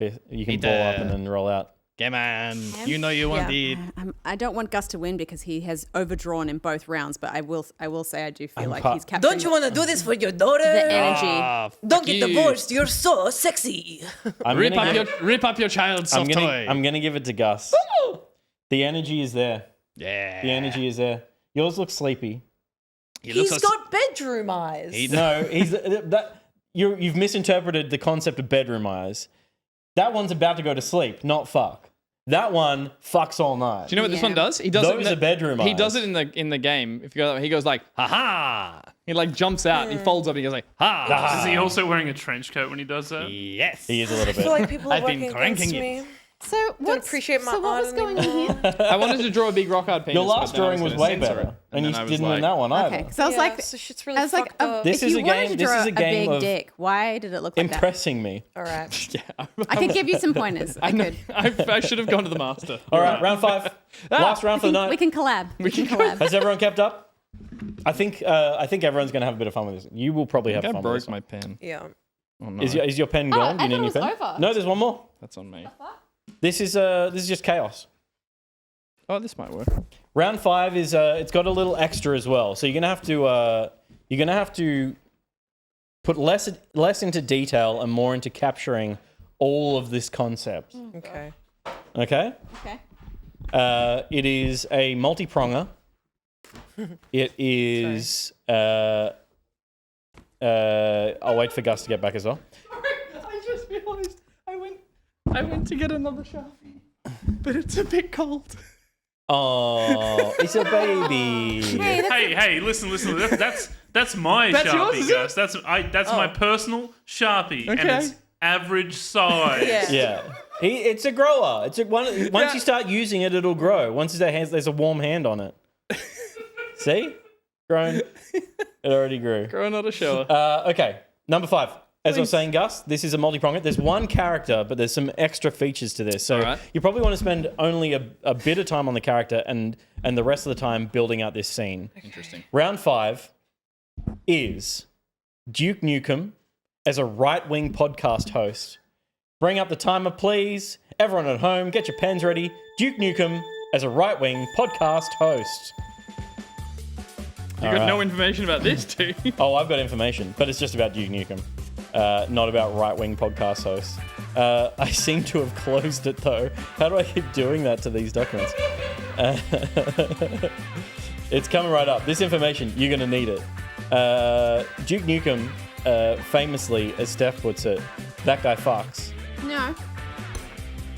You can Eat ball up the- and then roll out. Come on. You know you want it. I don't want Gus to win because he has overdrawn in both rounds, but I will say I do feel like cut. he's capturing Don't you want to do this for your daughter? the energy. Don't get divorced. You're so sexy. I'm Rip gonna up, give- rip up your child's I'm soft toy. gonna give it to Gus. The energy is there. Yeah. The energy is there. Yours looks sleepy. He's got bedroom eyes. No, you've misinterpreted the concept of bedroom eyes. That one's about to go to sleep, not fuck. That one fucks all night. Do you know what this one Yeah. does? He does Those it are bedroom He eyes. does it in the game. If you go, he goes like, ha ha. He like jumps out. He folds up and he goes like, ha. Is he also wearing a trench coat when he does that? Yes. He is a little I feel bit. like people are I've been working cranking against it. me. So Don't appreciate my so what was art going on here? I wanted to draw a big rock hard penis. Your last but then I drawing was gonna way censor better, it. and you then I was didn't win like, that one either. Okay, so I was Yeah, like, so shit's really I was like, fucked up. This if is you a wanted game- to this draw is a game big of dick, why did it look like that? Impressing me. All right. I could give you some pointers. I know. could. I should have gone to the master. All right, round 5. Last round for the night. We can collab. We can collab. Has everyone kept up? I think everyone's going to have a bit of fun with this. You will probably have I fun with broke this. my pen. Yeah. Oh no. Is your pen gone? Do you I need a new thought it pen? was over. No, there's one more. That's on me. This is just chaos. Oh, this might work. Round 5 is it's got a little extra as well. So you're gonna have to put less into detail and more into capturing all of this concept. Okay. Okay. Okay. It is a multi-pronger. It is. I'll wait for Gus to get back as well. I just realised I went to get another Sharpie, but it's a bit cold. Oh, it's a baby. Hey, listen. That's my That's yours, Sharpie, is it? Gus. That's my personal Sharpie, and Okay. it's average size. Yeah. Yeah. It's a grower. Once you start using it, it'll grow. Once there's a warm hand on it. See? Grown. It already grew. Grow another shower. Okay. Number 5. As I was saying, Gus, this is a multi-pronger. There's one character, but there's some extra features to this. So Alright. you probably want to spend only a bit of time on the character and the rest of the time building out this scene. Interesting. Round 5 is Duke Nukem as a right-wing podcast host. Bring up the timer, please. Everyone at home, get your pens ready. Duke Nukem as a right-wing podcast host. You got no information about this, too. Oh, I've got information, but it's just about Duke Nukem, not about right-wing podcast hosts. I seem to have closed it, though. How do I keep doing that to these documents? It's coming right up. This information, you're going to need it. Duke Nukem, famously, as Steph puts it, that guy fucks. No.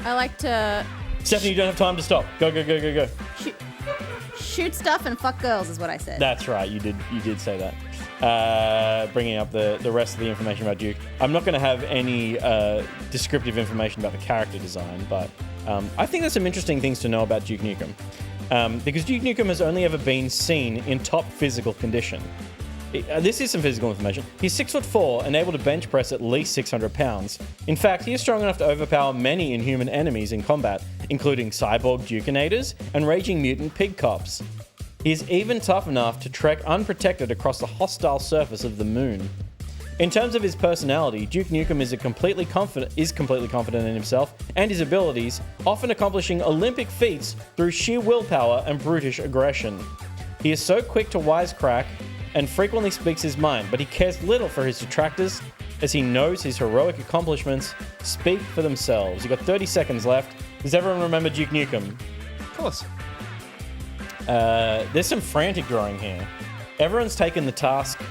I like to Stephanie, you don't have time to stop. Go, go, go, go, go. shoot stuff and fuck girls is what I said. That's right. You did say that. Bringing up the rest of the information about Duke. I'm not going to have any descriptive information about the character design, but I think there's some interesting things to know about Duke Nukem. Because Duke Nukem has only ever been seen in top physical condition. This is some physical information. He's 6'4" and able to bench press at least 600 pounds. In fact, he is strong enough to overpower many inhuman enemies in combat, including cyborg Dukinators and raging mutant pig cops. He is even tough enough to trek unprotected across the hostile surface of the moon. In terms of his personality, Duke Nukem is completely confident in himself and his abilities, often accomplishing Olympic feats through sheer willpower and brutish aggression. He is so quick to wisecrack and frequently speaks his mind, but he cares little for his detractors as he knows his heroic accomplishments speak for themselves. You've got 30 seconds left. Does everyone remember Duke Nukem? Of course. There's some frantic drawing here. Everyone's taken the task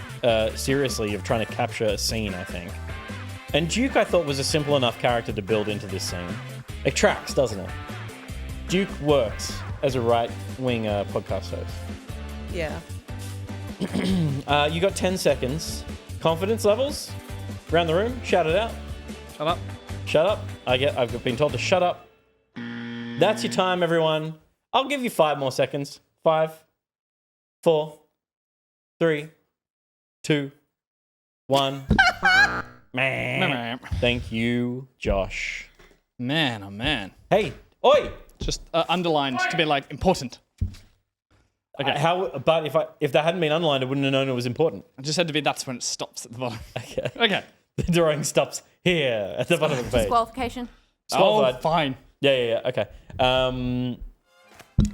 seriously of trying to capture a scene, I think. And Duke, I thought, was a simple enough character to build into this scene. It tracks, doesn't it? Duke works as a right-wing podcast host. Yeah. You got 10 seconds. Confidence levels? Around the room, shout it out. Shut up. Shut up. I've been told to shut up. That's your time, everyone. I'll give you 5 more seconds. 5, 4, 3, 2, 1. Man. Thank you, Josh. Man, oh man. Hey, oi! Just underlined to be like important. Okay. But if that hadn't been underlined, I wouldn't have known it was important. It just had to be that's when it stops at the bottom. Okay. Okay. The drawing stops here at the bottom of the page. Disqualification. Disqualified. Oh, fine. Yeah. Okay.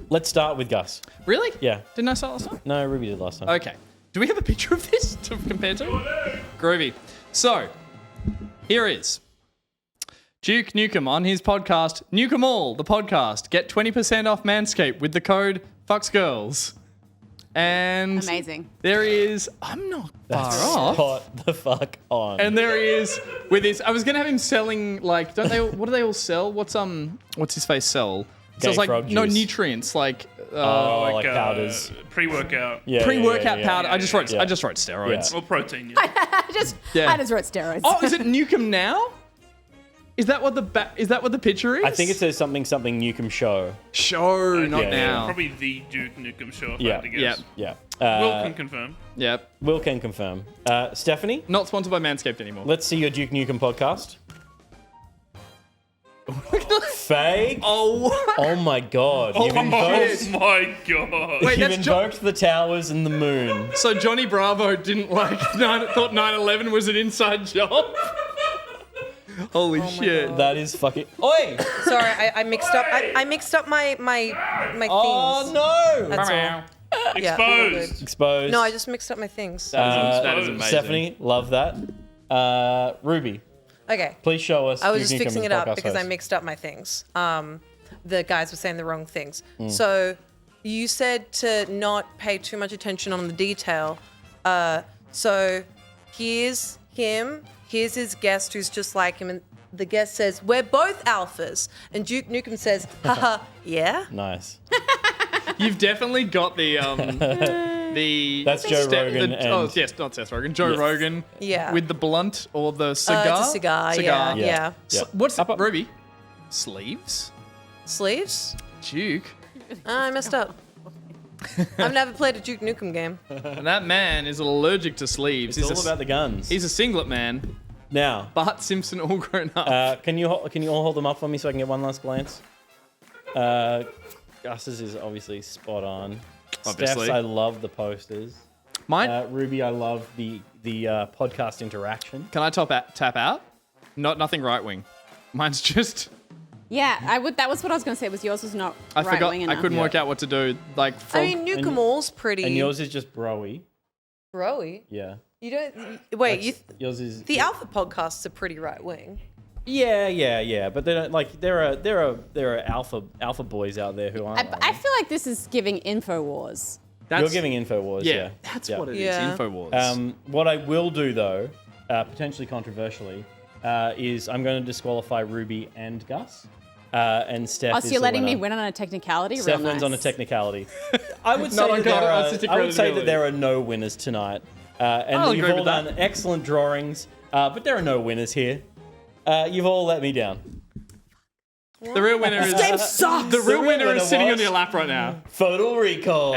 Let's start with Gus. Really? Yeah. Didn't I start last time? No, Ruby did last time. Okay. Do we have a picture of this to compare to? Groovy. So, here is Duke Nukem on his podcast, Nukem All, the podcast. Get 20% off Manscaped with the code FucksGirls. And Amazing. there is, I'm not far off. Spot the fuck on. And there is with his. I was gonna have him selling like. Don't they? What do they all sell? What's his face sell? Sells like frog no juice. nutrients like. like powders. Pre-workout. Yeah, Pre-workout yeah. powder. I just wrote steroids. Yeah. Or protein, yeah. I just wrote steroids. Oh, is it Nukem now? Is that what the picture is? I think it says something Nukem show. Show, not Yeah, now. Probably the Duke Nukem show, if I Yeah. had to guess. Yep. Yeah. Will can confirm. Yep. Will can confirm. Stephanie, Not sponsored by Manscaped anymore. let's see your Duke Nukem podcast. Fake. Oh my god. You've Oh invoked, my god. Wait, you've that's Jo- invoked the towers and the moon. So Johnny Bravo didn't like thought 9/11 was an inside job. Holy shit! That is fucking. Oi! Sorry, I mixed up. I mixed up my things. Oh no! That's all. Yeah, all Exposed. good. Exposed. No, I just mixed up my things. That is amazing. Stephanie, love that. Ruby, Okay. please show us. I was Duke just Nukem fixing as it up podcast because I host. mixed up my things. The guys were saying the wrong things. So you said to not pay too much attention on the detail. So here's him. Here's his guest who's just like him. And the guest says, "We're both alphas." And Duke Nukem says, "Haha, yeah." Nice. You've definitely got the That's Joe Rogan and- oh yes, not Seth Rogen. Joe Yes. Rogan. Yeah. With the blunt or the cigar. It's a cigar. Cigar. Yeah. Yeah. Yeah. What's Ruby? Sleeves. Sleeves? Duke. I messed up. I've never played a Duke Nukem game. And that man is allergic to sleeves. It's He's all about the guns. He's a singlet man. Now, Bart Simpson all grown up. can you all hold them up for me so I can get one last glance? Gus's is obviously spot on. Obviously. Steph's, I love the posters. Mine. Ruby, I love the podcast interaction. Can I tap out? Nothing right wing. Mine's just. Yeah, I would. That was what I was going to say. Was yours was not I right forgot. wing I enough. couldn't work out what to do. Like. Frog, I mean, Nukem All's pretty. And yours is just broy. Broy. Yeah. You don't. Wait, Yours is the Alpha podcasts are pretty right wing. Yeah. But they don't like. There are alpha boys out there who aren't. I feel like this is giving InfoWars. You're giving InfoWars. Yeah, Yeah. that's Yeah. what it is. Yeah. Infowars. What I will do though, potentially controversially, is I'm going to disqualify Ruby and Gus. And Steph. Oh, is so you're the letting me winner. win on a technicality? Steph Real wins nice. on a technicality. I would Not say on that there artistic are, I would say that credibility. there are no winners tonight, and I'll that you've agree all with that. done excellent drawings, but there are no winners here. You've all let me down. The real winner is. game sucks. The real winner winner is sitting on was- your lap right now. Photo recall.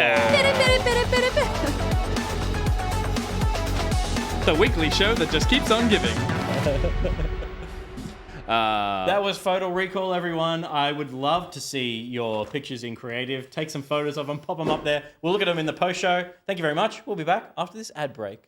The weekly show that just keeps on giving. That was Photo Recall, everyone. I would love to see your pictures in creative. Take some photos of them, pop them up there. We'll look at them in the post show. Thank you very much. We'll be back after this ad break.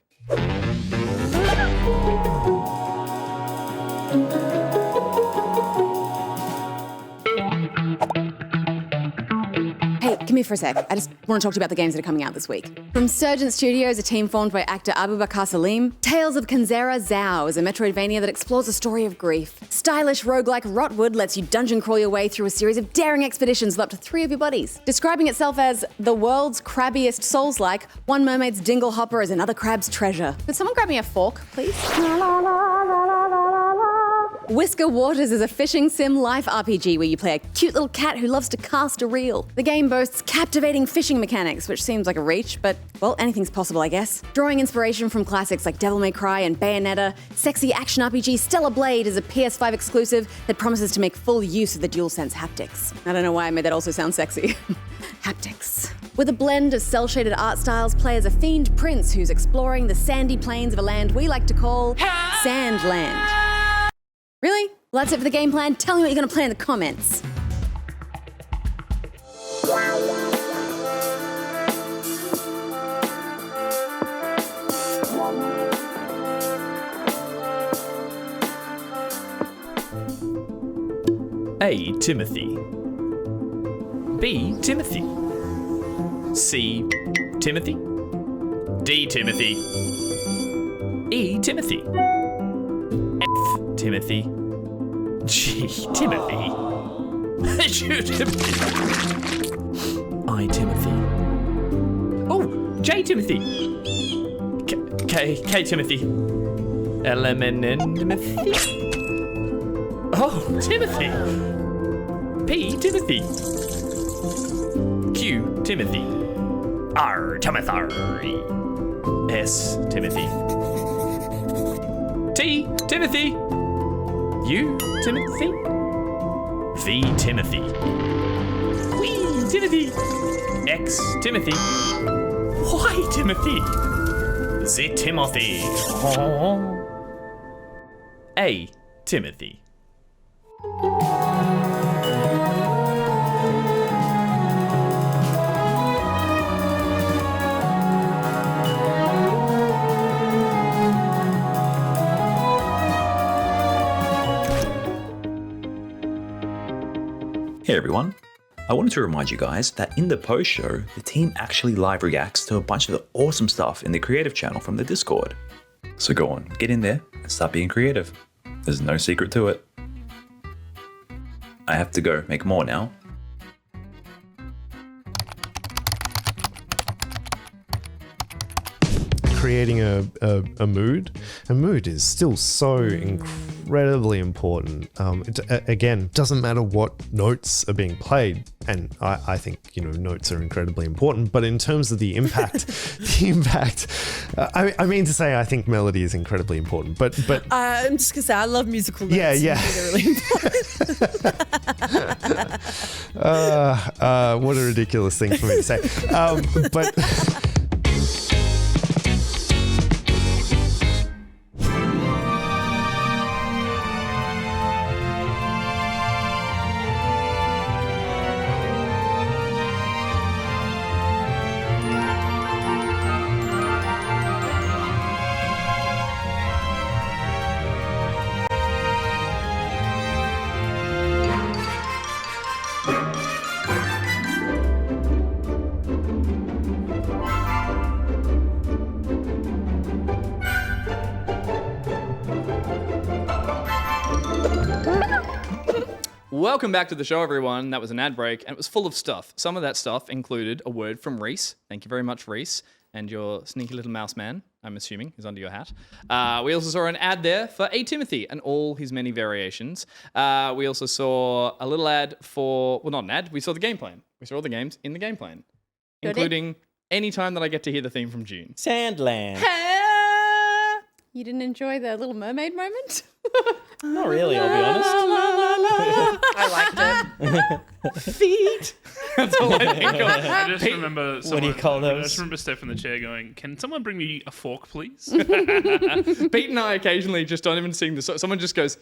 Hey, come here for a sec. I just want to talk to you about the games that are coming out this week. From Surgeon Studios, a team formed by actor Abu Bakr Salim, Tales of Kanzera Zhao is a Metroidvania that explores a story of grief. Stylish roguelike Rotwood lets you dungeon crawl your way through a series of daring expeditions with up to 3 of your buddies. Describing itself as the world's crabbiest Souls-like, one mermaid's dingle hopper is another crab's treasure. Could someone grab me a fork, please? Whisker Waters is a fishing sim life RPG where you play a cute little cat who loves to cast a reel. The game boasts captivating fishing mechanics, which seems like a reach, but, well, anything's possible, I guess. Drawing inspiration from classics like Devil May Cry and Bayonetta, sexy action RPG Stellar Blade is a PS5 exclusive that promises to make full use of the DualSense haptics. I don't know why I made that also sound sexy. Haptics. With a blend of cel-shaded art styles, play as a fiend prince who's exploring the sandy plains of a land we like to call Sandland. Really? Well, that's it for the game plan. Tell me what you're going to play in the comments. A. Timothy. B. Timothy. C. Timothy. D. Timothy. E. Timothy. F. Timothy. G. Timothy. H. Timothy. I. Timothy. Oh, J. Timothy. K. Timothy. L. Timothy. Oh, Timothy. P. Timothy. Q. Timothy. R. Timothy. S. Timothy. T. Timothy. U. Timothy. V. Timothy. W. Timothy. X. Timothy. Y. Timothy. Z. Timothy. A. Timothy. Hey everyone, I wanted to remind you guys that in the post show, the team actually live reacts to a bunch of the awesome stuff in the creative channel from the Discord. So go on, get in there and start being creative. There's no secret to it. I have to go make more now. Creating a mood. A mood is still so incredibly important. Again, doesn't matter what notes are being played, and I think notes are incredibly important. But in terms of the impact, I mean to say I think melody is incredibly important. But I'm just gonna say I love musical notes. Yeah. They're really important. What a ridiculous thing for me to say. But. Welcome back to the show, everyone. That was an ad break, and it was full of stuff. Some of that stuff included a word from Rhys. Thank you very much, Rhys. And your sneaky little mouse man, I'm assuming, is under your hat. We also saw an ad there for AyTimothy and all his many variations. We also saw a little ad for, well, not an ad, we saw the game plan. We saw all the games in the game plan, including any time that I get to hear the theme from June. Sandland. You didn't enjoy the Little Mermaid moment? Not really, I'll be honest. I liked it. Feet. That's all I think of. I just remember What do you call I those? just remember Steph in the chair going, "Can someone bring me a fork, please?" Pete and I occasionally just don't even sing the song. Someone just goes,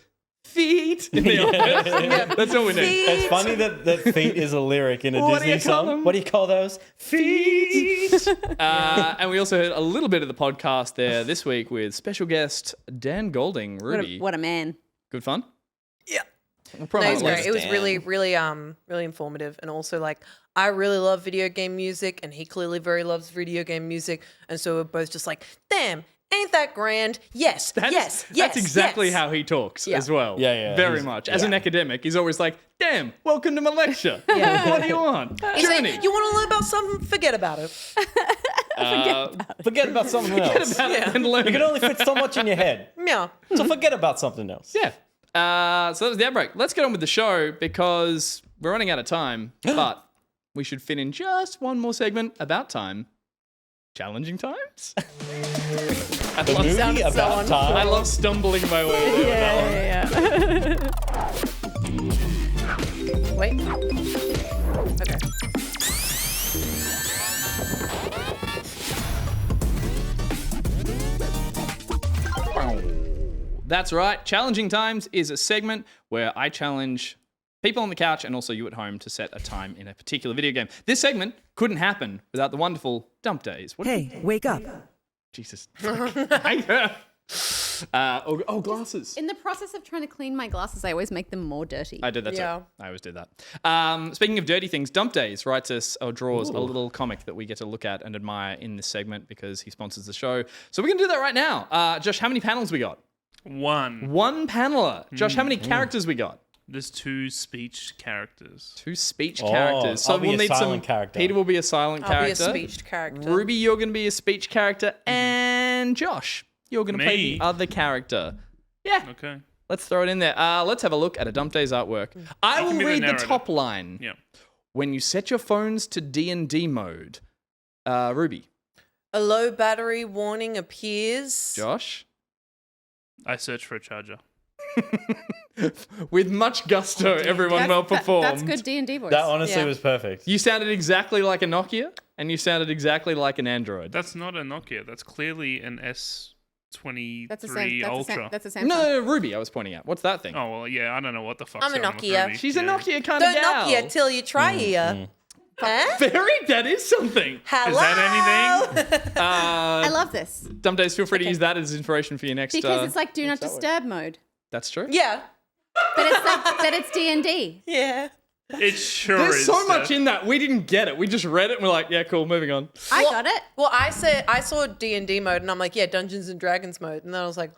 feet in the office. That's all we need. It's funny that feet is a lyric in a What do Disney you call song. them? What do you call those? Feet. And we also heard a little bit of the podcast there this week with special guest Dan Golding. Ruby. What a man. Good fun? Yeah. We'll No, it was promote great. It was really, really informative, and also like I really love video game music, and he clearly very loves video game music, and so we're both just like, damn, ain't that grand? Yes, yes. That's exactly how he talks as well. Yeah. Very much. As an academic, he's always like, damn, welcome to my lecture. What do you want? He's Journey. like, you want to learn about something? Forget about it. Forget about something else. And learn You can it. only fit so much in your head. Yeah. So forget about something else. Yeah. So that was the outbreak. Let's get on with the show because we're running out of time, but we should fit in just one more segment about time. Challenging times? The movie about time. I love stumbling my way there. Wait. Okay. That's right. Challenging Times is a segment where I challenge people on the couch and also you at home to set a time in a particular video game. This segment couldn't happen without the wonderful Dumpdayz. Hey, wake up. Jesus. Glasses. In the process of trying to clean my glasses, I always make them more dirty. I did that Yeah. too. I always do that. Speaking of dirty things, Dumpdayz writes us or draws a little comic that we get to look at and admire in this segment because he sponsors the show. So we're going to do that right now. Josh, how many panels we got? One paneler. Josh, how many characters we got? There's 2 speech characters. 2 speech characters. So I'll be we'll a need silent some. character. Peter will be a silent I'll be a character. speech character. Ruby, you're going to be a speech character, and Josh, you're going to play Me? the other character. Yeah. Okay. Let's throw it in there. Let's have a look at a Dumpdayz artwork. I You will can be the read the narrator. top line. Yeah. When you set your phones to D&D mode, Ruby, A low battery warning appears. Josh, I search for a charger. with much gusto, everyone well performed. That's good D&D voice. That honestly Yeah. was perfect. You sounded exactly like a Nokia, and you sounded exactly like an Android. That's not a Nokia. That's clearly an S23 That's the same. That's the Ultra. same. That's the same. No, Ruby, I was pointing at. What's that thing? Oh, well, yeah, I don't know what the fuck's I'm a going on with Nokia. Ruby. She's a Yeah. Nokia kind Don't of gal. knock you till you try here. Huh? Very, that is something. Hello. Is that anything? I love this Dumpdayz, feel free to use that as inspiration for your next. because it's like do not disturb mode, That's true. Yeah. but it's like but it's D&D. Yeah. It sure There's is. so much Steph. in that. We didn't get it. We just read it and we're like, yeah, cool, moving on. I got it. Well, I saw D&D mode and I'm like, yeah, Dungeons and Dragons mode, and then I was like,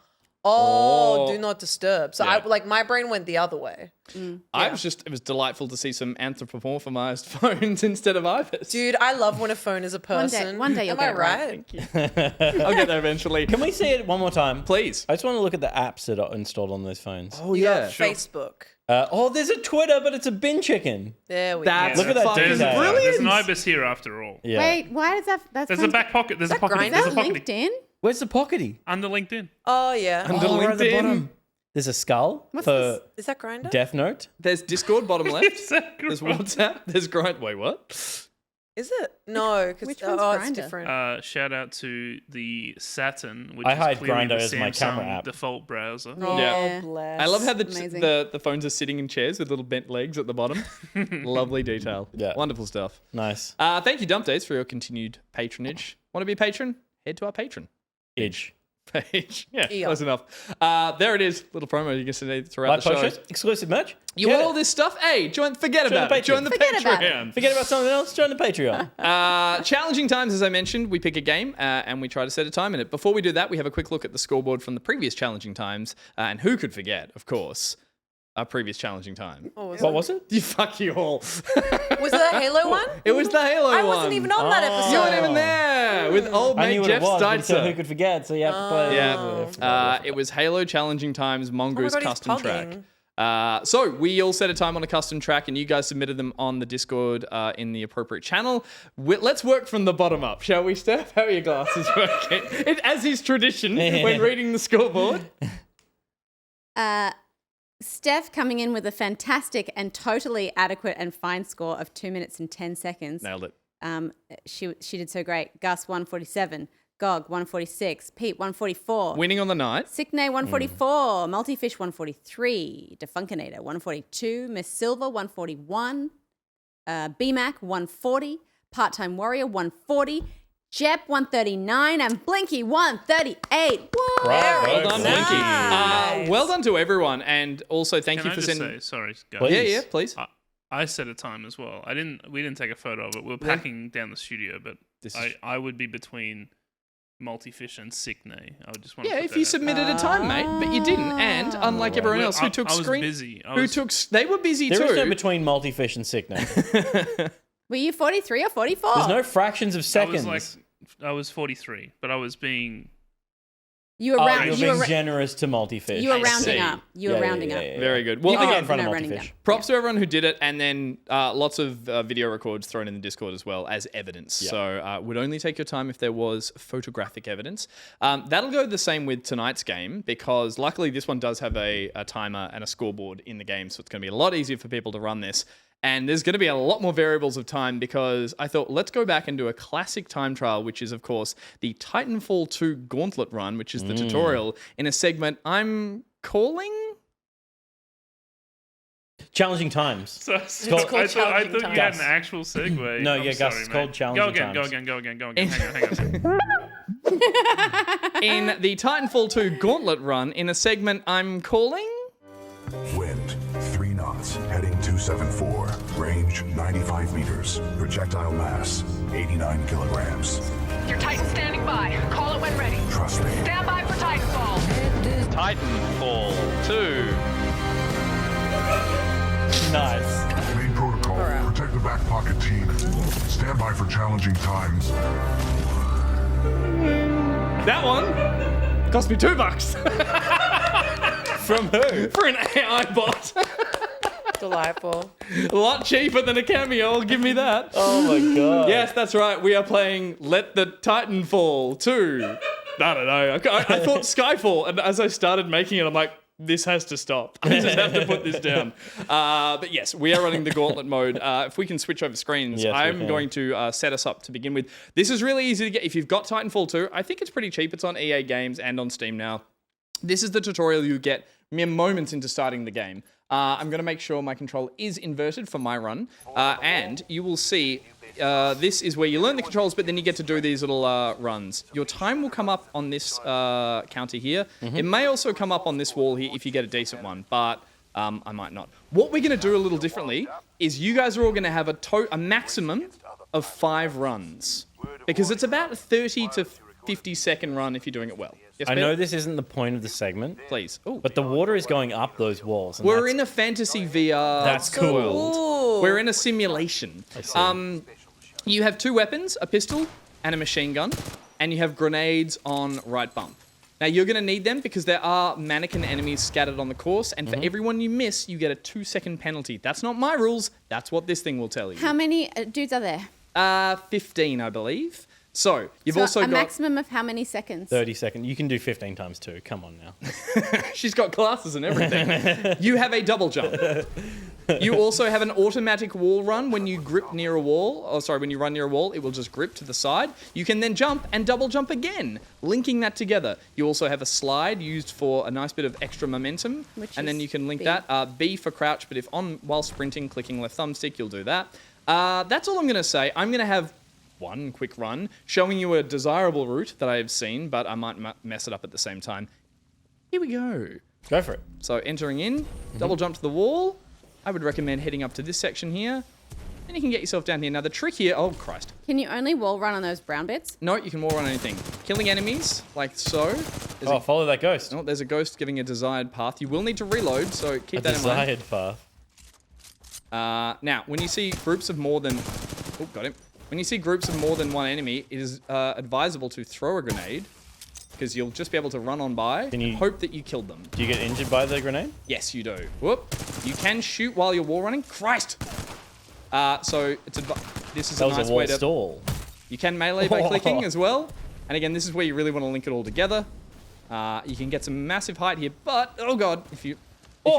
oh, do not disturb. So Yeah. my brain went the other way. It was delightful to see some anthropomorphized phones instead of iPads. Dude, I love when a phone is a person. One day you'll Am I get it right. right? I'll get there eventually. Can we see it one more time? Please? I just want to look at the apps that are installed on those phones. Oh, You yeah. got Facebook. There's a Twitter, but it's a bin chicken. There we That's go. Look at that fucking There's, detail. brilliant. there's an ibis here after all. Yeah. Wait, why does that? That's There's a back pocket. There's a pocket. Grindr? There's Is a that pocket LinkedIn? Where's the pockety? under LinkedIn. Oh, yeah. Under right at the LinkedIn. bottom. There's a skull What's for this? Is that Grindr? Death Note. There's Discord bottom left. that There's correct? WhatsApp. There's Grind. Wait, what? Is it? No, because Which one's it's Grindr? different. Shout out to the Saturn, which I is hide clearly Grindr the as my camera Samsung app. default browser. Oh, Yeah. bless. I love how Amazing. the phones are sitting in chairs with little bent legs at the bottom. Lovely detail. Yeah. Wonderful stuff. Nice. Thank you, Dumpdayz, for your continued patronage. Want to be a patron? Head to our patron Edge. page. Yeah, Yeah. close enough. There it is. Little promo you can see throughout Live the show. posters, exclusive merch. You Get want it. all this stuff? Hey, forget Join about the it. Join the Forget about Patreon. Forget about something else. Join the Patreon. Challenging times, as I mentioned, we pick a game and we try to set a time in it. Before we do that, we have a quick look at the scoreboard from the previous challenging times. And who could forget, of course, our previous challenging time? What was it? You fuck you all. Was it the Halo one? It was the Halo I one. wasn't even on that episode. You weren't even there with old I mate knew what Jeff it was, but so who Steitzer. could forget? So you have to play. Yeah, it was Halo Challenging Times Mongoose God, he's custom pogging. track. So we all set a time on a custom track, and you guys submitted them on the Discord in the appropriate channel. Let's work from the bottom up, shall we, Steph? How are your glasses working? As is tradition when reading the scoreboard. Steph coming in with a fantastic and totally adequate and fine score of 2 minutes and 10 seconds. Nailed it. She did so great. Gus 147, Gog 146, Pete 144. Winning on the night. Sicknay 144, Multifish 143, Defunkinator 142, Miss Silver 141, BMAC 140, Part-Time Warrior 140, Jep 139, and Blinky 138. Whoa! Well done, Nice. Blinky. Well done to everyone, and also thank Can you I for just sending. say, sorry, guys. Please. Yeah, please. I set a time as well. We didn't take a photo of it. We were packing down the studio, but I would be between Multifish and Sicknay. I would just want to Yeah, put if that you out submitted a time, mate, but you didn't, and unlike everyone else who took I was screen, busy. they were busy There too. is no between Multifish and Sicknay. Were you 43 or 44? There's no fractions of seconds. I was 43, but I was being. You were Oh, round. you're You were, being generous to Multifish. you were I rounding see. up. You were rounding up. Very good. Well, Well, you can get in front no, of rounding Multifish. down. props to everyone who did it, and then lots of video records thrown in the Discord as well as evidence. Yeah. So would only take your time if there was photographic evidence. That'll go the same with tonight's game, because luckily this one does have a timer and a scoreboard in the game, so it's going to be a lot easier for people to run this. And there's going to be a lot more variables of time, because I thought, let's go back and do a classic time trial, which is, of course, the Titanfall 2 Gauntlet run, which is the tutorial, in a segment I'm calling... Challenging times. So, called- I thought Challenging you had Times. an actual segue. No, I'm yeah, Gus, sorry, it's mate. called Challenging Go Times. again. Hang on. In the Titanfall 2 Gauntlet run, in a segment I'm calling... Wind, 3 knots, heading 274. Range, 95 meters. Projectile mass, 89 kilograms. Your Titan standing by. Call it when ready. Trust me. Stand by for Titanfall. Titanfall 2. Nice. Main protocol, protect the back pocket team. Stand by for challenging times. That one cost me $2. From who? For an AI bot. Delightful. A lot cheaper than a cameo, give me that. Oh my god. Yes, that's right. We are playing Let the Titan Fall 2. I don't know. I thought Skyfall, and as I started making it, I'm like, this has to stop. I just have to put this down. But yes, we are running the Gauntlet mode. If we can switch over screens, Yes, we I'm can. going to set us up to begin with. This is really easy to get. If you've got Titanfall 2, I think it's pretty cheap. It's on EA Games and on Steam now. This is the tutorial you get mere moments into starting the game. I'm going to make sure my control is inverted for my run. And you will see this is where you learn the controls, but then you get to do these little runs. Your time will come up on this counter here. It may also come up on this wall here if you get a decent one, but I might not. What we're going to do a little differently is you guys are all going to have a maximum of 5 runs. Because it's about a 30 to 50-second run if you're doing it well. Yes, I Ben? know this isn't the point of the segment, Please. Ooh. but the water is going up those walls. And We're that's- in a fantasy VR That's cool. world. We're in a simulation. You have 2 weapons, a pistol and a machine gun, and you have grenades on right bump. Now, you're going to need them because there are mannequin enemies scattered on the course, and for everyone you miss, you get a 2-second penalty. That's not my rules. That's what this thing will tell you. How many dudes are there? 15, I believe. So, you've So also a got... maximum of how many seconds? 30 seconds. You can do 15 times 2. Come on now. She's got glasses and everything. You have a double jump. You also have an automatic wall run. When you grip near a wall, when you run near a wall, it will just grip to the side. You can then jump and double jump again, linking that together. You also have a slide used for a nice bit of extra momentum, and then you can link B. that. B for crouch, but if on while sprinting, clicking left thumbstick, you'll do that. That's all I'm going to say. I'm going to have one quick run showing you a desirable route that I have seen, but I might mess it up at the same time. Here we go. Go for it. So entering in, double jump to the wall. I would recommend heading up to this section here. Then you can get yourself down here. Now the trick here, oh Christ. Can you only wall run on those brown bits? No, you can wall run anything. Killing enemies, like so. There's Follow that ghost. Oh, there's a ghost giving a desired path. You will need to reload, so keep that in mind. Desired path. Now, when you see groups of more than... Oh, got him. When you see groups of more than one enemy, it is advisable to throw a grenade, because you'll just be able to run on by and hope that you killed them. Do you get injured by the grenade? Yes, you do. Whoop. You can shoot while you're wall running. Christ! So it's this is That a was nice a wall way to... stall. You can melee by clicking as well. And again, this is where you really want to link it all together. You can get some massive height here, but, oh god, if you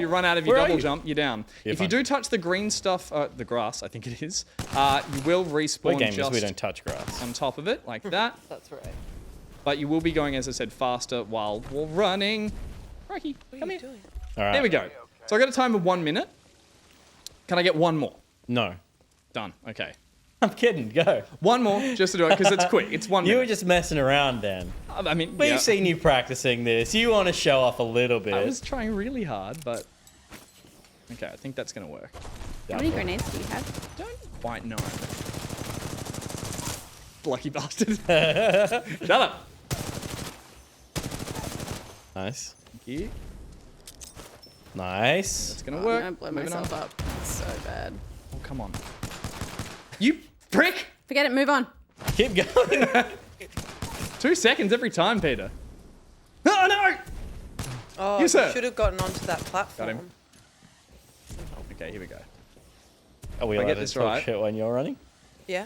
run out of your double jump, you're down. If you do touch the green stuff, the grass, I think it is, you will respawn just we don't touch grass. on top of it, like that. That's right. But you will be going, as I said, faster while wall running. Rocky, come here. All right. There we go. So I got a time of 1 minute. Can I get one more? No. Done. Okay. I'm kidding. Go. One more, just to do it, because it's quick. It's 1 minute. You were just messing around then. I mean, We've yeah. seen you practicing this. You want to show off a little bit. I was trying really hard, but... Okay, I think that's going to work. How many grenades do you have? Don't quite know. Lucky bastard. Shut up. Nice. Thank you. Nice. It's going to work. I'm gonna blow Moving myself on. up. It's so bad. Oh, come on. You prick! Forget it, move on. Keep going. 2 seconds every time, Peter. Oh, no! Oh, You, sir. should have gotten onto that platform. Got him. Okay, here we go. Are we If I allowed get to this talk right. shit when you're running? Yeah.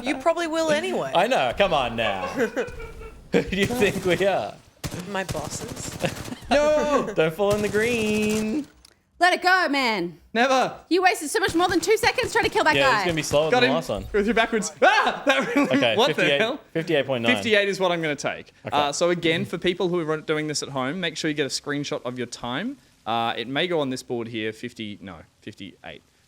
You probably will anyway. I know. Come on now. Who do you think we are? My bosses. No! Don't fall in the green. Let it go, man. Never. You wasted so much more than 2 seconds trying to kill that Yeah, guy. it's going to be slower Got than him. the last one. Go through backwards. Ah! That really... Okay, what the 58, hell? 58.9. 58 is what I'm going to take. Okay. So again, for people who are doing this at home, make sure you get a screenshot of your time. It may go on this board here, 58.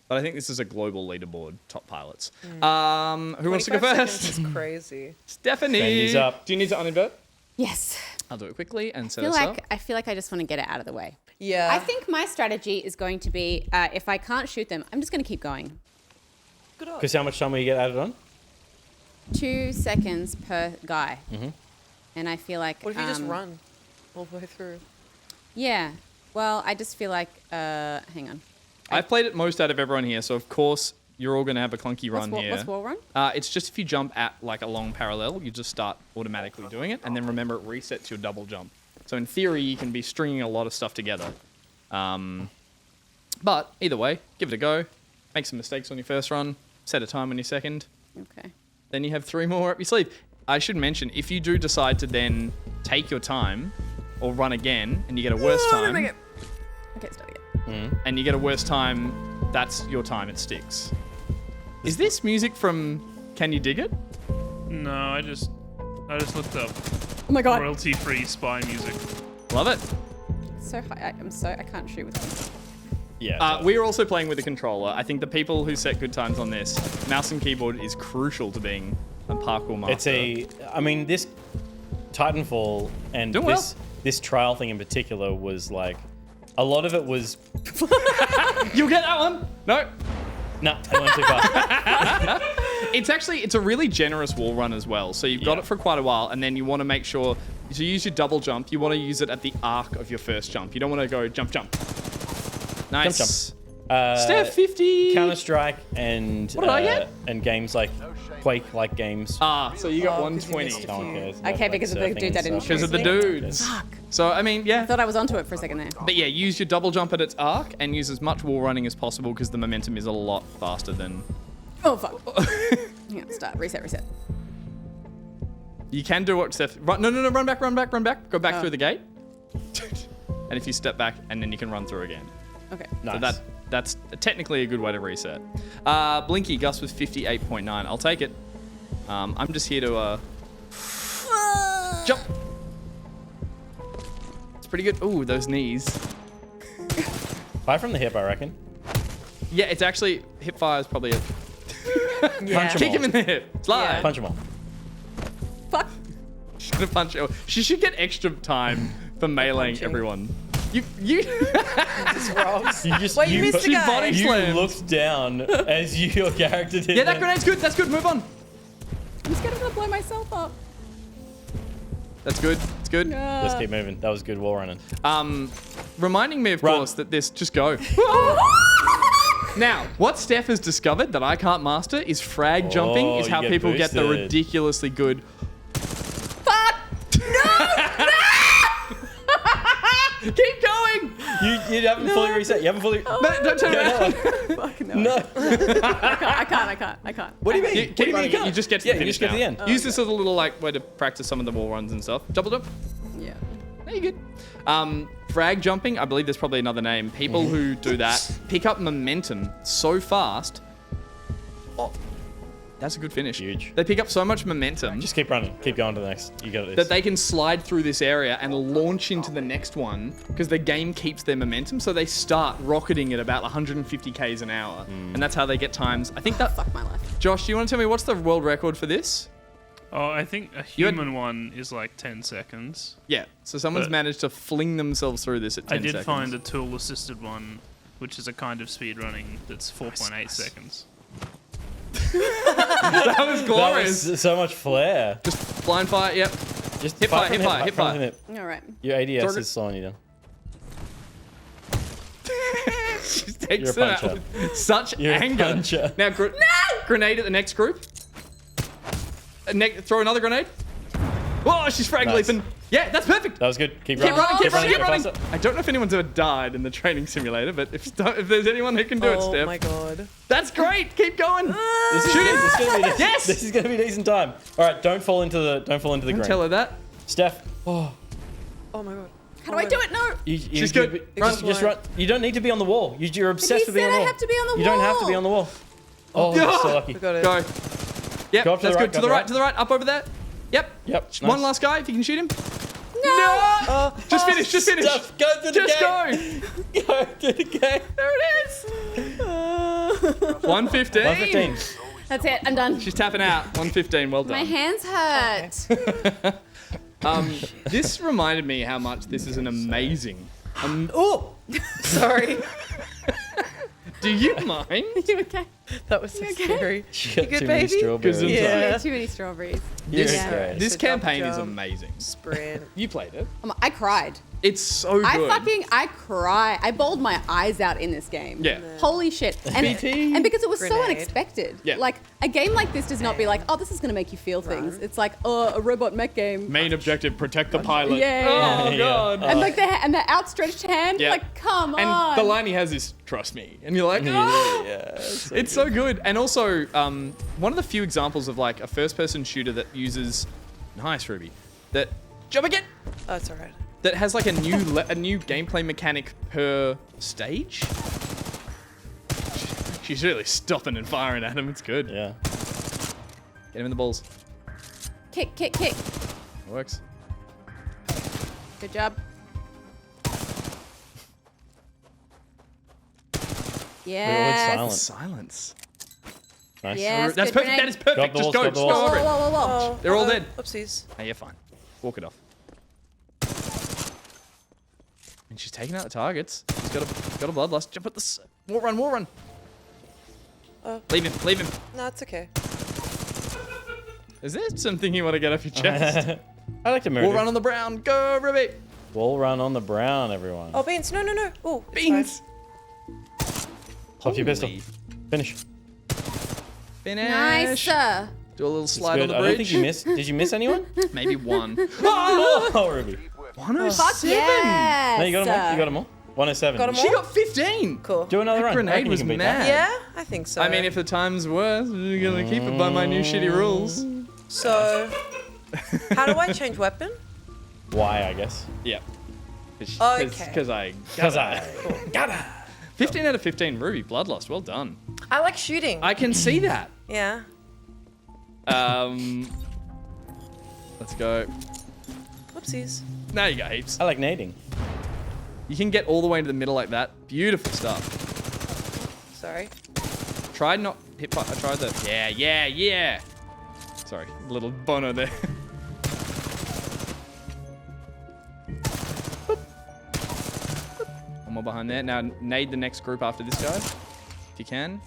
But I think this is a global leaderboard, top pilots. Who wants to go 25 first? seconds is crazy. Stephanie. Sandy's up. Do you need to uninvert? Yes. I'll do it quickly and set I us up. feel like I just want to get it out of the way. Yeah. I think my strategy is going to be if I can't shoot them, I'm just going to keep going. Good on. Because how much time will you get added on? 2 seconds per guy. Mm-hmm. And I feel like. What if you just run all the way through? Yeah. Well, I just feel like. Hang on. I've played it most out of everyone here, so of course you're all going to have a clunky run here. What's wall run? It's just if you jump at like a long parallel, you just start automatically doing it, and then remember it resets your double jump. So in theory, you can be stringing a lot of stuff together. But either way, give it a go. Make some mistakes on your first run. Set a time on your second. Okay. Then you have 3 more up your sleeve. I should mention, if you do decide to then take your time or run again, and you get a worse time, Okay, start again. and you get a worse time, that's your time. It sticks. Is this music from Can You Dig It? No, I just looked up Oh my god. royalty-free spy music. Love it. So high. I can't shoot with them. Yeah. We're also playing with a controller. I think the people who set good times on this, mouse and keyboard is crucial to being a parkour master. This Titanfall and Doing this trial thing in particular was like, a lot of it was. You'll get that one. No. No, I went too far. It's a really generous wall run as well. So you've got it for quite a while, and then you want to make sure to use your double jump. You want to use it at the arc of your first jump. You don't want to go jump. Nice. Jump. Steph 50. Counter-Strike and What did I get? And games like Quake-like games. So you got Oh, 120. No one cares. Okay, because of the dudes I didn't shoot. Because of the dudes. Fuck. So I mean, yeah. I thought I was onto it for a second there. But yeah, use your double jump at its arc and use as much wall running as possible because the momentum is a lot faster than. Oh fuck. Hang on, start. Reset. You can do what Steph. Run back. Go back through the gate. And if you step back, and then you can run through again. Okay. Nice. So that's technically a good way to reset. Blinky, Gus with 58.9. I'll take it. I'm just here to jump. It's pretty good. Ooh, those knees. Fire from the hip, I reckon. Yeah, it's actually hip fire is probably a Punch kick him in the hip. Slide. Punch them all. Fuck. She's gonna punch you. She should get extra time for meleeing everyone. You just Wait, you missed a guy. body you slammed. looked down as your character did. Yeah, that grenade's good. That's good. Move on. I'm scared I'm gonna blow myself up. That's good. It's good. Let's keep moving. That was good wall running. Reminding me, of Run. course, that this just go. Now, what Steph has discovered that I can't master is frag jumping. Is you how get people get the boosted. ridiculously good. Fuck! Keep going. You haven't fully reset. You haven't fully. No, don't turn around. Fuck no. No. I can't. What do you mean? You, keep running. You just get to the you finish just get to the now. end. Use this as a little way to practice some of the wall runs and stuff. Double jump. Yeah. There you good. Frag jumping, I believe there's probably another name. People who do that pick up momentum so fast. Oh, that's a good finish. Huge. They pick up so much momentum Just keep running. Keep going to the next. You got this. that they can slide through this area and launch into the next one because the game keeps their momentum. So they start rocketing at about 150 k's an hour, and that's how they get times. I think that. Fuck my life. Josh, do you want to tell me what's the world record for this? Oh, I think a human one is like 10 seconds. Yeah. So someone's But- managed to fling themselves through this at 10 I did seconds. find a tool-assisted one, which is a kind of speed running that's 4.8 seconds. That was glorious. That was so much flair. Just blind fire. Yep. Just hip fire. Hip from fire. Hip from fire. hip. All right. Your ADS Target. is slowing you down. She takes You're a it out puncher. with such You're a anger. puncher. Now, grenade at the next group. Throw another grenade. Oh, she's frag Nice. leaping. Yeah, that's perfect. That was good. Keep Keep running. running, keep running, keep go running. faster. I don't know if anyone's ever died in the training simulator, but if there's anyone who can do it, Oh Steph. my god. That's great. Keep going. This is Shoot good. him. This is gonna be Yes. This is gonna be a decent time. All right, don't fall into the green. Tell her that. Steph. Oh, Oh my god. How do I do it? No. She's good. Just run. You don't need to be on the wall. You're obsessed with being on the said I wall. have to be on the You don't have to wall. be on the wall. Oh, you're so lucky. We got it. Go. Yep, Go up to that's the right, good. go To the right, up over there. Yep. Yep. One nice. last guy, if you can shoot him. No! Just finish. Stuff, go to the Just game. Go to the game. There it is. 115. 115. That's it. I'm done. She's tapping out. 115. Well done. My hands hurt. This reminded me how much this is an amazing. Oh, sorry. Do you mind? You okay? That was so scary. She got good, too many baby? strawberries. Yeah. Too many strawberries. This, Yeah. this So jump, campaign is jump. amazing. Sprint. You played it. I cried. It's so good. I cry. I bawled my eyes out in this game. Yeah. Holy shit. And, BT. and because it was so Grenade. unexpected. Yeah. Like, a game like this does not be like, oh, this is going to make you feel things. It's like, oh, a robot mech game. Main objective: protect the pilot. Yeah. Oh Yeah. god. And like and the outstretched hand, Yeah. like, come And on. the line he has is "Trust me," and you're like, oh! It's so good. And also, one of the few examples of like a first-person shooter that uses, nice Ruby, that jump again. Oh, it's alright. That has like a new gameplay mechanic per stage. She's really stopping and firing at him. It's good. Yeah. Get him in the balls. Kick. It works. Good job. Yes. silent. Silence. Nice. Yes. That's good perfect. That grenade. is perfect. Got the Just walls, go. got the Just walls. go over it. Oh, They're all dead. Oopsies. Hey, you're fine. Walk it off. And she's taking out the targets. She's got a bloodlust. Jump at the war run. Leave him. No, it's okay. Is there something you want to get off your chest? I like to murder. Wall run on the brown. Go, Ruby. Wall run on the brown, everyone. Oh, beans. No. Oh, it's Beans. Pop your pistol. Holy. Finish. Finish. Nice. Do a little It's slide on good. the I don't bridge. think you missed. Did you miss anyone? Maybe one. Oh, Ruby. 107. Yes. No, you got them all. You got them all. 107. Got 'em She all? got 15. Cool. Do another That run. I grenade reckon you was can beat mad. that. Yeah, I think so. I mean, if the time's worse, we're gonna keep it by my new shitty rules. So, how do I change weapon? Why, I guess. Yeah. Okay. Because I Because I gotta. 15 out of 15 Ruby Bloodlust. Well done. I like shooting. I can see that. Yeah. Let's go. Whoopsies. Now you got heaps. I like nading. You can get all the way into the middle like that. Beautiful stuff. Sorry. Tried not hip. I tried the. Yeah. Sorry, little bono there. One more behind there. Now nade the next group after this guy, if you can.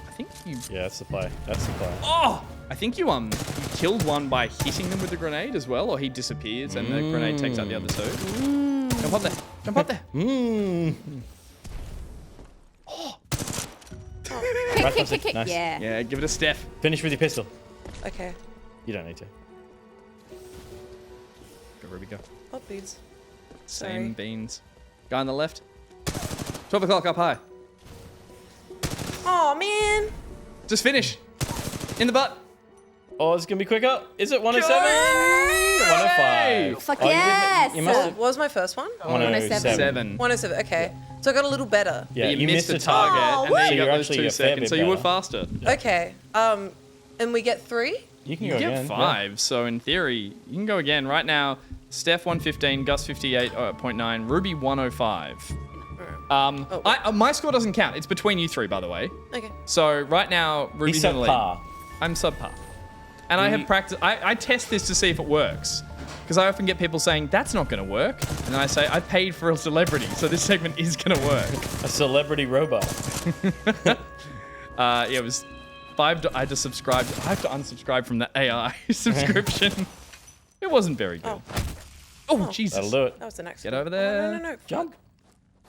I think you. Yeah, that's the play. That's the play. Oh! I think you killed one by hitting them with the grenade as well, or he disappears and the grenade takes out the other two. Jump up there. Jump up there. Kick. Nice. Yeah. Yeah, give it a Steph. Finish with your pistol. Okay. You don't need to. Go, Ruby, go. Oh, beans. Same Sorry. beans. Guy on the left. 12 o'clock up high. Oh man. Just finish. In the butt. Oh, it's gonna be quicker. Is it 107? 105. Fuck Oh, yes. You must What have. was my first one? 107. 107. Okay. So I got a little better. Yeah, you missed a the target, and then So you you're got those actually 2 a fair seconds. bit So you were better. faster. Okay. And we get 3. You can You go get again. 5, so in theory, you can go again. Right now, Steph 115, Gus 58.9, Ruby 105. My score doesn't count. It's between you 3, by the way. Okay. So right now, Ruby's He's in the lead. subpar. I'm subpar. And I have practiced. I test this to see if it works. Because I often get people saying, that's not going to work. And then I say, I paid for a celebrity, so this segment is going to work. A celebrity robot. Yeah, it was $5. I just subscribed. I have to unsubscribe from the AI subscription. It wasn't very good. Oh, Jesus. That'll do it. That was the next Get one. over there. No. Jump.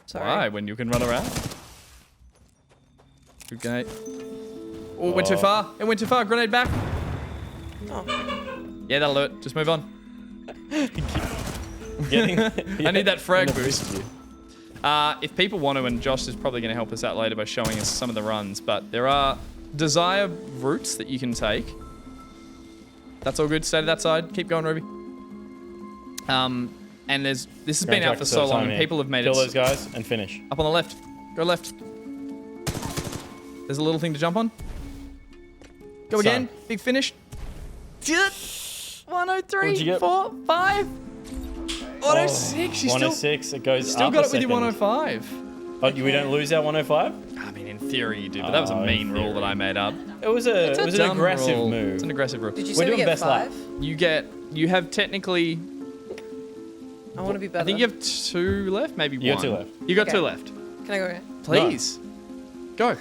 Sorry. Why? When you can run around. Good grenade. Oh, it went too far. It went too far. Grenade back. Oh. Yeah, that'll do it. Just move on. I need that frag boost. If people want to, and Josh is probably going to help us out later by showing us some of the runs, but there are desire routes that you can take. That's all good. Stay to that side. Keep going, Ruby. And this has been out for so long, and people have made Kill it. those guys and finish. Up on the left. Go left. There's a little thing to jump on. Go again. Big finish. 103, What'd you get? 4, 5. 106. You 106. It goes still up got a it with your second. 105. Oh, we don't lose our 105? I mean, in theory you do, but that was a in mean rule that I made up. It was an dumb aggressive rule. move. It's an aggressive rule. Did you We're say we doing get best 5? lap. You have technically. I want to be better. I think you have 2 left, maybe You one. got 2 left. You got Okay. 2 left. Can I go again? Please. Go.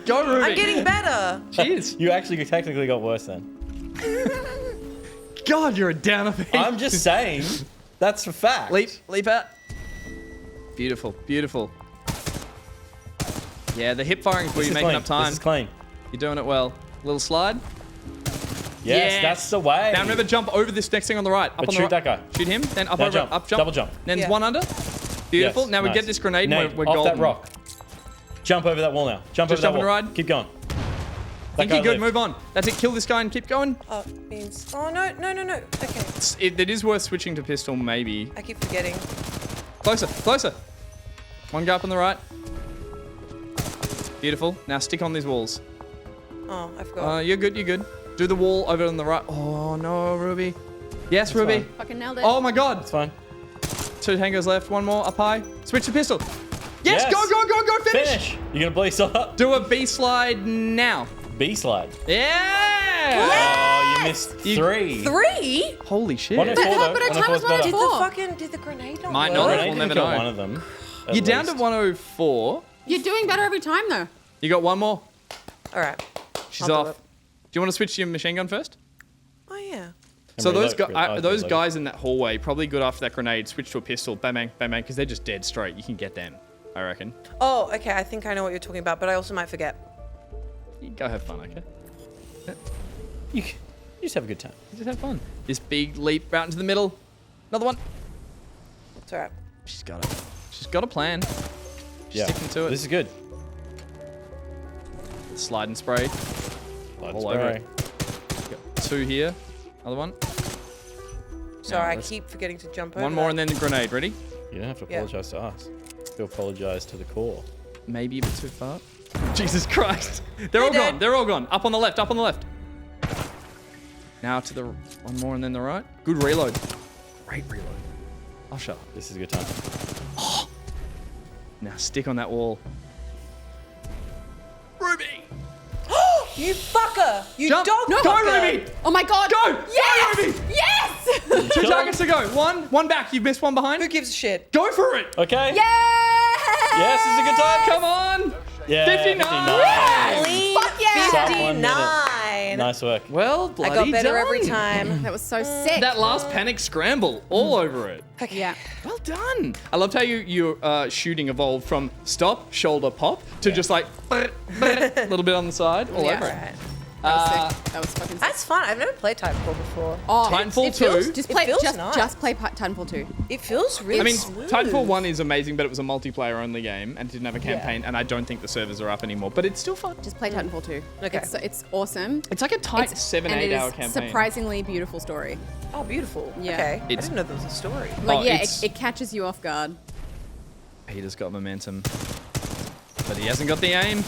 Go, Ruby. I'm getting better. Cheers. You actually technically got worse then. God, you're a downer. I'm just saying. That's a fact. Leap out. Beautiful, beautiful. Yeah, the hip firing is where This you're is making clean. up time. This is clean. You're doing it well. Little slide. Yes, that's the way. Now remember, jump over this next thing on the right. Up But on the shoot right. that guy. Shoot him. Then up Now over. jump. Up jump. Double jump. Then Yeah. one under. Beautiful. Yes, now we nice. get this grenade. Nate, And we're off golden. that rock. Jump over that wall now. Jump Just over that jump and wall. ride. Keep going. Think you're good. Move on. That's it. Kill this guy and keep going. Oh, beans. Oh, no. Okay. It is worth switching to pistol, maybe. I keep forgetting. Closer, closer. One guy up on the right. Beautiful. Now stick on these walls. Oh, I forgot. You're good, you're good. Do the wall over on the right. Oh, no, Ruby. Yes, Ruby. fine. Fucking nailed it. Oh, my God. It's fine. 2 tangos left. One more. Up high. Switch to pistol. Yes, Yes. go. Finish. Finish. You're going to blaze up. Do a B slide now. B slide. Yeah. Oh, you missed 3. 3? Holy shit. 104 though. but our time 104 was is better. Did the 104. did the grenade not Might work? not. Grenade We'll didn't never kill know. one of them. at You're down to least. 104. You're doing better every time, though. You got one more. All right. She's I'll do off. it. Do you want to switch to your machine gun first? Oh, yeah. So reload, those, reload, those reload. guys in that hallway, probably good after that grenade, switch to a pistol, bang, because they're just dead straight. You can get them, I reckon. Oh, okay. I think I know what you're talking about, but I also might forget. You go have fun, okay? You just have a good time. You just have fun. This big leap out into the middle. Another one. It's all right. She's got it. She's got a plan. She's Yeah. sticking to it. This is good. Slide and spray. Blood All spray. over it. Got 2 here. Another one. Sorry, I let's- keep forgetting to jump over. One more that. and then the grenade. Ready? You don't have to Yeah. apologize to us. You apologize to the core. Maybe a bit too far. Jesus Christ. They're all dead. gone. They're all gone. Up on the left. Up on the left. Now to the one more and then the right. Good reload. Great reload. I'll shut up. This is a good time. Now stick on that wall. Ruby! You fucker! You Jump! dog Go, fucker! Ruby! Oh my god! Go! Yes! Go, Ruby! Yes! 2 targets to go. One back. You've missed one behind. Who gives a shit? Go for it! Okay. Yes! Yes, this is a good time. Come on! Yeah. 59. Clean Fuck yeah! Sub 1 minute. 59. Nice work. Well, I bloody got better done. every time. That was so sick. That last panic scramble all over it. Yeah. Well done. I loved how your shooting evolved from stop, shoulder, pop to just like a little bit on the side all Yeah. over it. Right. That was sick. That was fucking sick. That's fun. I've never played Titanfall before. Oh, Titanfall it feels- 2. just it play feels just, nice. just play Titanfall 2. It feels really I mean, smooth. Titanfall 1 is amazing, but it was a multiplayer only game and didn't have a campaign, and I don't think the servers are up anymore, but it's still fun. Just play Titanfall 2. Okay. It's awesome. It's like a tight It's- 7-8 and it hour is campaign. surprisingly beautiful story. Oh, beautiful. Yeah. Okay. I It's- didn't know there was a story. Like, Oh, yeah, it's- it catches you off guard. Peter's got momentum, but he hasn't got the aim.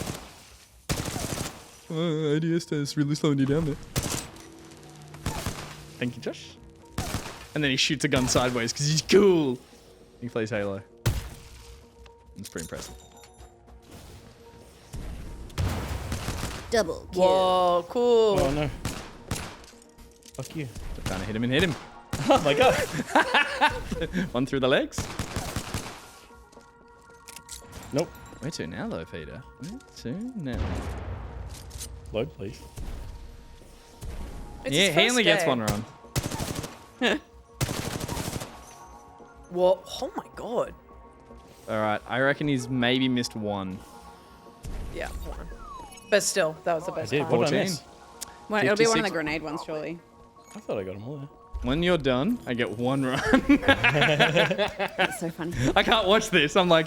Oh, ADS is really slowing you down there. Thank you, Josh. And then he shoots a gun sideways because he's cool. He plays Halo. It's pretty impressive. Double kill. Whoa, cool. Oh no. Fuck you. Just trying to hit him and hit him. Oh my god. One through the legs. Nope. Where to now, though, Peter? Where to now? Load, please. It's Yeah, his he first only gets day. one run. Whoa. Oh my god. All right, I reckon he's maybe missed one. Yeah, one. But still, that was the best did. part. What did I 14. miss? Well, it'll be one of the 56. grenade ones, surely. I thought I got them all there. When you're done, I get one run. That's so funny. I can't watch this. I'm like,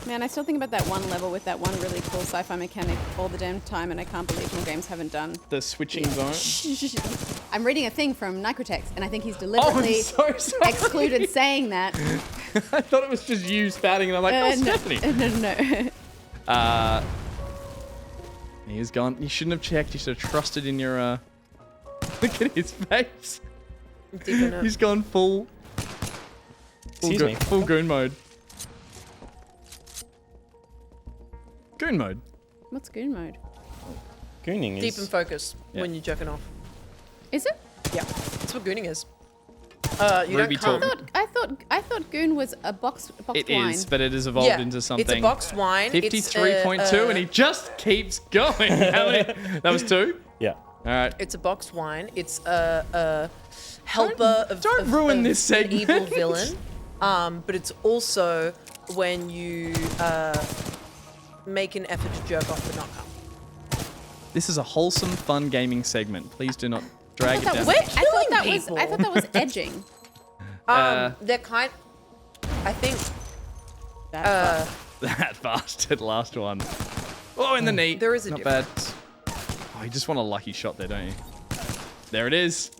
Man, I still think about that one level with that one really cool sci-fi mechanic all the damn time, and I can't believe more games haven't done. the switching zone. I'm reading a thing from Nicrotex, and I think he's deliberately so sorry. excluded saying that. I thought it was just you spouting, and I'm like, oh, no, Stephanie. no. He is gone. You shouldn't have checked. You should have trusted in your Look at his face. Deep in it. He's gone full. Excuse me. Full goon mode. Goon mode. What's goon mode? Gooning Deep is. in focus Yeah. when you're jerking off. Is it? Yeah, that's what gooning is. You Ruby don't come. talk. I thought goon was a boxed It wine. is, but it has evolved Yeah, into something. it's a boxed wine. It's 53.2, and he just keeps going. How many? That was 2? Yeah. All right. It's a boxed wine. It's a helper don't ruin of this an evil segment. villain. But it's also when you make an effort to jerk off but not come. This is a wholesome, fun gaming segment. Please do not drag it down. We're I thought killing that people. was. I thought that was edging. They're kind. I think. That That bastard last one. Oh, in the knee. There is a Not difference. bad. Oh, you just want a lucky shot there, don't you? There it is.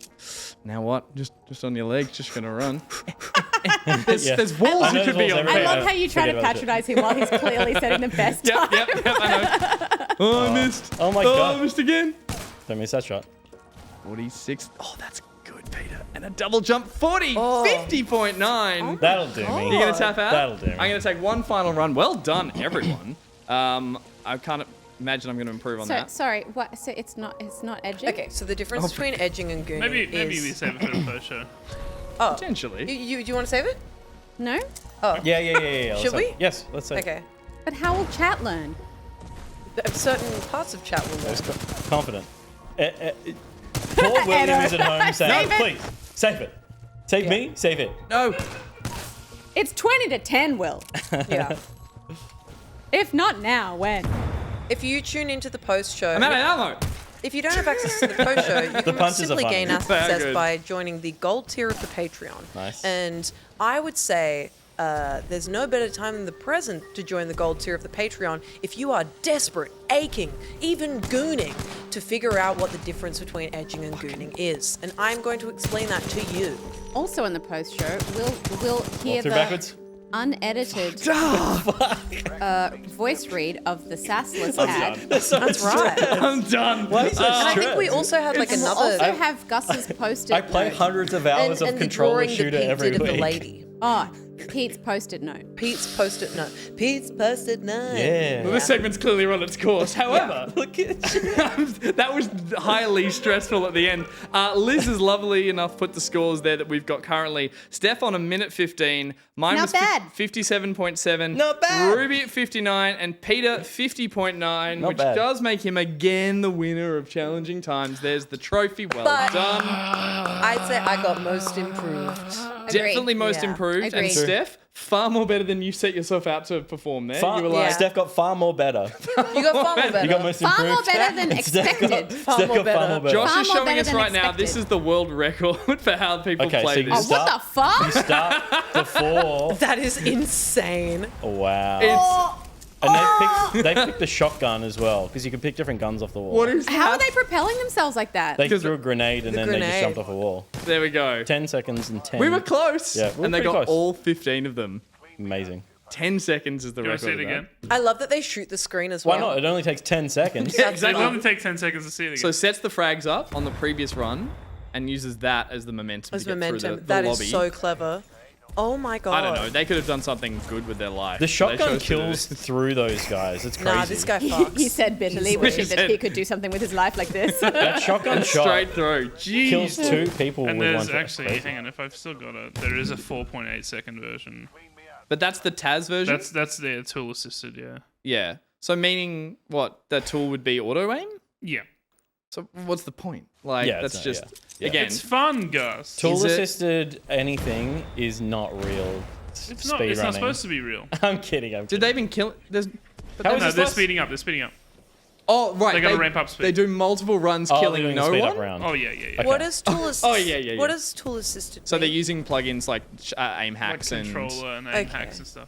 Now what? Just on your leg. Just gonna run. There's walls I you know could there's be walls on. everywhere. I love how you try to Forget about it. patronize him while he's clearly setting the best time. Yep, I know. Oh, I missed. Oh my Oh, god. I missed again. Don't miss that shot. 46. Oh, that's good, Peter. And a double jump 40. 50.9. That'll do me. You gonna tap out? That'll do me. I'm gonna take one final run. Well done, everyone. I can't imagine I'm gonna improve on So that. sorry. What? So it's not edging. Okay, so the difference between edging and gooning Maybe is. we save it for the first show. Oh, Potentially. you do you want to save it? No. Oh, Yeah. Let's Should say- we? Yes, let's say. okay. But how will chat learn? Certain parts of chat will I was learn. confident. Poor William is at home saying, Save it. please, save it. Save me, save it. No. It's 20 to 10, Will. Yeah. If not now, when? If you tune into the post show, I'm out of ammo. if you don't have access to the post show, you can punches are simply funny. gain They are access good. by joining the gold tier of the Patreon. Nice. And I would say there's no better time than the present to join the gold tier of the Patreon if you are desperate, aching, even gooning to figure out what the difference between edging and gooning is. And I'm going to explain that to you. Also in the post show, we'll hear Through the backwards. unedited voice read of the Sassless ad. That's right. I'm done. Why is that And I stressed? think we also had like We'll another. also have Gus's post-it I play note. hundreds of hours of and the controller drawing that shooter Pete every did of week. the lady. Oh, Pete's post-it note. Pete's post-it note. Pete's post-it note. Yeah. Well, this segment's clearly run its course. However, look at that was highly stressful at the end. Liz is lovely enough put the scores there that we've got currently. Steph on 1:15. Mine Not was bad. 57.7. Not bad. Ruby at 59 and Peter 50.9, Not which bad. does make him again the winner of Challenging Times. There's the trophy. Well But- done. I'd say I got most improved. Definitely most Yeah. improved. And Agreed. Steph, far more better than you set yourself out to perform there. Far, You were like, Steph got far more better. You got far more better. You got most Far improved. more better than Steph got- expected. Far Steph more got far better. more better. Josh Far is more showing better us than right now. This expected. is the world record for how people Okay, play so this. you Oh, what the fuck? Start before. That is insane. Wow. It's And they picked the shotgun as well, because you can pick different guns off the wall. what is How are that? they propelling themselves like that? They threw a grenade and The then they just grenade. jumped off a wall. There we go. 10 seconds and 10. We were close. Yeah, we were and they pretty got close. all 15 of them. Amazing. 10 seconds is the Do you want record. to see it of again? I love that they shoot the screen as Why well. not? It only takes 10 seconds. Yeah, It exactly. only take 10 seconds to see it again. So sets the frags up on the previous run and uses that as the momentum As to get momentum. through the That lobby. is so clever. Oh my god. I don't know. They could have done something good with their life. The They shotgun chose to do kills this. through those guys. It's crazy. Nah, this guy fucks. He said bitterly, He wishing that said- he could do something with his life like this. That shotgun And shot straight through. Jeez. kills 2 people and with there's one actually, shot. hang on, if I've still got it, there is a 4.8 second version. But that's the Taz version? That's the tool assisted, yeah. Yeah. So meaning what? The tool would be auto aim? Yeah. So what's the point? Like, Yeah, that's it's just, not- yeah. again, It's fun, Gus. Tool Is it- assisted anything is not real. It's not. It's not supposed to be real. I'm kidding. I'm did they even kill? There's. But How then- is No, this they're last- speeding up. They're speeding up. Oh right, They gotta ramp up speed. They do multiple runs, Oh, they're killing doing no speed one. up round. Oh yeah, yeah, yeah. Okay. What is tool assisted? Oh, yeah. What is tool assisted? So they're mean? using plugins like aim Like hacks and controller and aim Okay. hacks and stuff.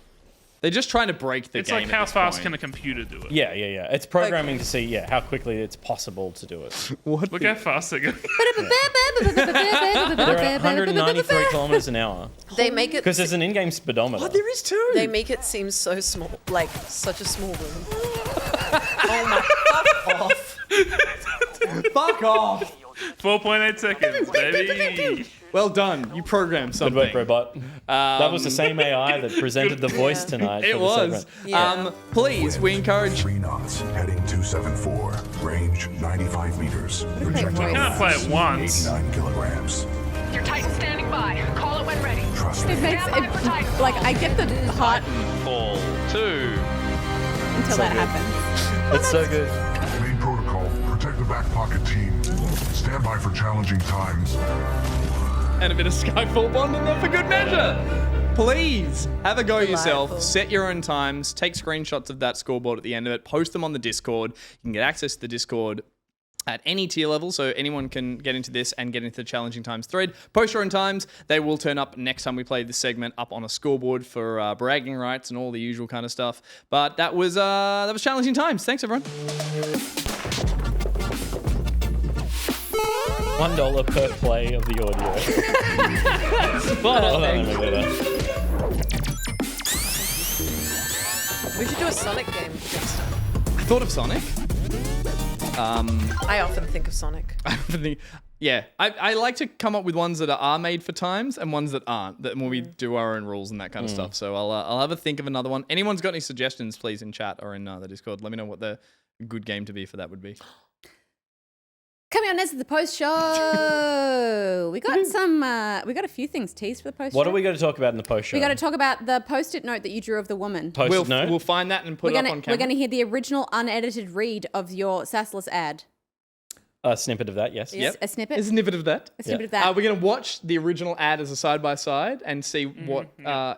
they're just trying to break the It's game. like at how this fast point. can a computer do it? Yeah. It's programming to see how quickly it's possible to do it. What? Look how fast they go. They're at 193 kilometers an hour They make it. because there's an in-game speedometer. There is two. They make it seem so small, like such a small room. Oh my! Fuck off! Fuck off. 4.8 seconds, baby. Well done. You programmed Good something. work, robot. That was the same AI that presented the voice tonight. It for the was. segment. Please, we encourage. 3 knots, heading 274. Range 95 meters. Projectile Can't play it once. 89 kilograms. Your Titan standing by. Call it when ready. Trust me. It makes Stand by for Titanfall. like I get the heart Fall 2. until that happens. It's so good. Main protocol. Protect the back pocket team. Stand by for challenging times. And a bit of Skyfall Bond in there for good measure. Please have a go yourself. Delightful. Set your own times. Take screenshots of that scoreboard at the end of it. Post them on the Discord. You can get access to the Discord at any tier level, so anyone can get into this and get into the challenging times thread. Post your own times. They will turn up next time we play this segment up on a scoreboard for bragging rights and all the usual kind of stuff. But that was challenging times. Thanks, everyone. $1 per play of the audio. Spot on. Hold on, let me do that. We should do a Sonic game next time. I thought of Sonic. I often think of Sonic. I like to come up with ones that are made for times and ones that aren't. That when we do our own rules and that kind of stuff. So I'll have a think of another one. Anyone's got any suggestions, please, in chat or in the Discord. Let me know what the good game to be for that would be. Coming on next to the post show. We got we got a few things teased for the post show. What are we going to talk about in the post show? We got to talk about the post-it note that you drew of the woman. Post-it note? We'll find that and put it up on camera. We're going to hear the original unedited read of your Sassless ad. A snippet of that, yes. Yep. A snippet? A snippet of that. A snippet of that. We're going to watch the original ad as a side-by-side and see what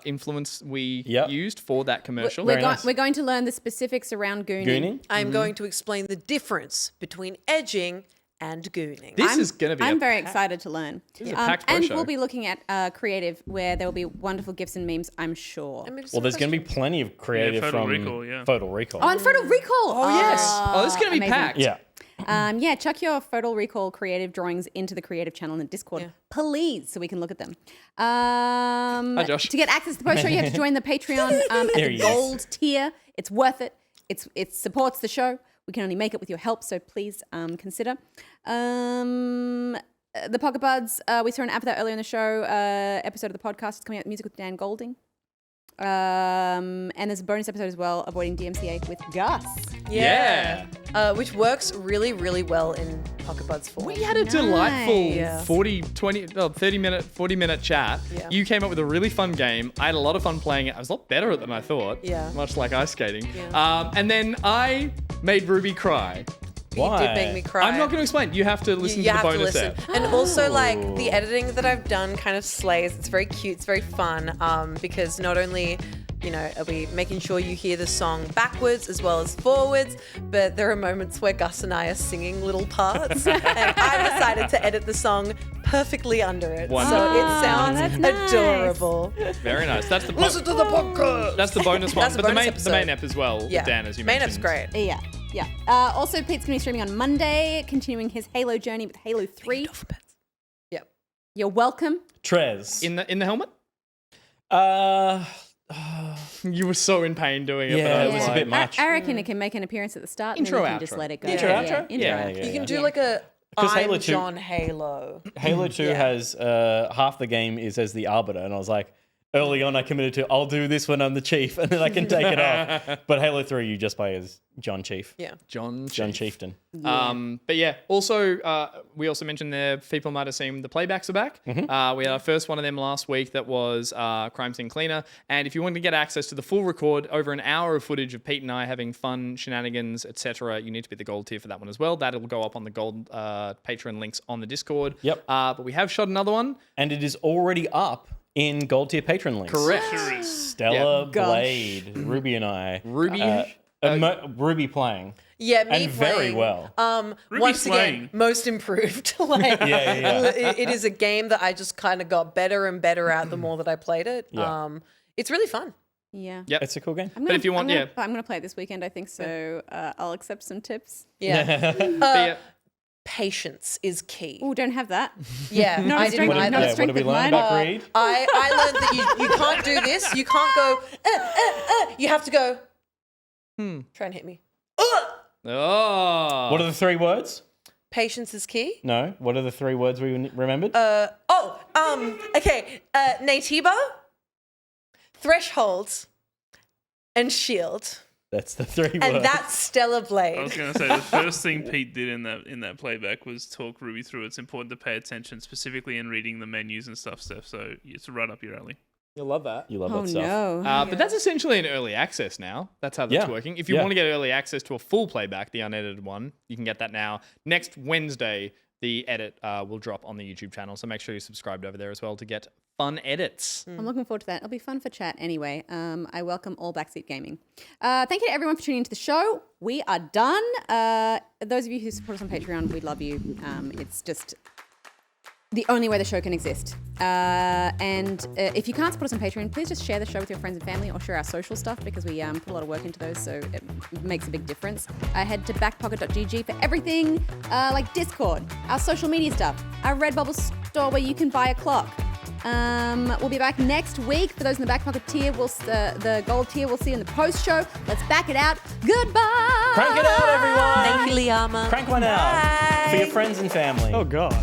influence we used for that commercial. We're going to learn the specifics around gooning. I'm going to explain the difference between edging and gooning. This is going to be I'm very excited to learn. This is a packed and show. we'll be looking at creative, where there will be wonderful gifs and memes, I'm sure. Well, there's going to be plenty of creative Photo from Recall, Photo Recall. Oh, and Photo Recall. Oh, yes. Oh, this is going to be amazing. packed. Yeah. Chuck your Photo Recall creative drawings into the creative channel in the Discord, please, so we can look at them. Hi, Josh. To get access to the post show, you have to join the Patreon at There the he is. gold tier. It's worth it. It supports the show. We can only make it with your help, so please consider. The Pocket Buds, we saw an ad for that earlier in the show. Episode of the podcast is coming out with music with Dan Golding. And there's a bonus episode as well, Avoiding DMCA with Gus. Which works really, really well in Pocket Buds form. We had a delightful 40 minute chat. Yeah. You came up with a really fun game. I had a lot of fun playing it. I was a lot better at it than I thought. Yeah. Much like ice skating. And then I made Ruby cry. You did make me cry. I'm not going to explain. You have to listen to the bonus there. And also, like, the editing that I've done kind of slays. It's very cute. It's very fun because not only, are we making sure you hear the song backwards as well as forwards, but there are moments where Gus and I are singing little parts. And I decided to edit the song perfectly under it. Wonderful. So it sounds that's nice. adorable. Very nice. That's the Listen to the podcast. That's the bonus one. That's the but bonus the main episode. ep as well, Yeah. Dan, as you Main mentioned. ep's great. Yeah. Also, Pete's going to be streaming on Monday, continuing his Halo journey with Halo 3. Yep. You're welcome. Trez. In the helmet? Uh, You were so in pain doing it. Yeah, but I it was was a like, bit much. I reckon it can make an appearance at the start Intro, and then you can outro. just let it go. Intro, outro? Intro, Yeah, outro. yeah, You can do like a 'Cause I'm Halo 2 John Halo. Halo 2 has half the game is as the Arbiter, and I was like, early on I committed to, I'll do this when I'm the Chief, and then I can take it off. But Halo 3, you just play as John Chief. Yeah. John Chieftain. But yeah, also, we also mentioned there, people might have seen the playbacks are back. We had our first one of them last week that was Crime Scene Cleaner. And if you want to get access to the full record, over an hour of footage of Pete and I having fun, shenanigans, etc., you need to be the gold tier for that one as well. That'll go up on the gold Patreon links on the Discord. Yep. But we have shot another one. And it is already up in gold tier patron links. Correct. Stella, Yeah. Blade, Ruby and I. Ruby? Ruby playing. Yeah, me and very playing. well. Once again, most improved. Like, it is a game that I just kind of got better and better at the more that I played it. Yeah. It's really fun. Yeah. Yep. It's a cool game. But if you want, I'm going to play it this weekend, I think, so I'll accept some tips. Yeah. Patience is key. Oh, don't have that. Yeah, Not I a didn't strength, either. not a strength what did we of learn mine. about greed? I learned that you can't do this. You can't go, You have to go, try and hit me. Oh. What are the 3 words? Patience is key. No. What are the 3 words we remembered? Okay. Natiba, threshold, and shield. That's the 3 words. And that's Stellar Blade. I was going to say the first thing Pete did in that playback was talk Ruby through. It's important to pay attention, specifically in reading the menus and stuff, Steph. So it's right up your alley. You'll love that. You love that stuff. No. But that's essentially an early access now. That's how that's working. If you want to get early access to a full playback, the unedited one, you can get that now. Next Wednesday, the edit will drop on the YouTube channel. So make sure you're subscribed over there as well to get fun edits. I'm looking forward to that. It'll be fun for chat anyway. I welcome all Backseat Gaming. Thank you to everyone for tuning into the show. We are done. Those of you who support us on Patreon, we love you. It's just the only way the show can exist. And if you can't support us on Patreon, please just share the show with your friends and family or share our social stuff because we put a lot of work into those, so it makes a big difference. Head to backpocket.gg for everything like Discord, our social media stuff, our Redbubble store where you can buy a clock. We'll be back next week. For those in the Back Pocket tier, the gold tier, we'll see you in the post show. Let's back it out. Goodbye. Crank it out, everyone. Thank you, Liama. Crank one out for your friends and family. Oh, God.